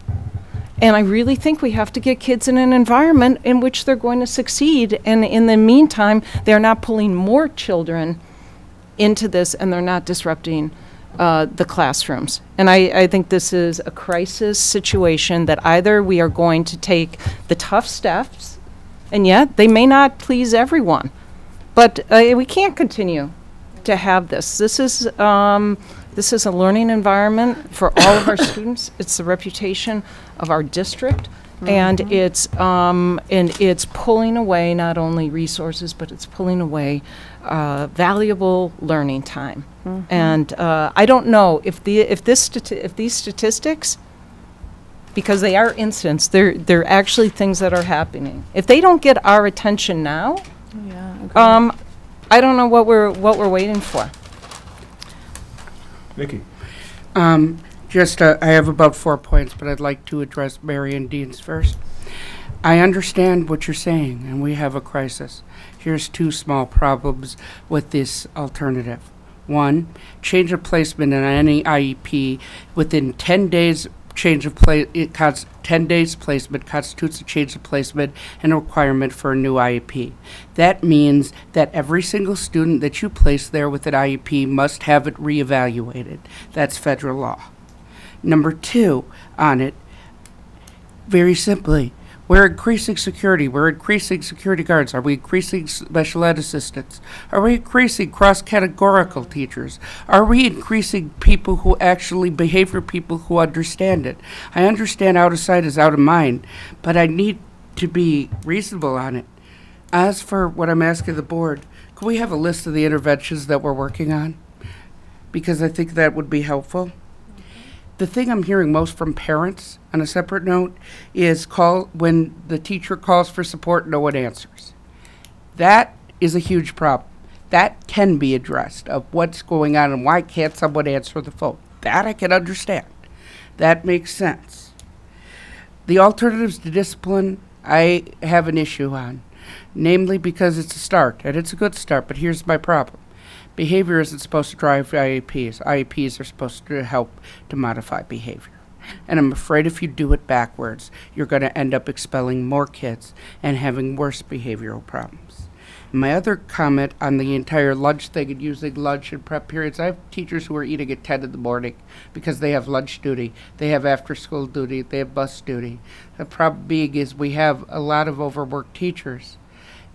And I really think we have to get kids in an environment in which they're going to succeed. And in the meantime, they're not pulling more children into this, and they're not disrupting the classrooms. And I think this is a crisis situation that either we are going to take the tough steps, and yet they may not please everyone, but we can't continue to have this. This is a learning environment for all of our students. It's the reputation of our district, and it's pulling away not only resources, but it's pulling away valuable learning time. And I don't know if these statistics, because they are incidents, they're actually things that are happening. If they don't get our attention now, I don't know what we're waiting for. Nikki. I have about 4 points, but I'd like to address Mary and Dean's first. I understand what you're saying, and we have a crisis. Here's 2 small problems with this alternative. 1, change of placement in any IEP within 10 days. 10 days placement constitutes a change of placement and a requirement for a new IEP. That means that every single student that you place there with an IEP must have it reevaluated. That's federal law. Number 2 on it, very simply, we're increasing security. We're increasing security guards. Are we increasing special ed assistants? Are we increasing cross-categorical teachers? Are we increasing people who actually, behavior people who understand it? I understand out of sight is out of mind, but I need to be reasonable on it. As for what I'm asking the board, could we have a list of the interventions that we're working on? Because I think that would be helpful. The thing I'm hearing most from parents, on a separate note, is when the teacher calls for support, no one answers. That is a huge problem. That can be addressed, of what's going on and why can't someone answer the phone. That I can understand. That makes sense. The alternatives to discipline, I have an issue on, namely because it's a start, and it's a good start, but here's my problem. Behavior isn't supposed to drive IEPs. IEPs are supposed to help to modify behavior. And I'm afraid if you do it backwards, you're going to end up expelling more kids and having worse behavioral problems. My other comment on the entire lunch thing and using lunch and prep periods, I have teachers who are eating at 10 in the morning because they have lunch duty, they have after-school duty, they have bus duty. The problem being is we have a lot of overworked teachers,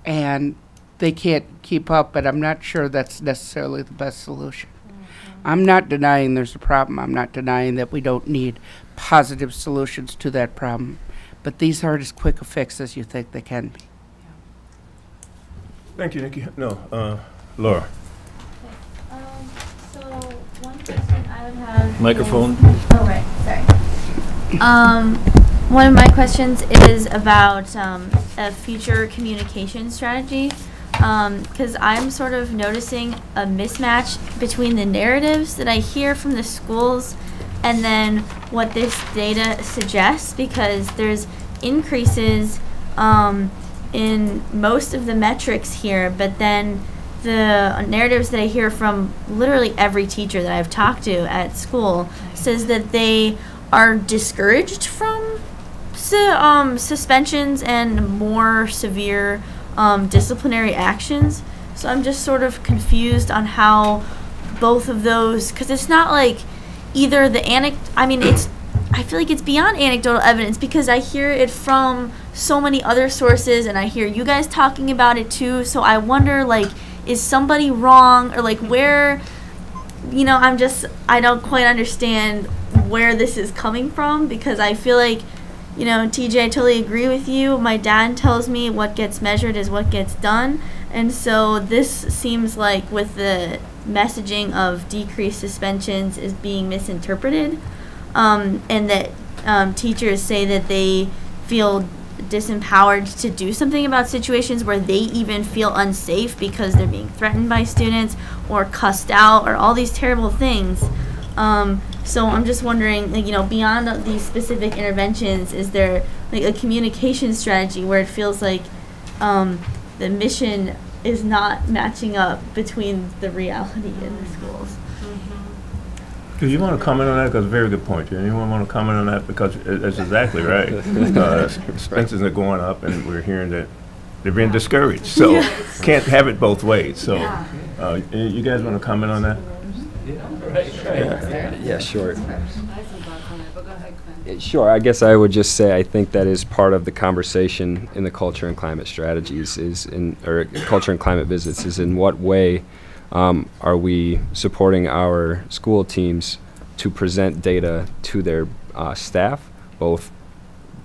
and they can't keep up, but I'm not sure that's necessarily the best solution. I'm not denying there's a problem. I'm not denying that we don't need positive solutions to that problem, but these aren't as quick a fix as you think they can be. Thank you, Nikki. No, Laura. So one question I would have. Microphone. Oh, right. Sorry. One of my questions is about a future communication strategy. because I'm sort of noticing a mismatch between the narratives that I hear from the schools and then what this data suggests, because there's increases in most of the metrics here, but then the narratives that I hear from literally every teacher that I've talked to at school says that they are discouraged from suspensions and more severe disciplinary actions. So I'm just sort of confused on how both of those, because it's not like either the I feel like it's beyond anecdotal evidence, because I hear it from so many other sources and I hear you guys talking about it too. So I wonder, like, is somebody wrong, or like where, I don't quite understand where this is coming from, because I feel like, TJ, I totally agree with you. My dad tells me what gets measured is what gets done. And so this seems like with the messaging of decreased suspensions is being misinterpreted, and that teachers say that they feel disempowered to do something about situations where they even feel unsafe because they're being threatened by students or cussed out or all these terrible things. So I'm just wondering, beyond these specific interventions, is there like a communication strategy where it feels like the mission is not matching up between the reality in the schools? Do you want to comment on that? Because very good point. Anyone want to comment on that? Because it's exactly right. Expenses are going up, and we're hearing that they're being discouraged. So can't have it both ways. So you guys want to comment on that? Yeah, sure. Sure, I guess I would just say I think that is part of the conversation in the culture and climate strategies or culture and climate visits is in what way are we supporting our school teams to present data to their staff, both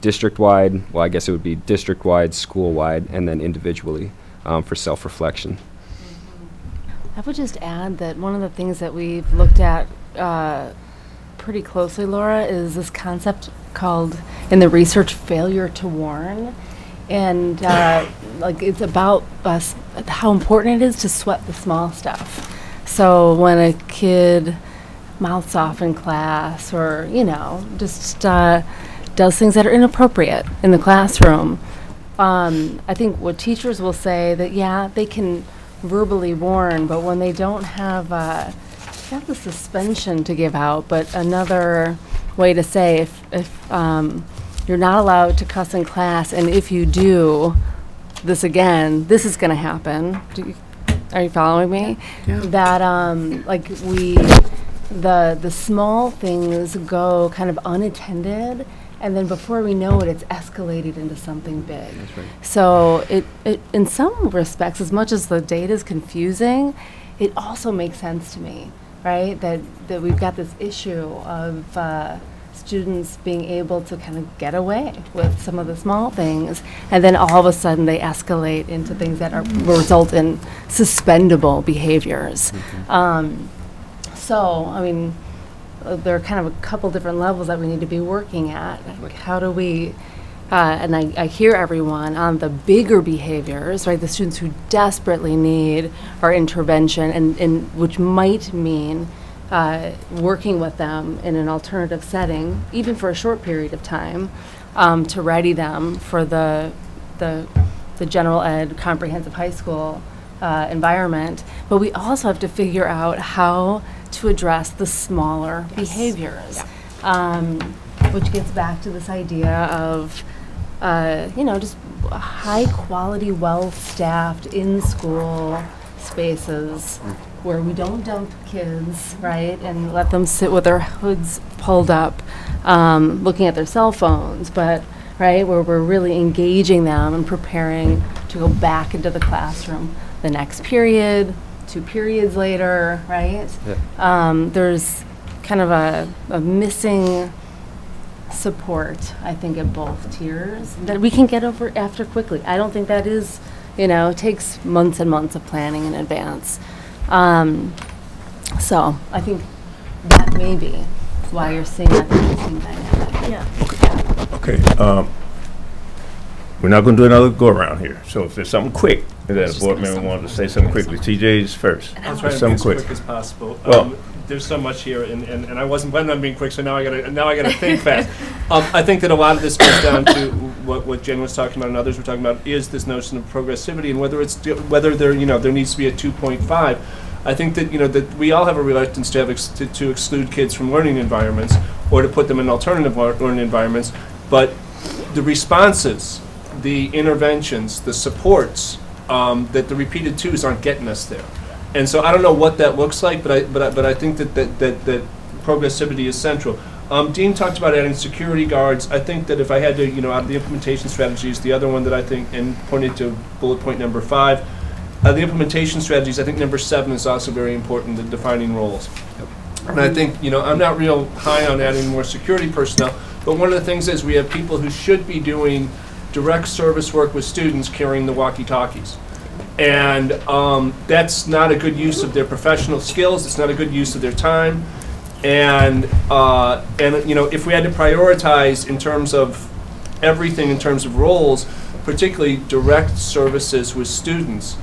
district-wide, well I guess it would be district-wide, school-wide, and then individually for self-reflection. I would just add that one of the things that we've looked at pretty closely, Laura, is this concept called in the research failure to warn. And it's about us, how important it is to sweat the small stuff. So when a kid mouths off in class or, just does things that are inappropriate in the classroom, I think what teachers will say that, yeah, they can verbally warn, but when they don't have not the suspension to give out, but another way to say if you're not allowed to cuss in class, and if you do this again, this is going to happen. Are you following me? Yeah. That the small things go kind of unattended, and then before we know it, it's escalated into something big. That's right. So it in some respects, as much as the data is confusing, it also makes sense to me, right? That we've got this issue of students being able to kind of get away with some of the small things, and then all of a sudden they escalate into things that result in suspendable behaviors. So, I mean, there are kind of a couple different levels that we need to be working at. Like how do we, and I hear everyone on the bigger behaviors, right, the students who desperately need our intervention, and which might mean working with them in an alternative setting, even for a short period of time, to ready them for the general ed comprehensive high school environment. But we also have to figure out how to address the smaller behaviors, which gets back to this idea of just high quality, well-staffed in-school spaces where we don't dump kids, right, and let them sit with their hoods pulled up, looking at their cell phones, but right, where we're really engaging them and preparing to go back into the classroom the next period, 2 periods later, right? Yeah. There's kind of a missing support, I think, at both tiers that we can get over after quickly. I don't think that is, it takes months and months of planning in advance. So I think that may be why you're seeing that interesting dynamic. Yeah. Okay. We're not going to do another go around here. So if there's something quick, That a board member wanted to say something quickly. TJ's first. I'll try to be Something as quick. quick as possible. Well, there's so much here, and I wasn't planning on being quick, so now I gotta think fast. I think that a lot of this goes down to what Jen was talking about and others were talking about, is this notion of progressivity, and whether there needs to be a 2.5. I think that that we all have a reluctance to exclude kids from learning environments or to put them in alternative learning environments, but the responses, the interventions, the supports, that the repeated twos aren't getting us there. And so I don't know what that looks like, but I think that progressivity is central. Dean talked about adding security guards. I think that if I had to, out of the implementation strategies, the other one that I think, and pointed to bullet point number 5, the implementation strategies, I think number 7 is also very important, the defining roles. And I think, I'm not real high on adding more security personnel, but one of the things is we have people who should be doing direct service work with students carrying the walkie-talkies. And that's not a good use of their professional skills. It's not a good use of their time. And if we had to prioritize in terms of everything, in terms of roles, particularly direct services with students,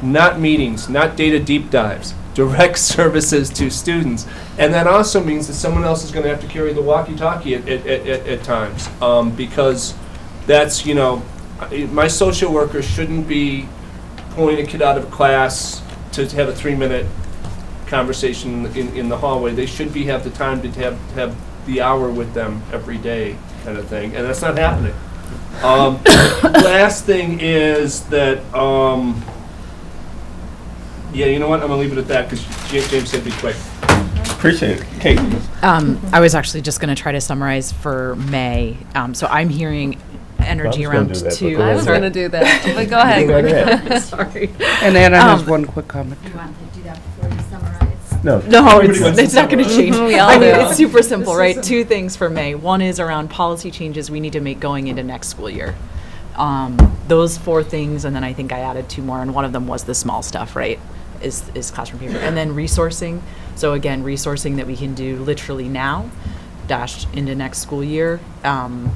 not meetings, not data deep dives, direct services to students. And that also means that someone else is going to have to carry the walkie-talkie at times, because that's, my social worker shouldn't be pulling a kid out of a class to have a 3-minute conversation in the hallway. They should have the time to have the hour with them every day, kind of thing, and that's not happening. Last thing is that, you know what? I'm gonna leave it at that because James said be quick. Appreciate it, Kate. I was actually just going to try to summarize for May. So I'm hearing energy around two. I was going to do that, but go ahead. Go ahead. Sorry. And Anna has one quick comment. You want to do that before you summarize? No, it's not going to change. We all I mean, do. it's super simple, right? 2 things for May. One is around policy changes we need to make going into next school year. Those 4 things, and then I think I added 2 more, and one of them was the small stuff, right? Is classroom paper. And then resourcing. So again, resourcing that we can do literally now, dashed into next school year. And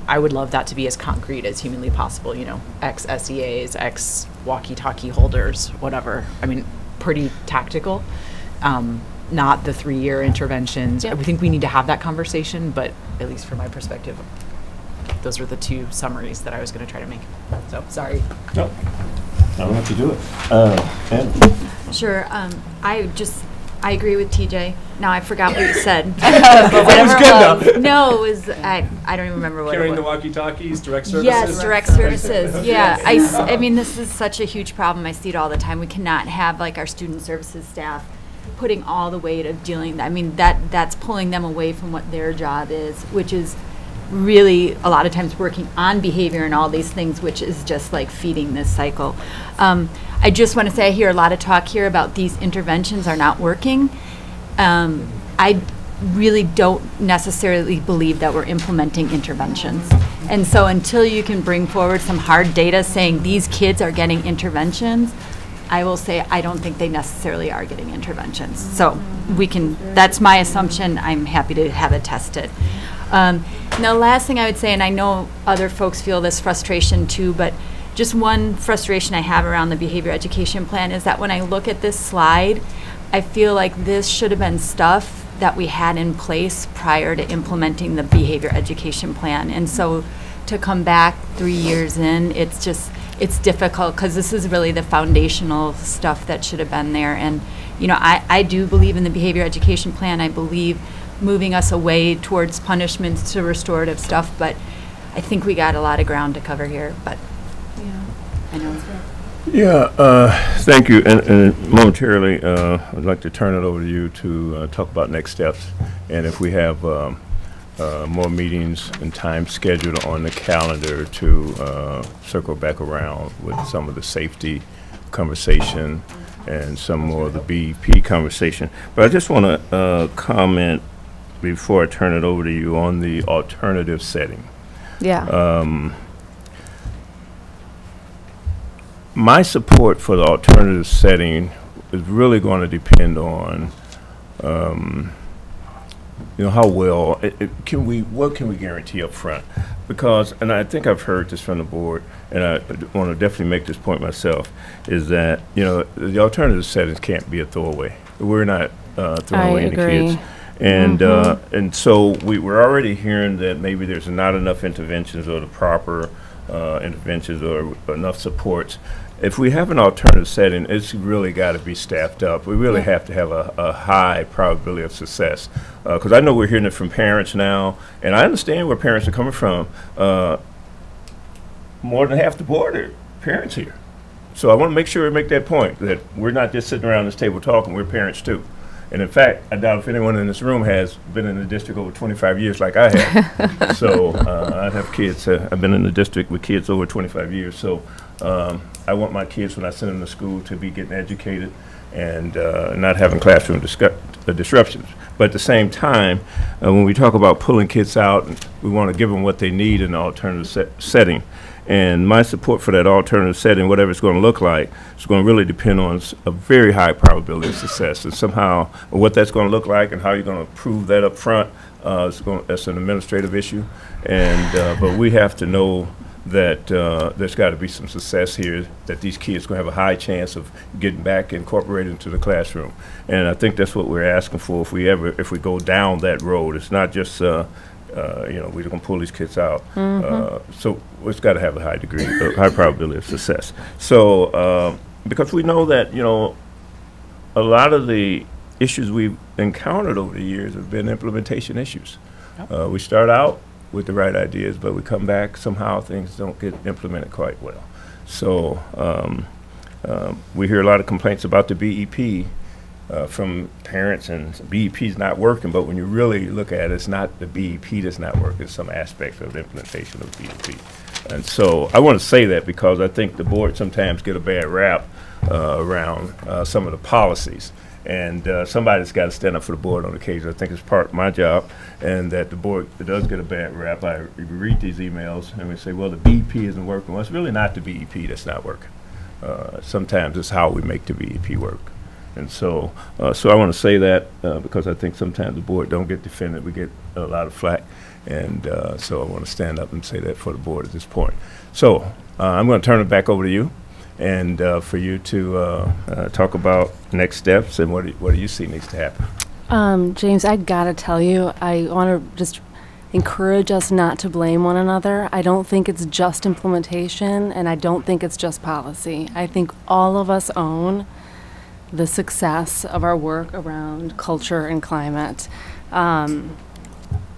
I would love that to be as concrete as humanly possible, X SEAs, X walkie-talkie holders, whatever. I mean, pretty tactical, not the 3-year interventions. Yep. I think we need to have that conversation, but at least from my perspective, those were the 2 summaries that I was going to try to make. So, sorry. No, I don't have to do it. Anna. Sure. I agree with TJ. Now I forgot what you said. It was good though. No, it was I don't even remember what Carrying it the was. walkie-talkies, direct services. Yes, direct services. Yeah, I mean, this is such a huge problem. I see it all the time. We cannot have like our student services staff putting all the weight of dealing. I mean, that's pulling them away from what their job is, which is really a lot of times working on behavior and all these things, which is just like feeding this cycle. I just want to say I hear a lot of talk here about these interventions are not working. I really don't necessarily believe that we're implementing interventions. And so until you can bring forward some hard data saying these kids are getting interventions, I will say I don't think they necessarily are getting interventions. So that's my assumption. I'm happy to have it tested. Now, last thing I would say, and I know other folks feel this frustration too, but just one frustration I have around the behavior education plan is that when I look at this slide, I feel like this should have been stuff that we had in place prior to implementing the behavior education plan. And so to come back 3 years in, it's difficult because this is really the foundational stuff that should have been there. And, I do believe in the behavior education plan. I believe moving us away towards punishments to restorative stuff, but I think we got a lot of ground to cover here, but I know it's good. Yeah, thank you. And momentarily, I'd like to turn it over to you to talk about next steps. And if we have more meetings and time scheduled on the calendar to circle back around with some of the safety conversation and some more of the BP conversation. But I just want to comment before I turn it over to you on the alternative setting. Yeah. My support for the alternative setting is really going to depend on how well what can we guarantee up front? Because, and I think I've heard this from the board, and I want to definitely make this point myself, is that, the alternative settings can't be a throwaway. We're not throwing away any kids. And and so we're already hearing that maybe there's not enough interventions or the proper interventions or enough supports. If we have an alternative setting, it's really got to be staffed up. We really have to have a high probability of success. Because I know we're hearing it from parents now, and I understand where parents are coming from. More than half the board are parents here. So I want to make sure we make that point, that we're not just sitting around this table talking, we're parents too. And in fact, I doubt if anyone in this room has been in the district over 25 years like I have. So I have kids, I've been in the district with kids over 25 years. So I want my kids, when I send them to school, to be getting educated and not having classroom disruptions. But at the same time, when we talk about pulling kids out, we want to give them what they need in an alternative setting. And my support for that alternative setting, whatever it's going to look like, is going to really depend on a very high probability of success. And somehow, what that's going to look like and how you're going to prove that up front, that's an administrative issue. And but we have to know that there's got to be some success here, that these kids are going to have a high chance of getting back incorporated into the classroom. And I think that's what we're asking for if we go down that road. It's not just we're going to pull these kids out. So it's got to have a high degree, high probability of success. So because we know that, a lot of the issues we've encountered over the years have been implementation issues. We start out with the right ideas, but we come back, somehow things don't get implemented quite well. So we hear a lot of complaints about the BEP from parents, and BEP is not working, but when you really look at it, it's not the BEP that's not working, it's some aspect of the implementation of BEP. And so I want to say that because I think the board sometimes get a bad rap around some of the policies. And somebody's got to stand up for the board on occasion. I think it's part of my job, and that the board does get a bad rap. I read these emails and we say, well, the BEP isn't working. Well, it's really not the BEP that's not working. Sometimes it's how we make the BEP work. And so so I want to say that because I think sometimes the board don't get defended. We get a lot of flack. And so I want to stand up and say that for the board at this point. So I'm going to turn it back over to you, and for you to talk about next steps and what do you see needs to happen. James, I gotta tell you, I want to just encourage us not to blame one another. I don't think it's just implementation, and I don't think it's just policy. I think all of us own the success of our work around culture and climate.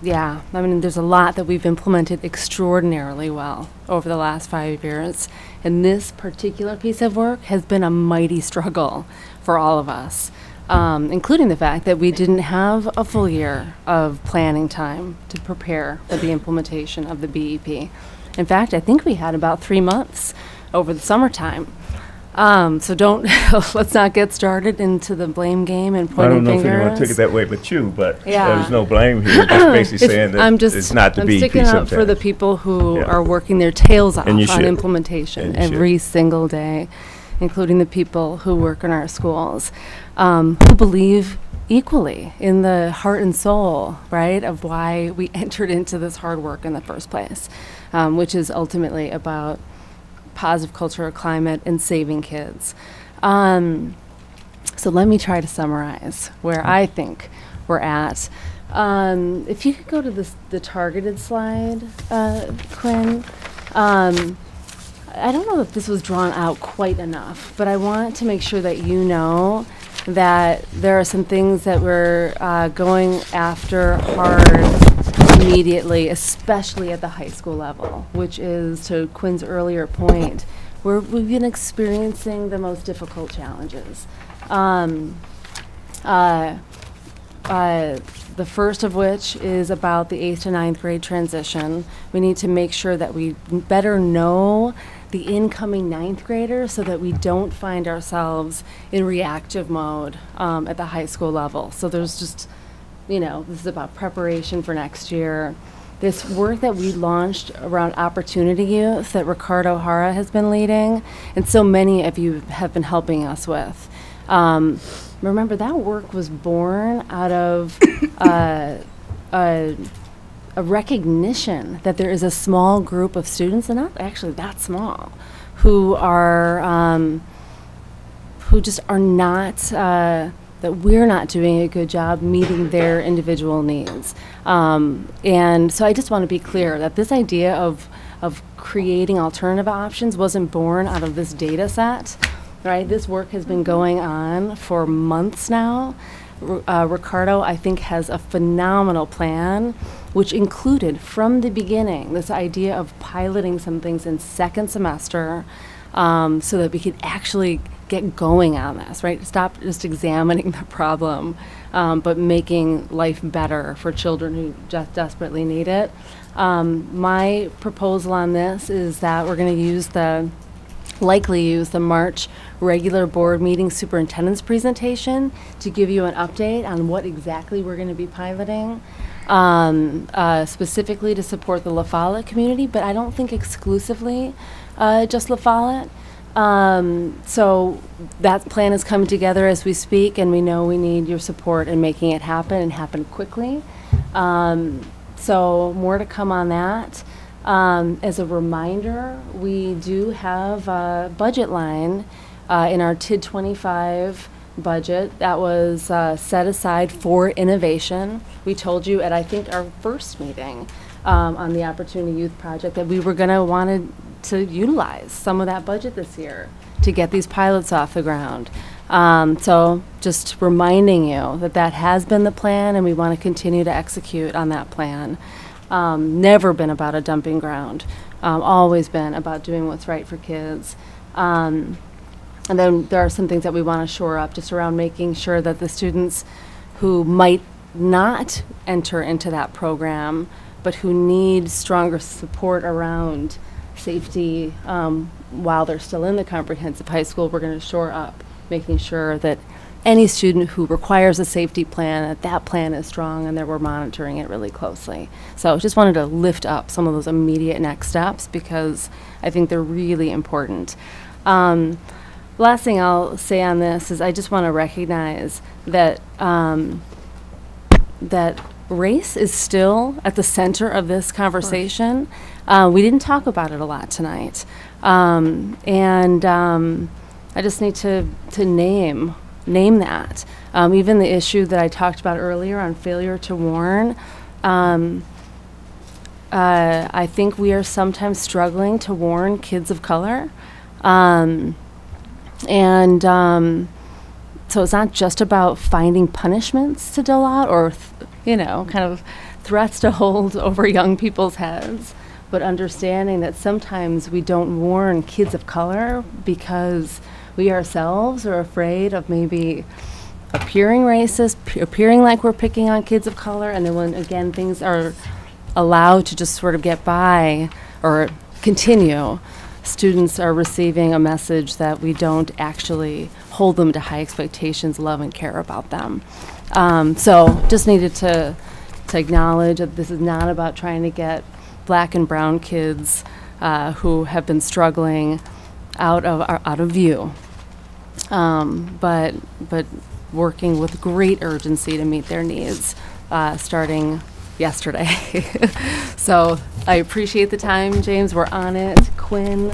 Yeah, I mean, there's a lot that we've implemented extraordinarily well over the last 5 years, and this particular piece of work has been a mighty struggle for all of us, including the fact that we didn't have a full year of planning time to prepare for the implementation of the BEP. In fact, I think we had about 3 months over the summertime. So don't, let's not get started into the blame game and pointing fingers. I don't know if anyone took it that way but you, but there's no blame here. Just basically saying that it's not the BEP sometimes. I'm sticking up for the people who are working their tails off on implementation every single day, including the people who work in our schools, who believe equally in the heart and soul, right, of why we entered into this hard work in the first place, which is ultimately about positive cultural climate and saving kids. So let me try to summarize where I think we're at. If you could go to the targeted slide, Quinn. I don't know if this was drawn out quite enough, but I want to make sure that you know that there are some things that we're going after hard immediately, especially at the high school level, which is, to Quinn's earlier point, we've been experiencing the most difficult challenges. The first of which is about the 8th to 9th grade transition. We need to make sure that we better know the incoming 9th graders so that we don't find ourselves in reactive mode at the high school level. So there's just, this is about preparation for next year. This work that we launched around Opportunity Youth that Ricardo Hara has been leading, and so many of you have been helping us with. Remember, that work was born out of a recognition that there is a small group of students, and not actually that small, who just are not, that we're not doing a good job meeting their individual needs. And so I just want to be clear that this idea of creating alternative options wasn't born out of this data set, right? This work has been going on for months now. Ricardo, I think, has a phenomenal plan, which included from the beginning this idea of piloting some things in second semester so that we could actually get going on this, right? Stop just examining the problem, but making life better for children who just desperately need it. My proposal on this is that we're going to likely use the March regular board meeting superintendent's presentation to give you an update on what exactly we're going to be piloting, specifically to support the La Follette community, but I don't think exclusively just La Follette. So that plan is coming together as we speak, and we know we need your support in making it happen and happen quickly. So more to come on that. As a reminder, we do have a budget line in our TID 25 budget that was set aside for innovation. We told you at, I think, our first meeting on the Opportunity Youth Project that we were going to want to utilize some of that budget this year to get these pilots off the ground. So just reminding you that that has been the plan, and we want to continue to execute on that plan. Never been about a dumping ground, always been about doing what's right for kids. And then there are some things that we want to shore up just around making sure that the students who might not enter into that program, but who need stronger support around safety while they're still in the comprehensive high school, we're going to shore up, making sure that any student who requires a safety plan, that plan is strong and that we're monitoring it really closely. So just wanted to lift up some of those immediate next steps because I think they're really important. Last thing I'll say on this is I just want to recognize that that race is still at the center of this conversation. We didn't talk about it a lot tonight. I just need to name that. Even the issue that I talked about earlier on failure to warn, I think we are sometimes struggling to warn kids of color. So it's not just about finding punishments to dole out or, kind of threats to hold over young people's heads, but understanding that sometimes we don't warn kids of color because we ourselves are afraid of maybe appearing racist, appearing like we're picking on kids of color, and then when, again, things are allowed to just sort of get by or continue, students are receiving a message that we don't actually hold them to high expectations, love, and care about them. So just needed to acknowledge that this is not about trying to get black and brown kids who have been struggling out of view, but working with great urgency to meet their needs starting yesterday. So I appreciate the time, James. We're on it. Quinn,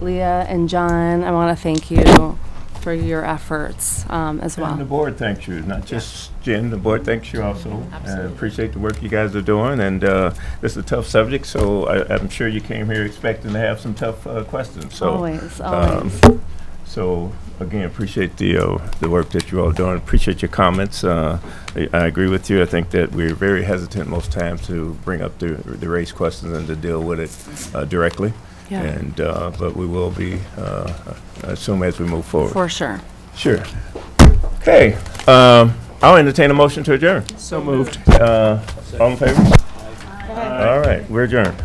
Leah, and John, I want to thank you for your efforts as well. And the board thanks you, not just Jen, the board thanks you also. Absolutely. Appreciate the work you guys are doing, and this is a tough subject, so I'm sure you came here expecting to have some tough questions. So, always. So again, appreciate the work that you all are doing. Appreciate your comments. I agree with you. I think that we're very hesitant most times to bring up the race questions and to deal with it directly. Yeah. And but we will be assume as we move forward. For sure. Sure. Okay. I'll entertain a motion to adjourn. So moved. All in favor? All right. We're adjourned.